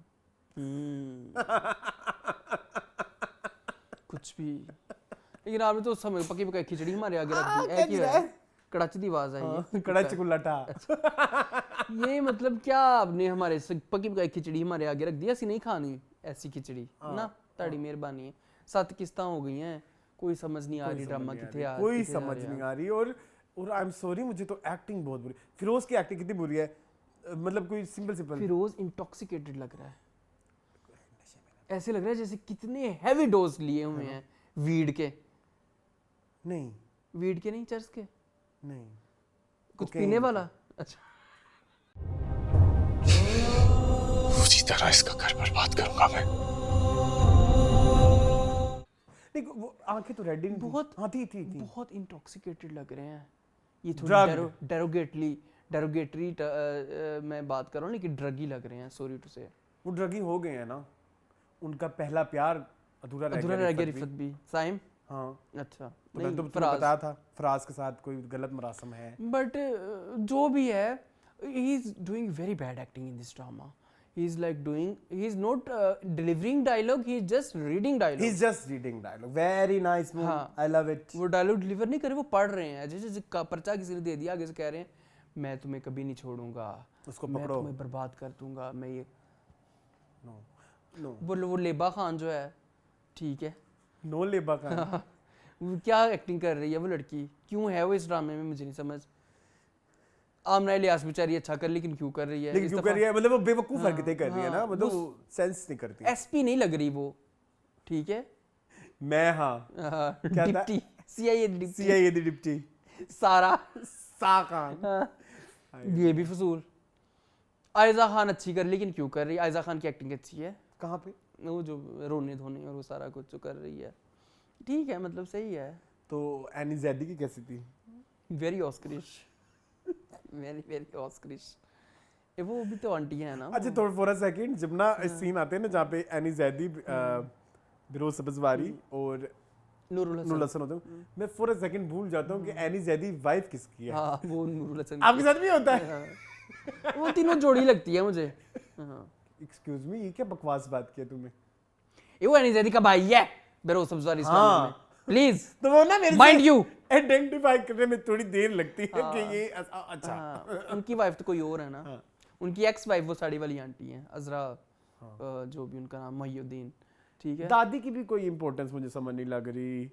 कुछ भी, लेकिन आपने तो समय पकी पकाई खिचड़ी हमारे आगे रख दी। क्या गिरा है? कड़च दी आवाज आई है। कड़च गुल्लाटा। ये मतलब क्या आपने हमारे पकी पकाई खिचड़ी हमारे आगे रख दी, ऐसी नहीं खानी ऐसी खिचड़ी ना, ताड़ी मेहरबानी है। 7 किस्तां हो गई हैं, कोई समझ नहीं आ रही ड्रामा कितने आ कोई समझ नहीं आ रही। और आई एम सॉरी, मुझे तो एक्टिंग बहुत बुरी, फिरोज की एक्टिंग कितनी बुरी है, मतलब कोई सिंपल फिरोज इंटॉक्सिकेटेड लग रहा है, ऐसे लग रहा है जैसे कितने हैवी डोज लिए हुए हैं वीड के। नहीं वीड के नहीं, चर्च के नहीं, कुछ Cocaine पीने के। वाला। अच्छा उसी तरह इसका घर बर्बाद करूंगा मैं। नहीं वो आंखें तो रेड ही नहीं थी। बहुत- हाँ थी बहुत इंटॉक्सिकेटेड लग रहे हैं ये, Drugged. थोड़ी डेरोगेटरी मैं बात कर रहा हूँ, लेकिन ड्रग ही लग रहे हैं, सॉरी टू से। वो ड्रगी हो गए हैं ना, उनका पहला प्यार अधूरा रह अधूरा गया, रह गया रिफत भी। रिफत भी। साइम हाँ अच्छा तो नहीं, तुम्हें फराज। बताया था फराज के साथ कोई गलत मरासम है। बट जो भी है, he is doing very bad acting in this drama. He is like doing, he is not delivering dialogue, he is just reading dialogue. He's just reading dialogue. Very nice movie. हाँ। I love it. वो डायलॉग डिलीवर नहीं करे, वो पढ़ रहे हैं जैसे पर्चा किसी ने दे दिया, आगे से कह रहे हैं मैं तुम्हें कभी नहीं छोड़ूंगा, उसको मैं पकड़ो। तुम्हें बर्बाद कर दूंगा, मैं ये No. No. वो लेबा खान जो है, ठीक है, No लेबा का। वो क्या एक्टिंग कर रही है वो लड़की, क्यों है वो इस ड्रामे में, मुझे नहीं समझ। आमना इलियास बेचारी अच्छा कर, लेकिन क्यों कर रही है? लेकिन इस क्यों दफा कर रही है, मतलब वो बेवकूफ हरकतें कर रही है ना, हाँ, मतलब वो सेंस नहीं करती। एसपी नहीं लग रही वो, ठीक है, मैं हाँ क्या था? डिप्टी CIA डिप्टी CIA दी डिप्टी सारा सा खान। ये भी फजूल। आयजा खान अच्छी कर, लेकिन क्यों कर रही है? आयजा खान की एक्टिंग अच्छी है, कहाँ पे? वो जो रोने धोने और वो सारा कुछ जो कर रही है, ठीक है, मतलब सही है। तो एनी जैदी की कैसी थी? Very Oscarish, very Oscarish. ये वो भी तो आंटी है ना। अच्छा थोड़ा फॉर अ सेकंड, जब ना सीन आते हैं ना जहाँ पे एनी जैदी बिरोज सब्जवारी और नूरुल नूरुल हसन। हसन होते हैं, मैं फॉर अ सेकंड भूल जाता हूँ कि एनी जैदी वाइफ किसकी है। हाँ वो नूरुल हसन आपके साथ भी होता है? हाँ। वो तीनों जोड़ी लगती है मुझे। हाँ। एक्सक्यूज मी, ये क्या बकवास बात की है तुमने? ये वो एनीजैदी का भाई है बेरोज सब्जवारी इस मामले में। प्लीज तो वो ना मेरे Mind you. आइडेंटिफाई करने में थोड़ी देर लगती है कि ये अच्छा। हाँ, उनकी वाइफ तो कोई और है ना, उनकी एक्स वाइफ वो साड़ी वाली आंटी है, अजरा जो भी उनका नाम, मोहिउद्दीन, ठीक है। दादी की भी कोई इंपॉर्टेंस मुझे समझ नहीं लग रही।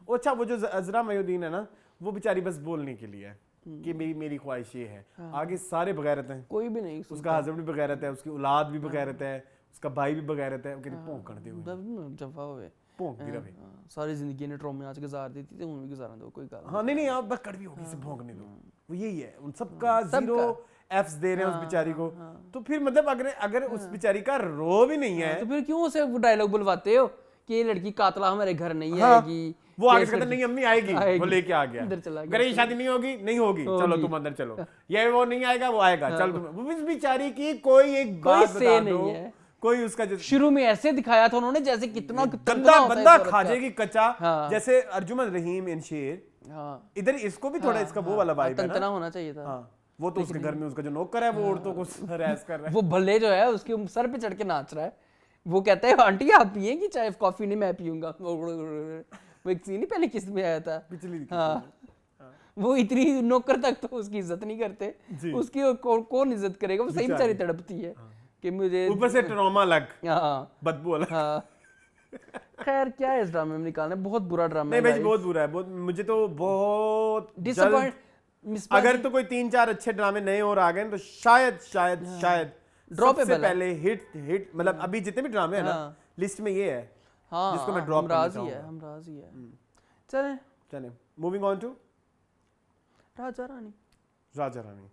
अच्छा वो जो अजरा मोहिउद्दीन है ना, वो बेचारी बस बोलने के लिए है कि मेरी ख्वाहिश ये है, आगे सारे बगैरत हैं, कोई भी नहीं उसका हस्बैंड भी बगैरत है, उसकी औलाद भी बगैरत है, उसका भाई भी बगैरत है, वो कहते भौंकण दे हुए जफा हुए भौंक गिरा भाई। सारी जिंदगी ने ट्रॉमे आज गुजार दी थी, तो उन्हें गुजारने दो, कोई गल हाँ नहीं आप बस कड़वी होगी से भौंकने दो, वो यही है उन सबका जीरो एफ्स दे रहे हैं उस बेचारी को। तो फिर मतलब अगर उस बेचारी का रो भी नहीं है तो फिर क्यों उसे डायलॉग बुलवाते हो कि ये लड़की कातला हमारे घर नहीं हाँ, आएगी, वो आगे से कहता नहीं अम्मी आएगी, वो लेके आ गया, अंदर चला गया। अगर ये शादी नहीं होगी नहीं होगी, चलो तुम अंदर चलो, ये वो नहीं आएगा वो आएगा, चल तुम। वो इस बेचारी की कोई एक कोई बात से बता नहीं दो, है। कोई उसका जो शुरू में ऐसे दिखाया था उन्होंने जैसे कितना गंदा तंतना होता है बंदा इस औरत खा का। जाएगी कच्चा, हाँ। जैसे अर्जुमन रहीम इन शेर, हाँ, इधर इसको भी थोड़ा इसका वो वाला वाइब है तंतना ना। होना चाहिए था। हाँ वो तो उसके घर में उसका जो नौकर है वो औरतों को हरास कर रहा है। वो भल्ले जो है उसके सर पे चढ़ के नाच रहा है, वो कहता है आंटी आप पिएंगी चाय, कॉफी नहीं मैं पीऊंगा। वो एक सीन ही पहले किस में आया था, पिछली हाँ, वो इतनी नौकर तक तो उसकी इज्जत नहीं करते, उसकी कौन इज्जत करेगा, वो सही बेचारी तड़पती है, कि मुझे ऊपर से ट्रॉमा अलग, हाँ बदबू अलग। हाँ खैर क्या है इस ड्रामे में निकालना है, बहुत बुरा ड्रामा नहीं है भाई बहुत बुरा है, बहुत, मुझे तो बहुत डिसअपॉइंट जल्द, अगर तो कोई 3-4 अच्छे ड्रामे नए और आ गए ना, तो शायद Droppable सबसे है। पहले हिट मतलब अभी जितने भी ड्रामे है ना हाँ। लिस्ट में ये है हाँ जिसको मैं ड्रॉप करना हमराज ही है, चाहूंगा। हमराज ही है। चले चले moving on to Raja Rani. Raja Rani.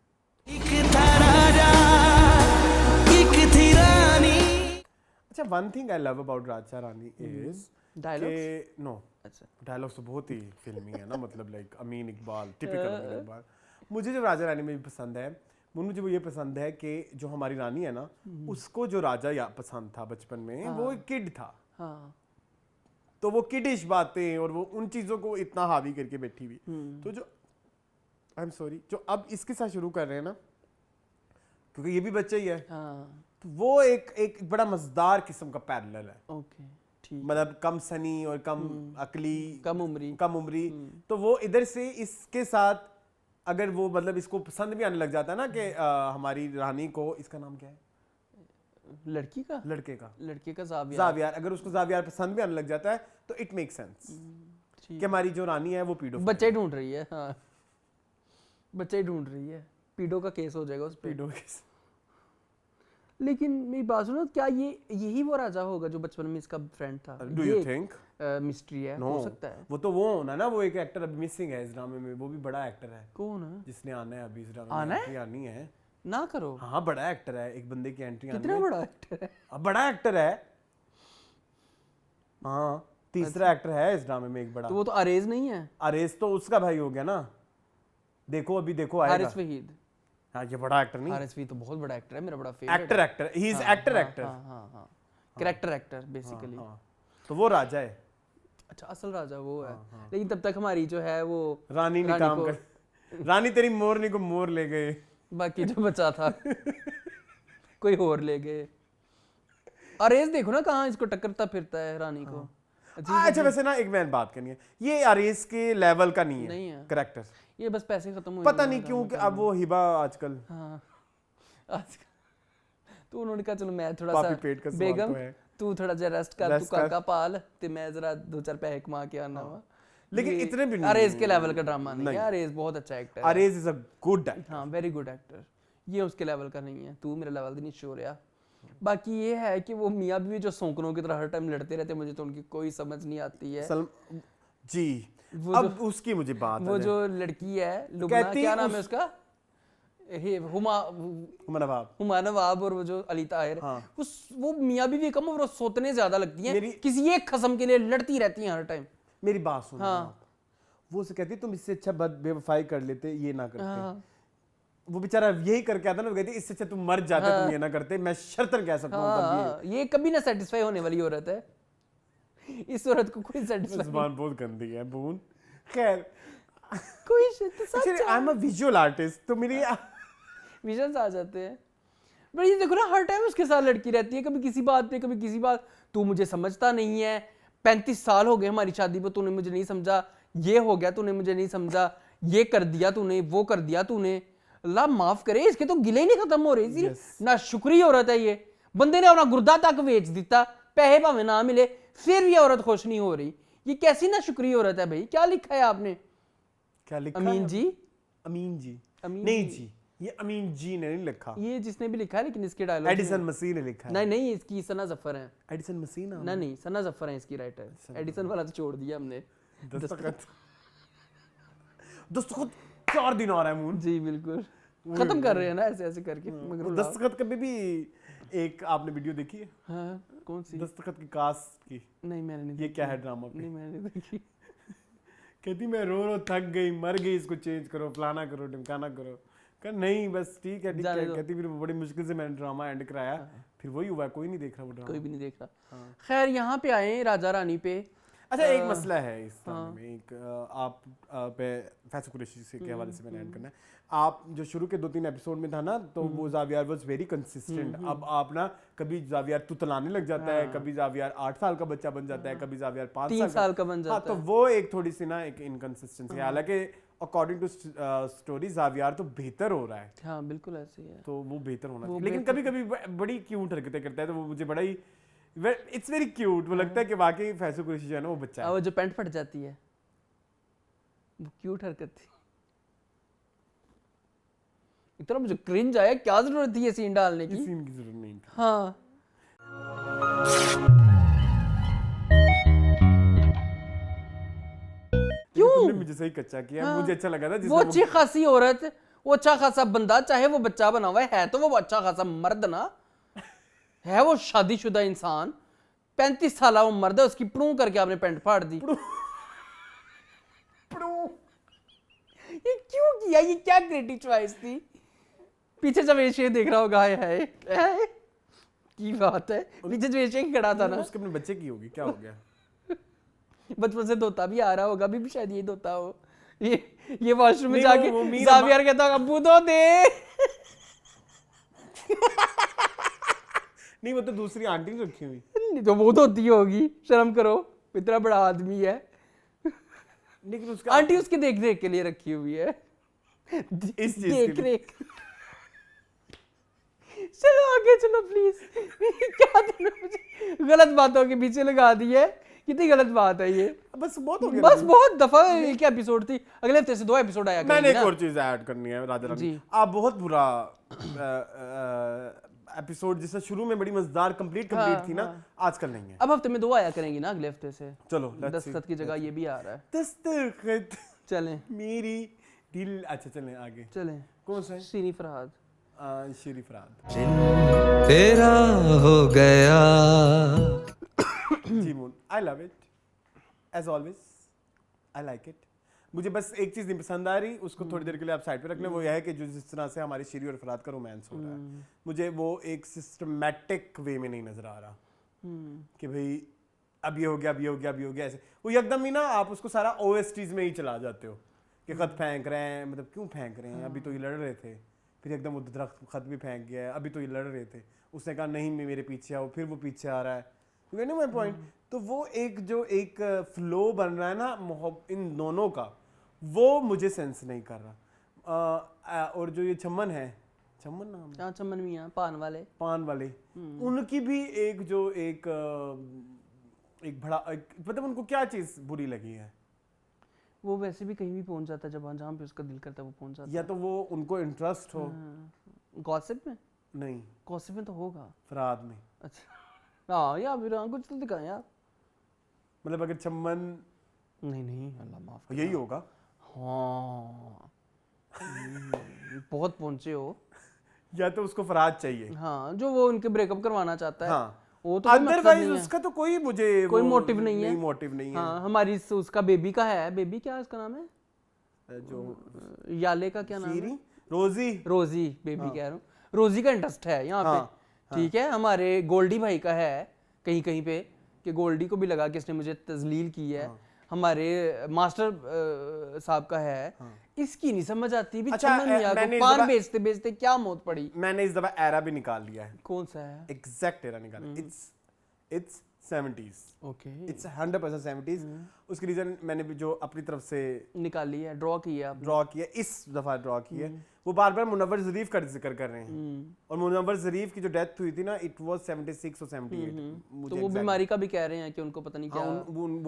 अच्छा, one thing I love about Raja Rani is dialogues. No, अच्छा डायलॉग्स तो बहुत ही फिल्मी है ना, मतलब लाइक अमीन इकबाल, टिपिकल अमीन इकबाल। मुझे जो राजा रानी में भी पसंद है, मुझे वो ये पसंद है कि जो हमारी रानी है ना, उसको जो राजा या पसंद था बचपन में, वो एक किड था, हाँ तो वो किडिश बातें और वो उन चीज़ों को इतना हावी करके बैठी हुई। तो जो आई एम सॉरी जो अब इसके साथ शुरू कर रहे हैं ना, क्योंकि ये भी बच्चा ही है, हाँ तो वो एक बड़ा मजेदार किस्म का पैरेलल है, ओके ठीक, मतलब कम सनी और कम अकली, कम उम्री। तो वो इधर से इसके साथ अगर वो मतलब इसको पसंद भी आने लग जाता है ना कि हमारी रानी को, इसका नाम क्या है लड़की का, लड़के का, लड़के का जाविया। जावियार, अगर उसको जावियार पसंद भी आने लग जाता है तो इट मेक सेंस कि हमारी जो रानी है वो पीडो बच्चे ढूंढ रही है, हाँ बच्चे ढूंढ रही है, पीडो का केस हो जाएगा उस पे। पीडो। लेकिन मेरी बात सुनो, क्या ये यही वो राजा होगा जो बचपन में इसका फ्रेंड था? Do you think? मिस्ट्री है, नो, हो सकता है। वो तो वो होना ना, वो एक एक्टर अभी मिसिंग है इस ड्रामे में, वो भी बड़ा एक्टर है कौन है? जिसने आना है अभी इस ड्रामे आना में, है? एंट्री आनी है। ना करो, हाँ बड़ा एक्टर है, एक बंदे की एंट्री आनी कितना है। बड़ा एक्टर है? अब बड़ा एक्टर है, हाँ तीसरा एक्टर है इस ड्रामे में एक बड़ा। तो वो तो अरेज नहीं है? अरेज तो उसका भाई हो गया ना, देखो अभी देखो आएगा। हारिस वहीद। हाँ ये बड़ा एक्टर नहीं, हारिस वहीद तो बहुत बड़ा एक्टर है, मेरा बड़ा favourite actor he is actor. हाँ कैरेक्टर एक्टर बेसिकली। तो वो राजा है। अच्छा असल राजा वो है, लेकिन तब तक हमारी जो है वो रानी ने काम कर, रानी तेरी मोरनी को मोर ले गए, बाकी जो बचा था कोई और ले गए। अरेज देखो ना कहाँ इसको टक्करता फिरता है रानी को। अच्छा वैसे ना एक मैंने बात करनी है, ये अरेज के लेवल का नहीं है करेक्टर, ये बस पैसे खत्म हो पता नहीं क्यों कि अब वो हिबा आजकल, हाँ आजकल तो उन्होंने कहा चलो मैं थोड़ा पापी सा पेट का सवाल बेगम तो है। तू थोड़ा जा रेस्ट कर, तू Rest कर। काका पाल ते मैं जरा 2-4 पैसे कमा के आना हुआ। लेकिन ये इतने भी नहीं। अरेज के लेवल का ड्रामा नहीं नहीं। है, अरेज बहुत अच्छा एक्टर है। Arrays is a good actor. हाँ वेरी गुड एक्टर, ये उसके लेवल का नहीं है, तू मेरे लेवल नहीं शो रहा। बाकी ये है कि वो मियाँ बीवी जो सौंकनों की तरह हर टाइम लड़ते रहते हैं, मुझे तो उनकी कोई समझ नहीं आती है। जी वो अब उसकी मुझे बात वो जो लड़की है लुबना, कहती क्या नाम है उस- उसका, हुमा नवाब, हुमा नवाब, और वो जो अली ताहिर, हाँ। वो मियाँ बीवी कम और वो सोतने ज्यादा लगती हैं, मेरी- किसी एक खस्म के लिए लड़ती रहती हैं हर टाइम। मेरी बात सुनो हाँ। आप। वो उसे कहती तुम इससे अच्छा बेवफाई कर लेते, ये ना करते। हाँ। वो बेचारा यही करके आता ना, वो कहती इससे अच्छा तुम मर जाते, तुम ये ना करते, मैं शर्तन कह सकता हूँ तब हाँ, ये कभी ना सेटिस्फाई होने वाली औरत है, इस औरत को कोई ये। सेटिस्फाई जुबान बहुत गंदी है बून। खैर कोई सच I am a visual artist, तो मेरी विजन्स आ जाते हैं। बट ये देखो ना हर टाइम उसके साथ लड़की रहती है, कभी किसी बात पे कभी किसी बात, तू मुझे समझता नहीं है, 35 साल हो गए हमारी शादी पे, तूने मुझे नहीं समझा, ये हो गया तूने मुझे नहीं समझा, ये कर दिया तूने, वो कर दिया तूने। अल्लाह माफ करे, इसके तो गिले ही नहीं खत्म हो रही थी। ना शुक्री औरत है ये, बंदे ने अपना गुर्दा तक बेच दिता, पैसे भावे ना मिले, फिर भी औरत खुश नहीं हो रही। ये कैसी ना शुक्री औरत है भाई? क्या लिखा है आपने? क्या लिखा अमीन है? जी, अमीन जी, अमीन नहीं जी। जी, ये अमीन जी ने नहीं लिखा, ये जिसने भी लिखा है, लेकिन इसके डायलॉग एडिसन मसीह ने लिखा है। नहीं नहीं, इसकी सना जफर है। एडिसन मसीह ना, ना नहीं, सना जफर है इसकी राइटर, एडिसन वाला तो छोड़ दिया हमने। दस्तखत 4 दिन और है मून जी बिल्कुल, खत्म कर रहे हैं ना ऐसे ऐसे करके। मगर उलाओ। दस्तखत कभी भी एक आपने वीडियो देखी है हाँ कौन सी? दस्तखत की कास्ट की? नहीं मैंने नहीं ये देखी। क्या है ड्रामा पे? नहीं मैंने नहीं देखी। कहती मैं रो थक गई, मर गई, इसको चेंज करो, फलाना करो, ढिमकाना करो। कहा नहीं बस ठीक है ठीक जाने है। दो। कहती फिर बड़ी मुश्किल से मैंने ड्रामा एंड कराया, फिर वही हुआ, कोई नहीं देख रहा वो कोई ड्रामा। भी नहीं देख रहा। खैर यहाँ पे आए राजा रानी पे। अच्छा एक मसला है इस में एक आप पे फैसल कुरैशी से के हवाले से मैंने ऐड करना है। आप जो शुरू के 2-3 एपिसोड में था ना तो वो जावियर वाज वेरी कंसिस्टेंट। अब आप ना कभी जावियर तुतलाने लग जाता है, कभी जावियर 8 साल का बच्चा बन जाता है, कभी जावियर 5 साल का बन जाता है। तो वो एक थोड़ी सी ना एक इनकंसिस्टेंसी है। हालांकि अकॉर्डिंग टू स्टोरी जावियर तो बेहतर हो रहा है। हाँ बिल्कुल ऐसे ही है। तो वो बेहतर होना चाहिए, लेकिन कभी कभी बड़ी क्यूट हरकतें करता है तो वो मुझे बड़ा ही इट्स वेरी क्यूट। वो लगता है कि वाकई फैसल कुरैशी जो है ना वो बच्चा है। वो जो पैंट फट जाती है वो क्यूट हरकत थी। इतना मुझे क्रिंज आया, क्या जरूरत थी ये सीन डालने की? सीन की जरूरत नहीं थी। हाँ क्यों? तुमने मुझे सही कच्चा किया। मुझे अच्छा लगा था वो अच्छी खासी औरत, वो अच्छा खासा बंदा, चाहे वो बच्चा बना हुआ है तो वो अच्छा खासा मर्द ना है, वो शादीशुदा इंसान 35 साल वो मर्द है, उसकी प्रू करके आपने पैंट फाड़ दी। ये क्यों किया? ये क्या क्रिएटिव चॉइस थी? पीछे जब एशिया देख रहा होगा है की बात है, पीछे जो एशिया खड़ा था ना उसके अपने बच्चे की होगी, क्या हो गया? बचपन से धोता भी आ रहा होगा, अभी भी शायद ये धोता हो। ये वॉशरूम में जाके जावियर कहता होगा अब्बू धो दे। नहीं वो तो दूसरी आंटी ने रखी हुई। नहीं तो वो धोती होगी, शर्म करो, इतना बड़ा आदमी है। लेकिन उसका आंटी उसके देख रेख के लिए रखी हुई है, इस चीज देख रेख। चलो आगे चलो प्लीज। क्या तुमने मुझे गलत बातों के पीछे लगा दी है? कितनी गलत बात है ये। बस बहुत हो गया। बस बहुत दफा एक एपिसोड थी, अगले हफ्ते से 2 एपिसोड आया मैंने एक ना। और चीज ऐड करनी है राजा रानी। जी। आप बहुत बुरा एपिसोड जिससे शुरू में बड़ी मजेदार कंप्लीट थी ना, आजकल नहीं है। अब हफ्ते में 2 आया करेंगी ना अगले हफ्ते से। चलो दस्तखत की जगह ये भी आ रहा है। दस्तखत चलें मेरी दिल। अच्छा चलें आगे। चलें। कौन सा है? सीनी फरहाद। शीरी फरहाद। तेरा हो गया। जी मून, I love it as always, I like it. मुझे बस एक चीज नहीं पसंद आ रही, उसको थोड़ी देर के लिए आप साइड पे रख लें। वो यह है कि जो जिस तरह से हमारी शीरी और फरहाद का रोमांस हो रहा है, मुझे वो एक सिस्टमैटिक वे में नहीं नजर आ रहा कि भाई अब ये हो गया, अब ये हो गया, अब ये हो गया, ऐसे वो एकदम ही ना आप उसको सारा OSTs में ही चला जाते हो कि खत फेंक रहे हैं, मतलब क्यों फेंक रहे हैं? अभी तो ये लड़ रहे थे, फिर एकदम वो दरख्त खत भी फेंक गया है, अभी तो ये लड़ रहे थे, उसने कहा नहीं मेरे पीछे आओ, फिर वो पीछे आ रहा है। You know my point? तो वो एक जो एक फ्लो बन रहा है ना इन दोनों का, वो मुझे सेंस नहीं कर रहा। और जो ये चमन है, चमन नाम है? चमन मियां, पान वाले उनकी भी एक जो एक बड़ा मतलब उनको क्या चीज बुरी लगी है? वो वैसे भी कहीं भी पहुंच जाता है, जहाँ पे उसका दिल करता है वो पहुंच जाता है। या तो वो उनको इंटरेस्ट हो। गॉसिप में नहीं, गॉसिप में तो होगा, फरहाद में। अच्छा हाँ यार, फिर कुछ तो दिखाएं यार। मतलब अगर चमन नहीं अल्लाह माफ यही होगा। हाँ बहुत पहुंचे हो। या तो उसको फरहाद चाहिए, हाँ जो वो उनके ब्रेकअप करवाना चाहता है। हाँ वो तो अदरवाइज उसका तो कोई मुझे कोई मोटिव नहीं है। मोटिव नहीं है। हाँ हमारी उसका बेबी का है, बेबी क्या उसका नाम है? जो याले का क्या नाम है? रोजी बेबी कह रहा हूँ। रोजी का इंटरेस्ट है यहाँ पे, ठीक है। हमारे गोल्डी भाई का है कहीं कहीं पे कि गोल्डी को भी लगा कि इसने मुझे तजलील की है। हमारे मास्टर साहब का है। इसकी नहीं समझ आती भी। अच्छा, पान बेचते बेचते क्या मौत पड़ी। मैंने इस दफा एरा भी निकाल लिया है। कौन सा है? एग्जैक्ट एरा निकाला। It's 70s। Okay, it's 100% 70s। उसकी रीजन मैंने भी जो अपनी तरफ से निकाली है, ड्रॉ किया, इस दफा ड्रॉ की है। वो बार बार मुनव्वर ज़रीफ का जिक्र कर रहे हैं, और मुनव्वर ज़रीफ की जो डेथ हुई थी ना, इट वाज 76 और 78। तो वो बीमारी का भी कह रहे हैं कि उनको पता नहीं क्या।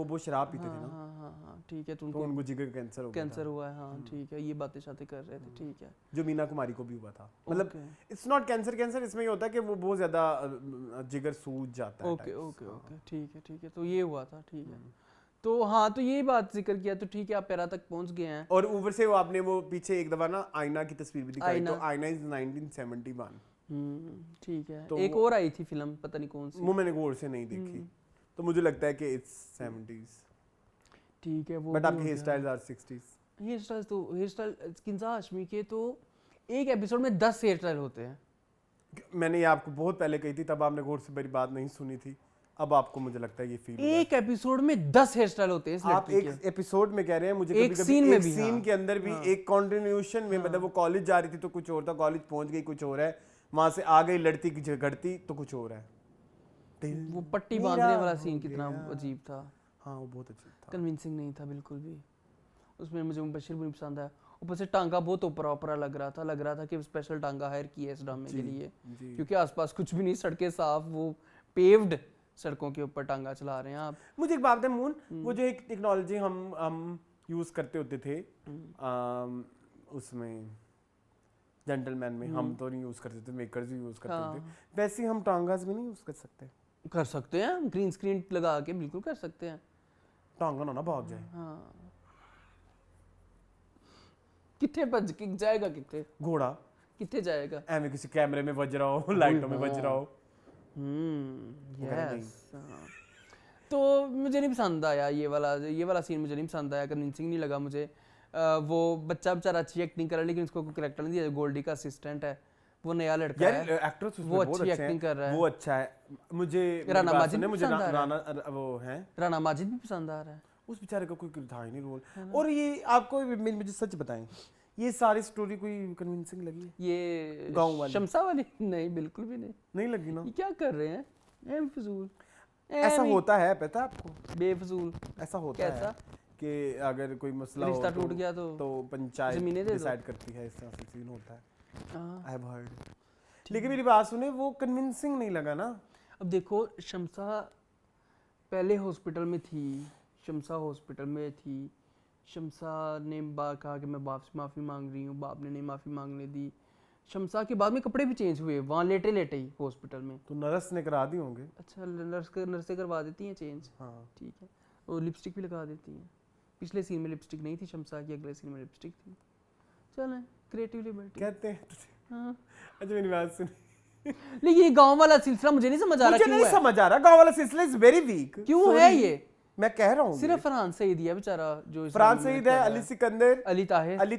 वो शराब पीते थे ना। हाँ ठीक है, तो उनको जिगर कैंसर हुआ है। हाँ ठीक है, ये बातें शातें कर रहे थे। ठीक है, जो मीना कुमारी को भी हुआ था। मतलब इट्स नॉट कैंसर, इसमें ये होता है कि वो बहुत ज्यादा जिगर सूज जाता है। ओके ठीक है, तो ये हुआ था। ठीक है, तो हाँ, तो ये बात जिक्र किया, तो ठीक है, आप पैरा तक पहुंच गए हैं। और ऊपर से वो आपने वो पीछे एक दफा ना आईना की तस्वीर भी दिखाई, तो आईना इज 1971। ठीक है, तो एक और आई थी फिल्म, पता नहीं कौन सी, वो मैंने गौर से नहीं देखी, तो मुझे लगता है कि इट्स 70s। ठीक है, वो बट आपके hair styles are 60s। Hair style Kinza Hashmi के तो एक एपिसोड में 10 हेयर स्टाइल होते हैं। मैंने ये आपको बहुत पहले कही थी, तब आपने गौर से मेरी बात नहीं सुनी थी। अब आपको मुझे लगता है ये फील एक एपिसोड में 10 हेयर स्टाइल होते हैं इस आप लड़की एक एपिसोड में कह रहे हैं, मुझे एक कभी-कभी scene में एक भी, सीन हाँ। के अंदर भी एक कंटिन्यूएशन में, मतलब वो कॉलेज जा रही थी तो कुछ और था, कॉलेज पहुंच गई कुछ और है, वहां से आ गई लड़ती की झगड़ती तो कुछ और है। के। वो पट्टी बांधने वाला सीन कितना अजीब था, हाँ वो बहुत अजीब था। कन्विंसिंग नहीं था बिल्कुल भी। उसमें मुझे मुबशिर भी नहीं पसंद आया। ऊपर से टांगा बहुत ऊपरा ऊपरा लग रहा था कि स्पेशल टांगा हायर की है इस ड्रामे के लिए, क्योंकि आसपास कुछ भी नहीं, सड़कें साफ, वो पेव्ड सड़कों के ऊपर टांगा चला रहे हैं आप। मुझे एक बात है मून, वो जो एक टेक्नोलॉजी हम यूज करते होते थे उसमें जेंटलमैन में, हम तो नहीं यूज करते थे, मेकर्स भी यूज करते थे, वैसे ही हम टांगास में नहीं यूज कर सकते? कर सकते हैं, ग्रीन स्क्रीन लगा के बिल्कुल कर सकते हैं। टांगा ना भाग जाए। हाँ, कितने भज के जाएगा, कितने घोड़ा कितने जाएगा, एवं किसी कैमरे में बज रहा हो, लाइटों में बज रहा हो। यस। तो मुझे नहीं पसंद आया ये वाला सीन, मुझे नहीं पसंद आया, कन्विंसिंग नहीं लगा मुझे। वो बच्चा बेचारा अच्छी एक्टिंग कर रहा है, लेकिन उसको कोई कैरेक्टर नहीं दिया। गोल्डी का असिस्टेंट है, वो नया लड़का है, एक्टर्स वो अच्छी एक्टिंग कर रहा है, वो अच्छा है। मुझे राणा माजिद भी मुझे पसंद आ रहा राणा वो है, राणा माजिद भी पसंद आ रहा है। उस बेचारे का कोई किरदार ही नहीं रोल। और ये आपको मुझे सच बताएं, ये सारी स्टोरी कोई कन्विंसिंग लगी? ये गाँव वाली शमसा वाली नहीं, बिल्कुल भी नहीं। नहीं लगी ना? ये क्या कर रहे हैं, बेफजूल। ऐसा होता है, पता है आपको? बेफजूल ऐसा होता है कि अगर कोई मसला रिश्ता टूट गया तो पंचायत जमीनें दे दो। डिसाइड करती है, इस तरह से सीन होता है। I have heard. लेकिन मेरी बात सुने, वो कन्विंसिंग नहीं लगा ना। अब देखो, शमसा पहले हॉस्पिटल में थी, शमसा हॉस्पिटल में थी, शमसा ने कहा कि मैं बाप से माफ़ी मांग रही हूँ, बाप ने नहीं माफ़ी मांगने दी। शमसा के बाद में कपड़े भी चेंज हुए वहाँ लेटे लेटे ही हॉस्पिटल में। तो नर्स ने करा दी होंगे। अच्छा, नर्सें करवा देती हैं चेंज, हाँ ठीक है। और लिपस्टिक भी लगा देती हैं। पिछले सीन में लिपस्टिक नहीं थी शमसा की, अगले सीन में लिपस्टिक थी। चलें, क्रिएटिव लिबर्टी कहते हैं। हाँ। अच्छा मेरी बात सुनी, लेकिन ये गांव वाला सिलसिला मुझे नहीं समझ आ रहा, मुझे नहीं समझ आ रहा। गाँव वाला सिलसिला इज वेरी वीक। क्यों है ये? मैं कह रहा हूँ सिर्फ फरहान सईद है बेचारा जो फरहान सईद है, अली सिकंदर, अली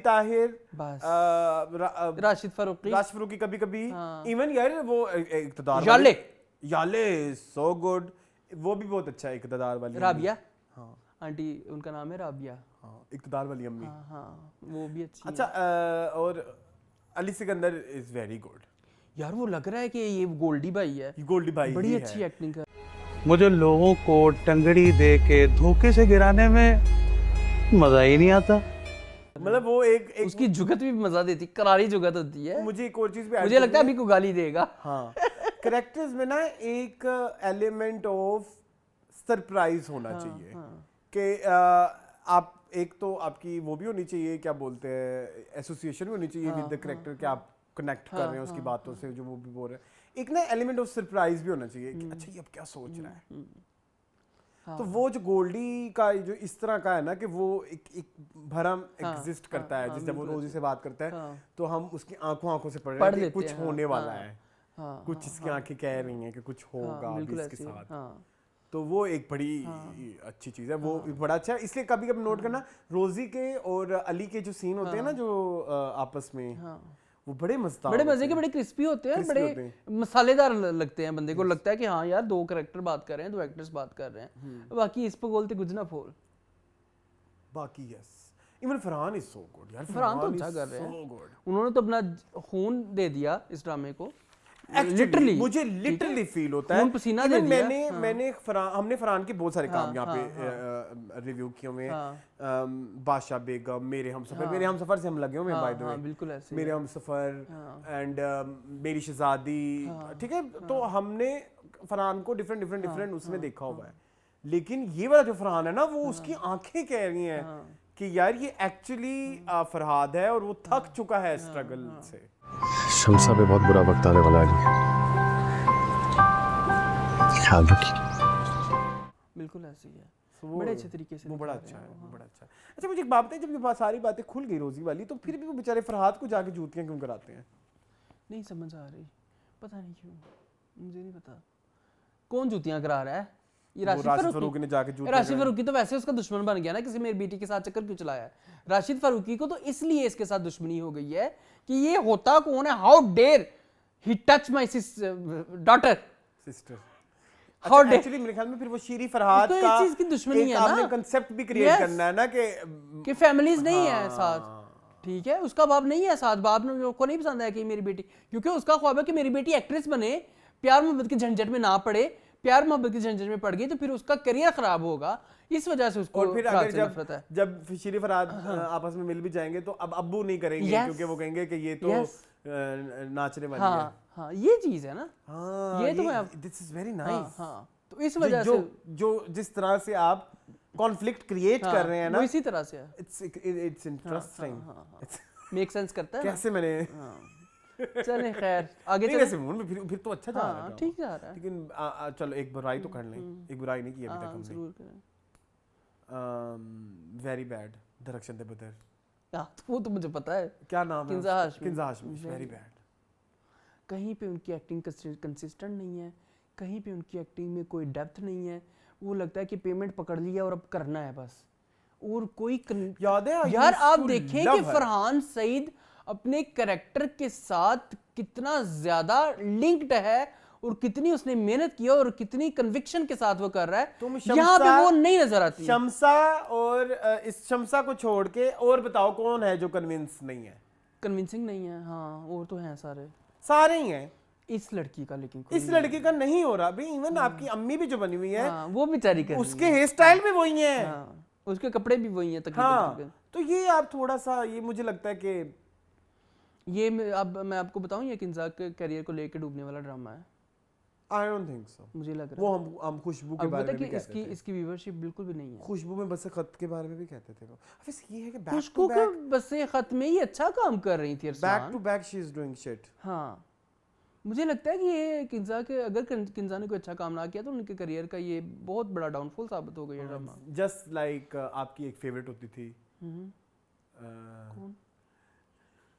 ताहिर, बस राशिद फारूकी कभी कभी, हाँ। इवन यार वो इक़्तिदार याले सो गुड, वो भी बहुत अच्छा है। इक़्तिदार वाली राबिया, हाँ आंटी उनका नाम है राबिया, हाँ, इक़्तिदार वाली अम्मी, हाँ वो भी अच्छी अच्छा। और Ali Sikandar is very good यार। वो लग रहा है कि ये गोल्डी भाई है, गोल्डी भाई बड़ी अच्छी एक्टिंग कर। मुझे लोगों को टंगड़ी दे के धोखे से गिराने में मजा ही नहीं आता। मतलब वो एक उसकी जुगत भी मजा देती, करारी जुगत होती है। मुझे एक और चीज भी मुझे लगता है अभी को गाली देगा। हाँ, कैरेक्टर्स में ना एक एलिमेंट ऑफ सरप्राइज होना चाहिए कि आप एक तो आपकी वो भी होनी चाहिए, क्या बोलते हैं, एसोसिएशन भी होनी चाहिए विद द कैरेक्टर कि आप कनेक्ट कर रहे हैं उसकी बातों से, जो वो भी बोल रहे हैं। एक ना एलिमेंट ऑफ सरप्राइज भी होना चाहिए कि अच्छा ये अब क्या सोच रहा है। तो वो जो गोल्डी का जो इस तरह का है ना कि वो एक भरम एग्जिस्ट करता है, जिससे वो रोजी से बात करता है तो हम उसकी आंखों से पढ़ रहे हैं कि कुछ होने वाला है, कुछ इसकी आंखें कह रही हैं कि कुछ होगा अभी इसके साथ। तो वो एक बड़ी अच्छी चीज़ है, वो बड़ा अच्छा है। इसलिए कभी कभी नोट करना, रोजी के और अली के जो सीन होते हैं ना जो आपस में, वो बड़े मजेदार, बड़े मजे के, बड़े क्रिस्पी होते हैं, बड़े मसालेदार लगते हैं। बंदे को लगता है कि हाँ यार दो कैरेक्टर बात कर रहे हैं, दो एक्टर्स बात कर रहे हैं। बाकी इस पर बोलते कुछ ना फोल। बाकी yes, even Farhan is so good यार। फरहान तो अच्छा कर रहे हैं, उन्होंने तो अपना खून दे दिया इस ड्रामे को। लिटरली मुझे लिटरली फील होता है। पसीना दे दिया। मैंने हमने फरहान के बहुत सारे काम यहाँ पे रिव्यू किए हुए हैं। बादशाह बेगम, मेरे हमसफर से हम लगे हुए हैं बाय द वे, बिल्कुल ऐसे मेरे हमसफर एंड मेरी शहजादी, ठीक है। तो हमने फरहान को डिफरेंट उसमें देखा हुआ है। लेकिन ये वाला जो फरहान है ना, वो उसकी आंखें कह रही हैं कि यार ये एक्चुअली फरहाद है और वो थक चुका है स्ट्रगल से। शमसा पे बहुत बुरा वक्त आने वाला है, ख्याल रखिए। बिल्कुल ऐसे ही है, बड़े अच्छे तरीके से वो बड़ा अच्छा है, बड़ा अच्छा है। अच्छा मुझे एक बात बताइए, जब ये सारी बातें खुल गई रोजी वाली, तो फिर भी वो बेचारे फरहाद को जाके जूतियां क्यों कराते हैं? नहीं समझ आ रही, पता नहीं क्यों, मुझे नहीं पता कौन जूतियां करा रहा है। ये राशिद फारूकी ने जाके जूते, राशिद फारूकी तो वैसे उसका दुश्मन बन गया ना, किसी मेरी बेटी के साथ चक्कर क्यों चलाया है। राशिद फारूकी को तो इसलिए इसके साथ दुश्मनी हो गई है कि ये होता कौन है, how dare he touch my daughter, sister. How dare- actually मेरे ख्याल में फिर वो शीरी फरहाद उसको इस का चीज़ की दुश्मनी एक है ना। आपने कंसेप्ट भी क्रिएट Yes. करना है ना कि फैमिलीज नहीं है साथ, ठीक है, उसका बाप नहीं है साथ, बाप ने को नहीं पसंद है कि मेरी बेटी, क्योंकि उसका ख्वाब है कि मेरी बेटी एक्ट्रेस बने, प्यार मोहब्बत की झंझट में ना पड़े, प्यार मोहब्बत की झंझट में पड़ गई तो फिर उसका करियर खराब होगा, इस वजह से उसको और फिर फरहाद अगर से नफरत है। जब शीरी फरहाद आपस में मिल भी जाएंगे तो अब अब्बू नहीं करेंगे Yes. क्योंकि वो कहेंगे कि ये तो Yes. नाचने वाली है। हाँ हाँ, ये चीज है ना, हाँ, ये तो मैं दिस इज वेरी हाँ नाइस। हाँ, तो इस वजह जो से जो जिस तरह से आप कॉन्फ्लिक्ट क्रिएट हाँ, कर रहे हैं ना, वो इसी तरह से है, इट्स इंटरेस्टिंग। मेक सेंस करता है ना? कैसे मैंने चलें खैर आगे नहीं, चलें। वैसे मूड में फिर तो अच्छा जा रहा हाँ है ठीक जा रहा है, लेकिन चलो एक बुराई तो कर लें, एक बुराई नहीं की अभी तक हाँ हमने। जरूर करें। वेरी बैड दरख्शन दे बदर, हाँ, तो वो तो मुझे पता है, क्या नाम है किंजा उसका? हाशमी। Kinza Hashmi, very bad. कहीं पे उनकी एक्टिंग कंसिस्टेंट नहीं है, कहीं पे उनकी एक्टिंग में कोई डेप्थ नहीं है, वो लगता है कि पेमेंट पकड़ लिया और अब करना है बस, और कोई याद है यार आप देखें कि फरहान सईद अपने कैरेक्टर के साथ कितना ज्यादा लिंक्ड है और कितनी उसने मेहनत की है और कितनी कन्विक्शन के साथ वो कर रहा है, यहाँ पे वो नहीं नजर आती है। शम्सा और इस शम्सा को छोड़ के और बताओ कौन है जो कन्विंस नहीं है? कन्विंसिंग नहीं है, हाँ, और तो हैं सारे ही हैं इस लड़की का, लेकिन इस लड़की का नहीं हो रहा भाई। इवन आपकी अम्मी भी जो बनी हुई है, हाँ, वो बेचारी कर उसके हेयर स्टाइल भी वही है, हाँ, उसके कपड़े भी वही हैं तकरीबन हाँ, तकरीबन। तो ये आप थोड़ा सा, ये मुझे लगता है कि ये अब मैं आपको बताऊं, ये किंजा के करियर को लेकर डूबने वाला ड्रामा है, आई डोंट थिंक सो। मुझे लग रहा वो है। हम खुशबू के अब बारे पता में कि भी कहते थे, इसकी व्यूअरशिप बिल्कुल भी नहीं है। खुशबू में बस खत के बारे में भी कहते थे वो। वैसे ये है कि बैक खुशबू टू के बैक, बस से खत में ही अच्छा काम कर रही थी Arsan. Back she is doing shit. हाँ, मुझे लगता है कि ये किंजा के, अगर किंजा ने कोई अच्छा काम ना किया तो उनके करियर का ये बहुत बड़ा डाउनफॉल साबित हो गया ड्रामा। जस्ट लाइक आपकी एक फेवरेट होती थी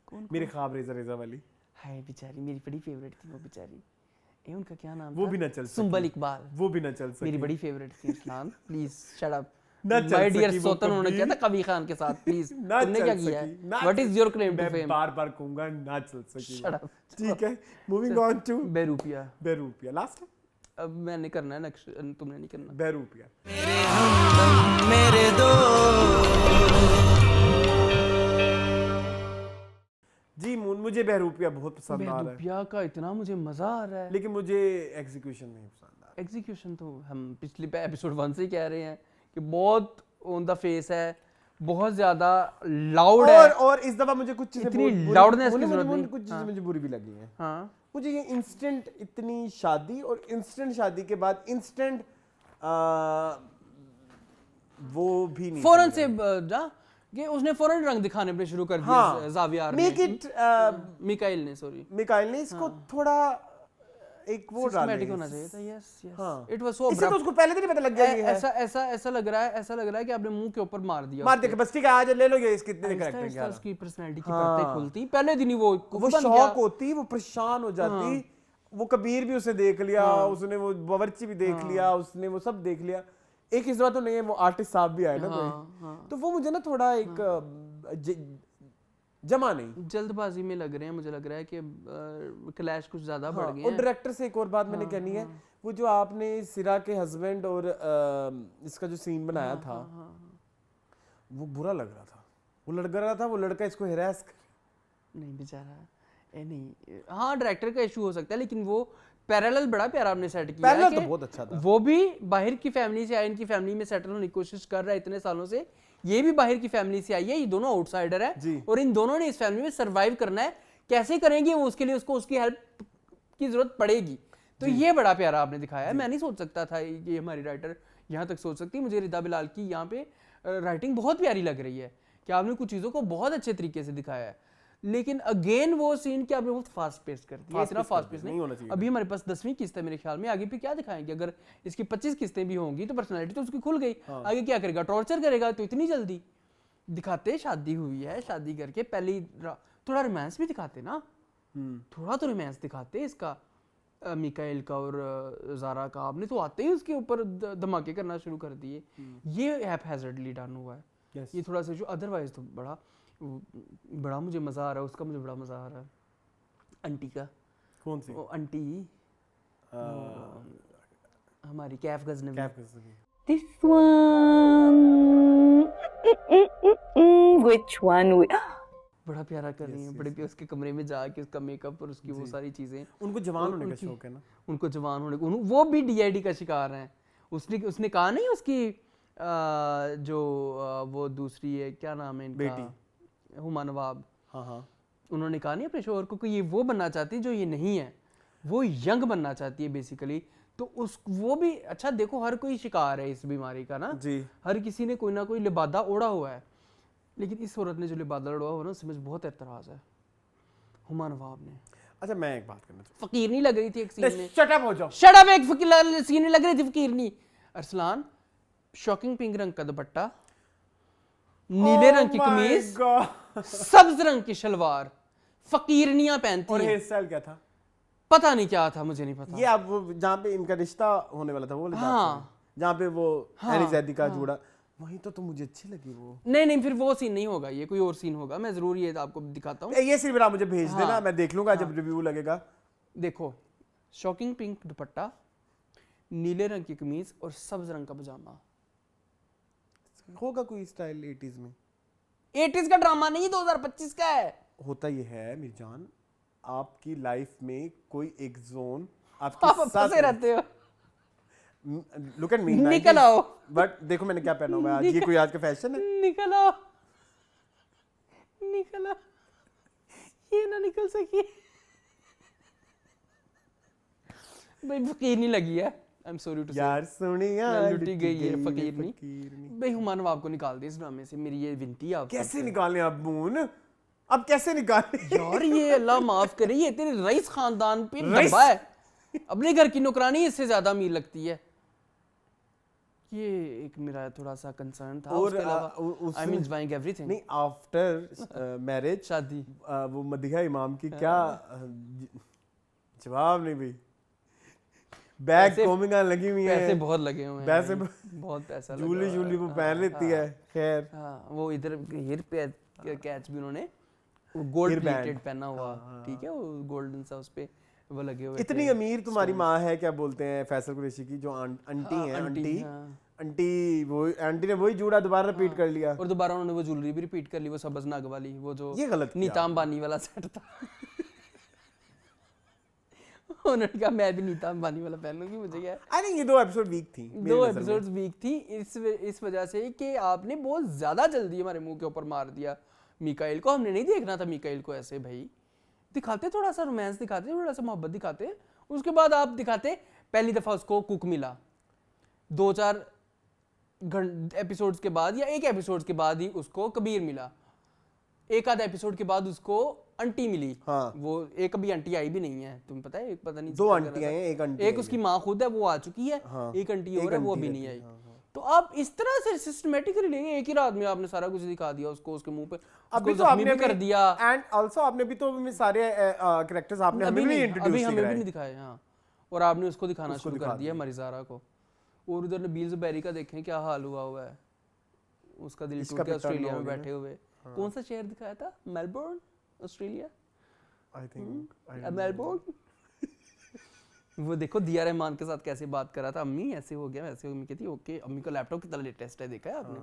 कौन मेरे ख्वाब रेजा रेजा वाली, हाय बेचारी, मेरी बड़ी फेवरेट थी वो बेचारी, ए उनका क्या नाम वो था? भी ना चल सकी। सुंबल इकबाल, वो भी ना चल सकी। मेरी बड़ी फेवरेट थी इरफान, प्लीज शट अप। ना चल माय डियर सकी वो सोतन, उन्होंने कभी। किया था कबीर खान के साथ, प्लीज ना तुमने चल क्या किया सकी, है? ना what is your claim to मैं फेम? बार बार कहूंगा ना चल सकी। Shut up. ठीक है, moving on to Behroopia. Behroopia. Last अब मैंने करना है नेक्स्ट, तुमने नहीं करना। बेरूपिया। मेरे दो जी मुझे बेरूपिया बहुत पसंद आ रहा है, बेरूपिया का इतना मुझे मजा आ रहा है, लेकिन मुझे एग्जीक्यूशन नहीं पसंद आ रहा। एग्जीक्यूशन तो हम पिछले एपिसोड 1 से ही कह रहे हैं कि बहुत ऑन द फेस है, बहुत ज्यादा लाउड है, और इस दफा मुझे कुछ चीजें इतनी बहुत बुरी- loudness की मुझे- जरूरत मुझे नहीं। कुछ चीजें मुझे बुरी भी लगी हैं। हाँ, मुझे ये इंस्टेंट इतनी शादी और इंस्टेंट शादी के बाद इंस्टेंट वो भी नहीं फौरन समझ से आया। जा कि उसने फौरन रंग दिखाने पे शुरू कर दिया हाँ, जावियार मेक ने, इट मिकाइल ने, सॉरी, मिकाइल ने इसको थोड़ा एक वो डाले, सिस्टमैटिक होना चाहिए था। यस यस, हाँ। इट वाज सो इससे तो उसको पहले से नहीं पता लग गया ये है। ऐसा लग रहा है कि आपने मुंह के ऊपर मार दिया, मार देख बस ठीक है, आज ले लो ये इसके इतने आहिस्ता करेक्टर आहिस्ता क्या उसकी पर्सनालिटी की हाँ। परतें खुलती, पहले दिन ही वो बन शौक गया। होती, वो परेशान हो जाती, वो कबीर भी उसे देख लिया, उसने वो बावर्ची भी देख लिया, उसने वो सब देख लिया। एक इस बात तो नहीं है, वो आर्टिस्ट साहब भी आए ना कोई, तो वो मुझे ना थोड़ा एक जमा नहीं, जल्दबाजी में लग रहे हैं, मुझे लग रहा है कि क्लैश कुछ ज्यादा बढ़ गए और हैं। डायरेक्टर से एक और बात मैंने कहनी है, वो जो आपने सिरा के हस्बैंड और इसका जो सीन बनाया था, वो बुरा लग रहा था। वो लड़का इसको हिरास कर, नहीं बेचारा, नहीं, हाँ डायरेक्टर का इशू हो सकता है, लेकिन वो पैरेलल बड़ा प्यारा आपने सेट किया है पैरेलल तो कि बहुत अच्छा था। वो भी बाहर की फैमिली से आया, इनकी फैमिली में सेटल होने की कोशिश कर रहा है इतने सालों से, ये भी बाहर की फैमिली से आई है, ये दोनों आउटसाइडर है और इन दोनों ने इस फैमिली में सरवाइव करना है। कैसे करेंगे वो, उसके लिए उसको उसकी हेल्प की जरूरत पड़ेगी, तो ये बड़ा प्यारा आपने दिखाया है। मैं नहीं सोच सकता था ये हमारी राइटर यहाँ तक सोच सकती। मुझे रिदा बिलाल की यहाँ पे राइटिंग बहुत प्यारी लग रही है कि आपने कुछ चीज़ों को बहुत अच्छे तरीके से दिखाया है, लेकिन अगेन वो सीन कि आपने बहुत फास्ट पेस कर दिया, इतना फास्ट पेस नहीं होना चाहिए। अभी हमारे पास 10वीं किस्त है मेरे ख्याल में, आगे फिर क्या दिखाएंगे? अगर इसकी 25 किस्तें भी होंगी तो पर्सनालिटी तो उसकी खुल गई, आगे क्या करेगा? टॉर्चर करेगा। तो इतनी जल्दी दिखाते शादी हुई है, शादी करके पहली थोड़ा रोमांस भी दिखाते ना, थोड़ा तो रोमांस दिखाते इसका, मिकाइल का और जारा का। आपने तो आते ही उसके ऊपर धमाके करना शुरू कर दिए, ये हैपहैज़र्डली डन हुआ है। ये थोड़ा सा जो अदरवाइज तो बड़ा मुझे मज़ा आ रहा है उसका, मुझे बड़ा मज़ा आ रहा है। आंटी का, कौन सी? वो आंटी हमारी Kaif Ghaznavi. Kaif Ghaznavi. This one. Which one? बड़ा प्यारा कर रही है, बड़े प्यार उसके कमरे में जाके उसका मेकअप और उसकी वो सारी चीजें। उनको जवान होने का शौक है ना, उनको जवान होने वो भी DID का शिकार हैं। उसने कहा नहीं उसकी जो वो दूसरी है, क्या नाम है इनका, बेटी हुमा नवाब। हाँ उन्होंने कहा नहीं अपने शोहर को कि ये वो बनना चाहती है जो ये नहीं है, वो यंग बनना चाहती है बेसिकली। तो उस वो भी अच्छा देखो, हर कोई शिकार है इस बीमारी का ना जी, हर किसी ने कोई ना कोई लिबादा ओढ़ा हुआ है, लेकिन इस औरत ने जो लिबादा ओढ़ा हुआ ना उससे मुझे बहुत एतराज है, हुमा नवाब ने। अच्छा मैं एक बात करना चाहता फकीर नहीं लग रही थी एक सीन में। शट अप हो जाओ। शट अप, एक फकीर सीन में लग रही थी फकीर नहीं। अरसलान शॉकिंग पिंक रंग का दुपट्टा, नीले रंग की कमीज, सब्ज रंग की शलवार, फकीरनियां पहनती और हैं। हेयर स्टाइल क्या था पता नहीं क्या था, मुझे नहीं पता। ये आप वो जहाँ पे इनका रिश्ता होने वाला था वो जहाँ पे वो हैरी जैदी का जोड़ा, वहीं तो मुझे अच्छी लगी वो। नहीं फिर वो सीन नहीं होगा, ये कोई और सीन होगा। मैं जरूर ये आपको दिखाता हूँ। ये सीन आप मुझे भेज देना, मैं देख लूंगा जब रिव्यू लगेगा। देखो शॉकिंग पिंक दुपट्टा, नीले रंग की कमीज और सब्ज रंग का पजामा। होगा कोई स्टाइल 80s में? 80s का ड्रामा नहीं, 2025 का है। होता ये है मिर्जान, आपकी लाइफ में कोई एक जोन आप आपके साथ फंसे रहते हो। लुक एट मी, निकल आओ। बट देखो मैंने क्या पहना हुआ है आज, ये कोई आज का फैशन है? निकल आओ, निकल आओ, ये ना निकल सकी। भाई फकीर नहीं लगी है, आई एम सॉरी टू से यार सोनिया लुटी गई है फकीर नहीं। भाई हुमायूं नवाब को निकाल दे इस ड्रामे से, मेरी ये विनती है आपसे। कैसे निकालें अब मून, अब कैसे निकालें यार? ये अल्लाह माफ करे, ये तेरे रईस खानदान पे दबा है, अपने घर की नौकरानी इससे ज्यादा अमीर लगती है। ये एक मेरा थोड़ा सा कंसर्न था। और उसके अलावा आई एम एंजॉयिंग एवरीथिंग। नहीं आफ्टर मैरिज शादी वो मदीहा इमाम की क्या जवाब नहीं भाई, बैग कोमिंग लगी हुई है, पैसे बहुत लगे हुए हैं, पैसे बहुत पैसा लगा जूली जूली वो पहन लेती है। खैर वो इधर हेयर पे कैच भी उन्होंने गोल्ड प्लेटेड पहना हुआ, ठीक है, वो गोल्डन सा उस पे वो लगे हुए। इतनी अमीर तुम्हारी माँ है, क्या बोलते हैं फैसल कुरैशी की जो आंटी है, आंटी वो आंटी ने वही जूड़ा दोबारा रिपीट कर लिया, और दोबारा उन्होंने वो ज्वेलरी भी रिपीट कर ली, वो सब्ज नाग वाली, वो जो ये गलत नीता अंबानी वाला सेट था। उन्होंने कहा मैं भी नीता अंबानी वाला पहनूंगी, मुझे क्या। आई थिंक ये 2 एपिसोड वीक थी, 2 एपिसोड्स वीक थी इस वजह से कि आपने बहुत ज्यादा जल्दी हमारे मुंह के ऊपर मार दिया मिकाइल को। हमने नहीं देखना था मिकाइल को ऐसे, भाई दिखाते थोड़ा सा रोमांस, दिखाते थोड़ा सा मोहब्बत दिखाते, उसके बाद आप दिखाते पहली दफा उसको कुक मिला, 2-4 एपिसोड्स के बाद या एक एपिसोड के बाद ही उसको कबीर मिला, एक आधा एपिसोड के बाद उसको आंटी मिली। हाँ। वो एक अभी आंटी आई भी नहीं है, तुम्हें पता है? एक पता नहीं 2 आंटियां हैं, एक आंटी, एक उसकी माँ खुद है वो आ चुकी है। हाँ। एक आंटी और है वो अभी नहीं आई। तो आप इस तरह से सिस्टमैटिकली लेंगे, एक ही रात में आपने सारा कुछ दिखा दिया उसको, उसके मुंह पे अभी तो आपने कर दिया। एंड आल्सो आपने भी तो सारे कैरेक्टर्स आपने हमें भी इंट्रोड्यूस अभी हमें भी नहीं दिखाए। हाँ, और आपने उसको दिखाना शुरू कर दिया मरिजारा को। और उधर नबील ज़ुबैरी का देखें क्या हाल हुआ है, उसका दिल टूट गया ऑस्ट्रेलिया में बैठे हुए। कौन सा शहर दिखाया था? Melbourne, Australia, I think Melbourne. वो देखो दिया रहमान के साथ कैसे बात कर रहा था, अम्मी ऐसे हो गया वैसे, अम्मी कहती ओके। अम्मी का लैपटॉप कितना लेटेस्ट है, देखा है आपने?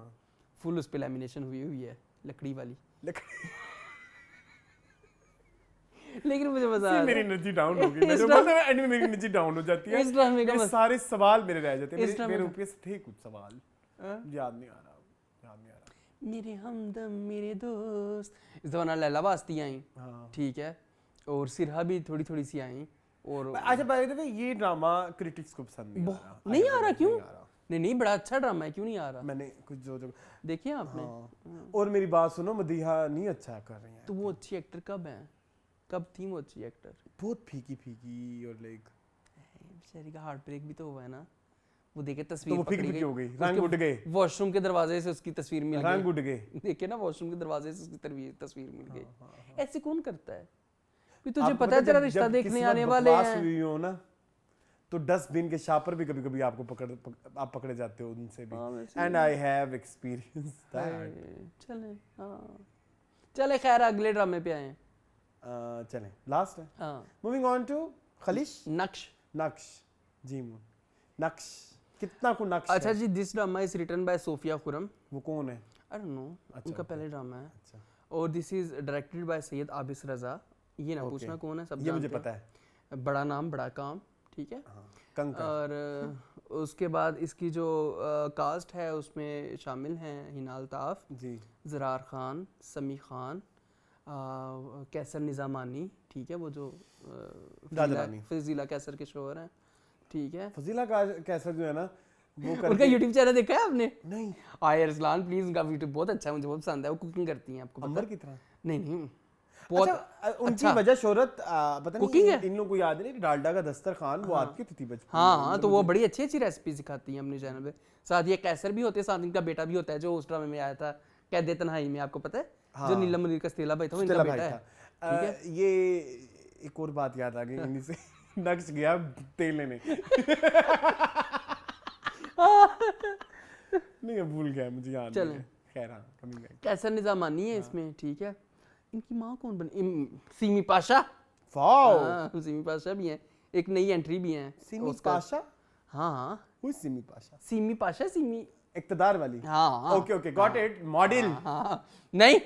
फुल उस पे लैमिनेशन हुई है, लकड़ी वाली। लेकिन मुझे मजा आ रहा है, मेरी एनर्जी डाउन हो गई, मैं बोलता हूं एंड में मेरी एनर्जी डाउन हो जाती है। इस ड्रामे का सारे सवाल मेरे रह जाते हैं, मेरे ऊपर से थे कुछ सवाल याद नहीं आ रहा। मेरे हमदम मेरे दोस्त, इस दफा ना लैला वास्ती आई, ठीक है, और सिरहा भी थोड़ी थोड़ी सी आई। और अच्छा बाय द वे ये ड्रामा क्रिटिक्स को पसंद नहीं आ रहा। नहीं आ रहा क्यों? नहीं बड़ा अच्छा ड्रामा है, क्यों नहीं आ रहा? मैंने कुछ जो देखिए आपने। और मेरी बात सुनो, मदीहा नहीं अच्छा कर रही है। तो वो अच्छी एक्टर कब है, कब थी वो अच्छी एक्टर? बहुत फीकी और लाइक बेचारी का हार्ट ब्रेक भी तो हुआ है ना, वो देखे तस्वीर तो वो फीकी हो गई, रंग उड़ गए, वॉशरूम के दरवाजे से उसकी तस्वीर मिल गई, रंग उड़ गए, देखे ना वॉशरूम के दरवाजे से उसकी तस्वीर मिल गई। ऐसे कौन करता है? तुझे पता है तेरा रिश्ता देखने आने वाले हैं ना, तो डस्टबिन के शापर भी कभी-कभी आपको पकड़े जाते हो उनसे भी। And I have experience that. चले खैर अगले ड्रामे पे आए। चलें, लास्ट है। मूविंग ऑन टू खलिश, नक्श जी मून। नक्श कितना को नक्श अच्छा है? जी, this drama is written by Sofia Khurram. वो कौन है? आई डोंट नो, उनका पहले ड्रामा है। अच्छा, और this is directed by Syed Abis Raza. ये ना पूछना कौन है, सब ये मुझे जानते पता है। हैं। बड़ा नाम बड़ा काम, ठीक है। कंकर। और उसके बाद इसकी जो कास्ट है उसमें शामिल हैं हिना अल्ताफ जी, ज़रार खान, समी खान, कैसर निज़ामानी, ठीक है, वो जो दादरानी। फजीला कैसर के शोहर हैं, ठीक है। फजीला का कैसर जो है ना वो उनका यूट्यूब चैनल देखा है आपने? नहीं, आय अरसलान प्लीज, उनका यूट्यूब बहुत अच्छा है, मुझे बहुत पसंद है। वो कुकिंग करती हैं, आपको पता अंबर है? की तरह। नहीं नहीं, बहुत अच्छा, उनकी वजह शोहरत पता नहीं Cooking है? इन लोगों को याद नहीं, डालडा का दस्तरखान वो आती थी बचपन हाँ में। हाँ, तो वो बड़ी अच्छी अच्छी रेसिपी सिखाती हैं अपने चैनल पे। साथ ये कैसर भी होते हैं, साथ इनका बेटा भी होता है जो उस ड्रामे में आया था कैदे तन्हाई में, आपको पता है? जो नीलम मुनीर का स्तेला भाई था, वो इनका स्टेला बेटा भाई है। था। ये एक और बात याद आ गई इन्हीं से। नक्श गया तेल लेने। नहीं, मैं भूल गया, मुझे याद नहीं है। खैर हाँ, कमी गई। कैसर निज़ामानी है इसमें, ठीक है। इनकी माँ कौन बनी? सीमी पाशा। वाओ, हाँ, सीमी पाशा भी हैं, एक नई एंट्री भी है। सिमी पाशा। हाँ हाँ, Who is सिमी पाशा? सीमी पाशा, सीमी। इक्तदार वाली। हाँ हाँ, okay okay, got it. Model. हाँ नहीं,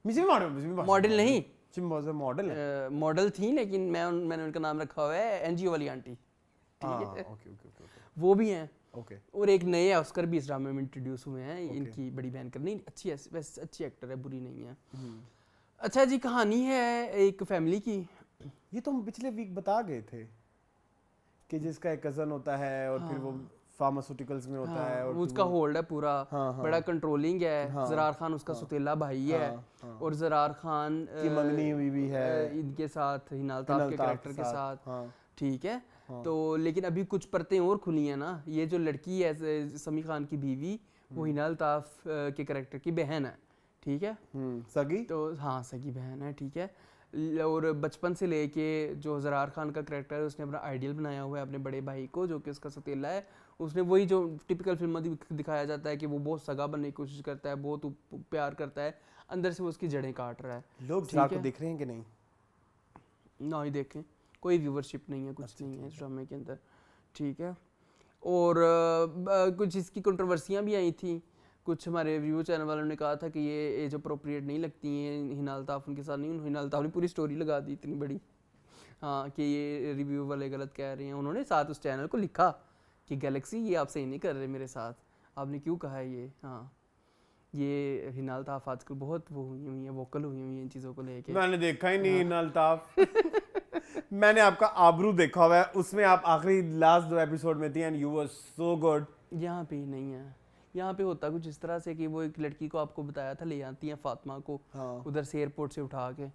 मिसी मॉडल। मॉडल नहीं, चिम्बोज़ मॉडल है। मॉडल थी, लेकिन मैंने उनका नाम रखा हुआ है एनजीओ वाली आंटी, ठीक है। ओके ओके ओके वो भी हैं। ओके। और एक नए ऑस्कर भी इस ड्रामे में इंट्रोड्यूस हुए हैं। इनकी बड़ी बहन कर नहीं अच्छी है, वैसे अच्छी एक्टर है, बुरी नहीं है। अच्छा जी, कहानी है एक फैमिली की। ये तो हम पिछले वीक बता गए थे कि जिसका एक कजन होता है और फिर वो फार्मास्यूटिकल्स में होता है और उसका होल्ड है पूरा, बड़ा कंट्रोलिंग है। ज़रार खान उसका सुतेला भाई है, और ज़रार खान की मंगनी हुई भी है इनके साथ, हिना अल्ताफ के कैरेक्टर के साथ, ठीक है। तो लेकिन अभी कुछ परतें और खुली हैं ना। ये जो लड़की है समी खान की बीवी, वो हिना अल्ताफ के कैरेक्टर की बहन है, ठीक है। सगी, तो हाँ, सगी बहन है, ठीक है। और बचपन से लेके जो ज़रार खान का कैरेक्टर है, उसने अपना आइडियल बनाया हुआ है अपने बड़े भाई को, जो कि उसका सतीला है। उसने वही जो टिपिकल फिल्म में दिखाया जाता है कि वो बहुत सगा बनने की कोशिश करता है, बहुत प्यार करता है, अंदर से वो उसकी जड़ें काट रहा है। लोग ज़रार को देख रहे हैं कि नहीं? ना ही देखें, कोई व्यूवरशिप नहीं है, कुछ नहीं है इस ड्रामे के अंदर, ठीक है। और कुछ इसकी कंट्रोवर्सियाँ भी आई थी। कुछ हमारे रिव्यू चैनल वालों ने कहा था कि ये एज अप्रोप्रिएट नहीं लगती हैं, हिना अल्ताफ उनके साथ नहीं। हिना अल्ताफ ने पूरी स्टोरी लगा दी इतनी बड़ी, हाँ, कि ये रिव्यू वाले गलत कह रहे हैं। उन्होंने साथ उस चैनल को लिखा कि गैलेक्सी ये आप सही नहीं कर रहे मेरे साथ, आपने क्यों कहा है ये। हाँ, ये हिना अल्ताफ आजकल बहुत वो हुई हुई है, वोकल हुई हुई है इन चीज़ों को लेके। मैंने देखा ही नहीं हिना अल्ताफ। मैंने आपका आबरू देखा हुआ है, उसमें आप आखिरी लास्ट 2 एपिसोड में थी and you were so good. यहाँ पे नहीं है, यहाँ पे होता कुछ इस तरह से कि वो एक लड़की को आपको बताया था ले आती हैं फातिमा को, उधर से एयरपोर्ट से उठा के।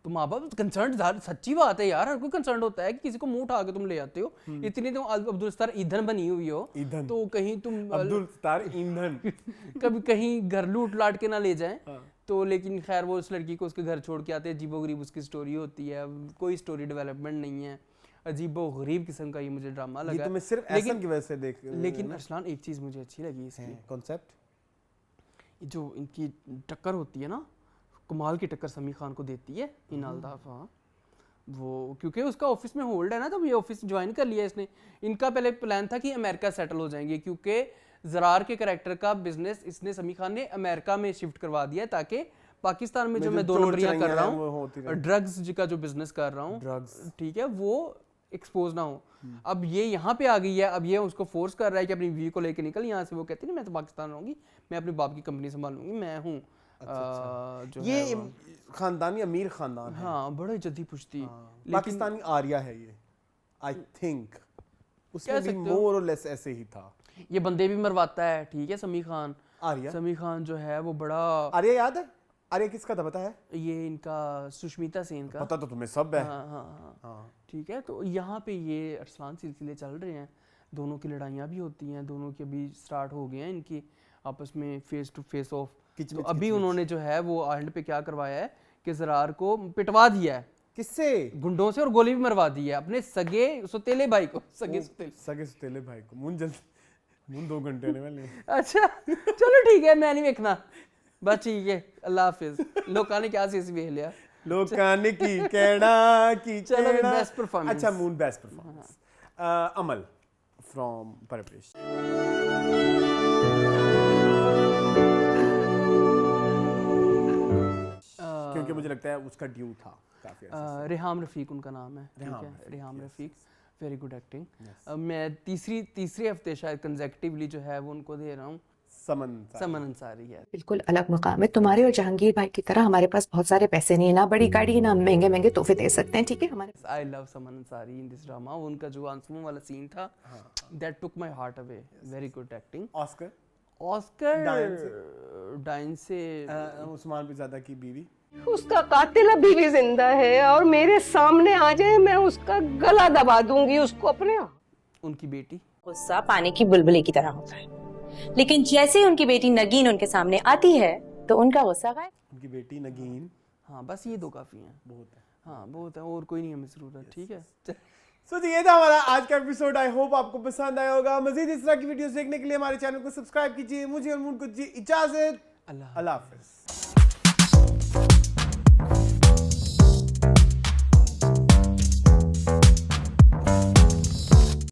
तो माँ बाप कंसर्न, सच्ची बात है यार, हर कोई कंसर्न होता है कि किसी को मुंह उठा के तुम ले आते हो। इतनी तुम अब्दुल सत्तार ईंधन बनी हुई हो, तो कहीं तुम अब्दुल सत्तार ईंधन कभी कहीं घर लूट लाट के ना ले जाएं। तो लेकिन खैर वो उस लड़की को उसके घर छोड़ के आते हैं, अजीबोगरीब उसकी स्टोरी होती है, कोई स्टोरी डेवलपमेंट नहीं है, अजीबोगरीब किस्म का ये मुझे ड्रामा लगा। ये तो मैं सिर्फ एक्शन की वजह से देख। लेकिन अरसलान, एक चीज़ मुझे अच्छी लगी इसकी, कॉन्सेप्ट, जो इनकी टक्कर होती है ना, कमाल की टक्कर समी खान को देती है हिना अल्ताफ। हाँ, वो क्योंकि उसका ऑफिस में होल्ड है ना, तो ये ऑफिस ज्वाइन कर लिया इसने। इनका पहले प्लान था कि अमेरिका सेटल हो जाएंगे, क्योंकि ज़रार के कैरेक्टर का बिजनेस इसने समी खान ने अमेरिका में शिफ्ट करवा दिया, ताकि पाकिस्तान में जो मैं 2 नंबरियां कर रहा हूँ, ड्रग्स का जो बिजनेस कर रहा हूँ, ठीक है, वो एक्सपोज ना हो। अब ये यहाँ पे आ गई है, अब ये उसको फोर्स कर रहा है कि अपनी बीवी को लेकर निकल यहाँ से। वो कहती है मैं तो पाकिस्तान रहूँगी, मैं अपने बाप की कंपनी संभालूंगी, मैं हूँ जो ये खानदानी अमीर खानदान है। हाँ, बड़े जद्दी पुश्ती पाकिस्तानी आर्या है ये, आई थिंक उसमें भी मोर और लेस ऐसे ही था। ये बंदे भी मरवाता है, ठीक है, समी खान। आर्या, समी खान जो है वो बड़ा। आर्या याद है? आर्या किसका था पता है? ये इनका सुष्मिता सेन का। पता तो तुम्हें सब है। हाँ हाँ हाँ, ठीक है। तो यहाँ पे ये अरसलान सिलसिले चल रहे हैं, दोनों की लड़ाइयाँ भी होती हैं, दोनों के अभी स्टार्ट हो गए हैं इनकी आपस में फेस टू फेस ऑफ। तो अभी उन्होंने जो है वो एंड पे क्या करवाया है कि ज़रार को पिटवा दिया है। किससे? गुंडों से, और गोली भी मरवा दी है अपने सगे सुतेले भाई को। सगे सुतेले भाई को। मुन जल्दी, मुन 2 घंटे होने वाले। अच्छा चलो ठीक है, मैं नहीं देखना, बस ठीक है, अल्लाह हाफिज। लोकां ने क्या सीसी देख लिया, लोकां ने की कहना की। चलो बेस्ट परफॉर्मेंस। अच्छा, moon best performance. Amal from परवरिश। क्योंकि मुझे लगता है उसका ड्यू था काफी अच्छा। रेहाम रफ़ीक उनका नाम है, ठीक है, रेहाम रफ़ीक, वेरी गुड एक्टिंग। मैं तीसरे हफ्ते शायद कंसेक्टिवली जो है वो उनको दे रहा हूँ समन अंसारी है। बिल्कुल अलग मकाम है तुम्हारे और जहांगीर भाई की तरह। हमारे पास बहुत सारे पैसे नहीं है, ना बड़ी गाड़ी ना महंगे महंगे तोहफे दे सकते हैं, ठीक है। हमारे I love Saman Ansari in this drama. उनका जो आंसुओं वाला सीन था that took my heart away, very good acting. Oscar डाइन से उस्मान पिज़ादा की बीवी, उसका कातिल अभी भी जिंदा है और मेरे सामने आ जाए मैं उसका गला दबा दूंगी उसको अपने। उनकी बेटी, गुस्सा पानी की बुलबुले की तरह होता है, लेकिन जैसे ही उनकी बेटी नगीन उनके सामने आती है तो उनका गुस्सा गायब। उनकी बेटी नगीन, हाँ बस ये 2 काफी हैं, बहुत है, हाँ बहुत है, और कोई नहीं हमें जरूरत, ठीक है। सो ये था हमारा आज का एपिसोड। आई होप आपको पसंद आया होगा। मजीद इस तरह की वीडियोस देखने के लिए हमारे चैनल को सब्सक्राइब कीजिए। मुझे और मुन को इजाजत, अल्लाह हाफिज।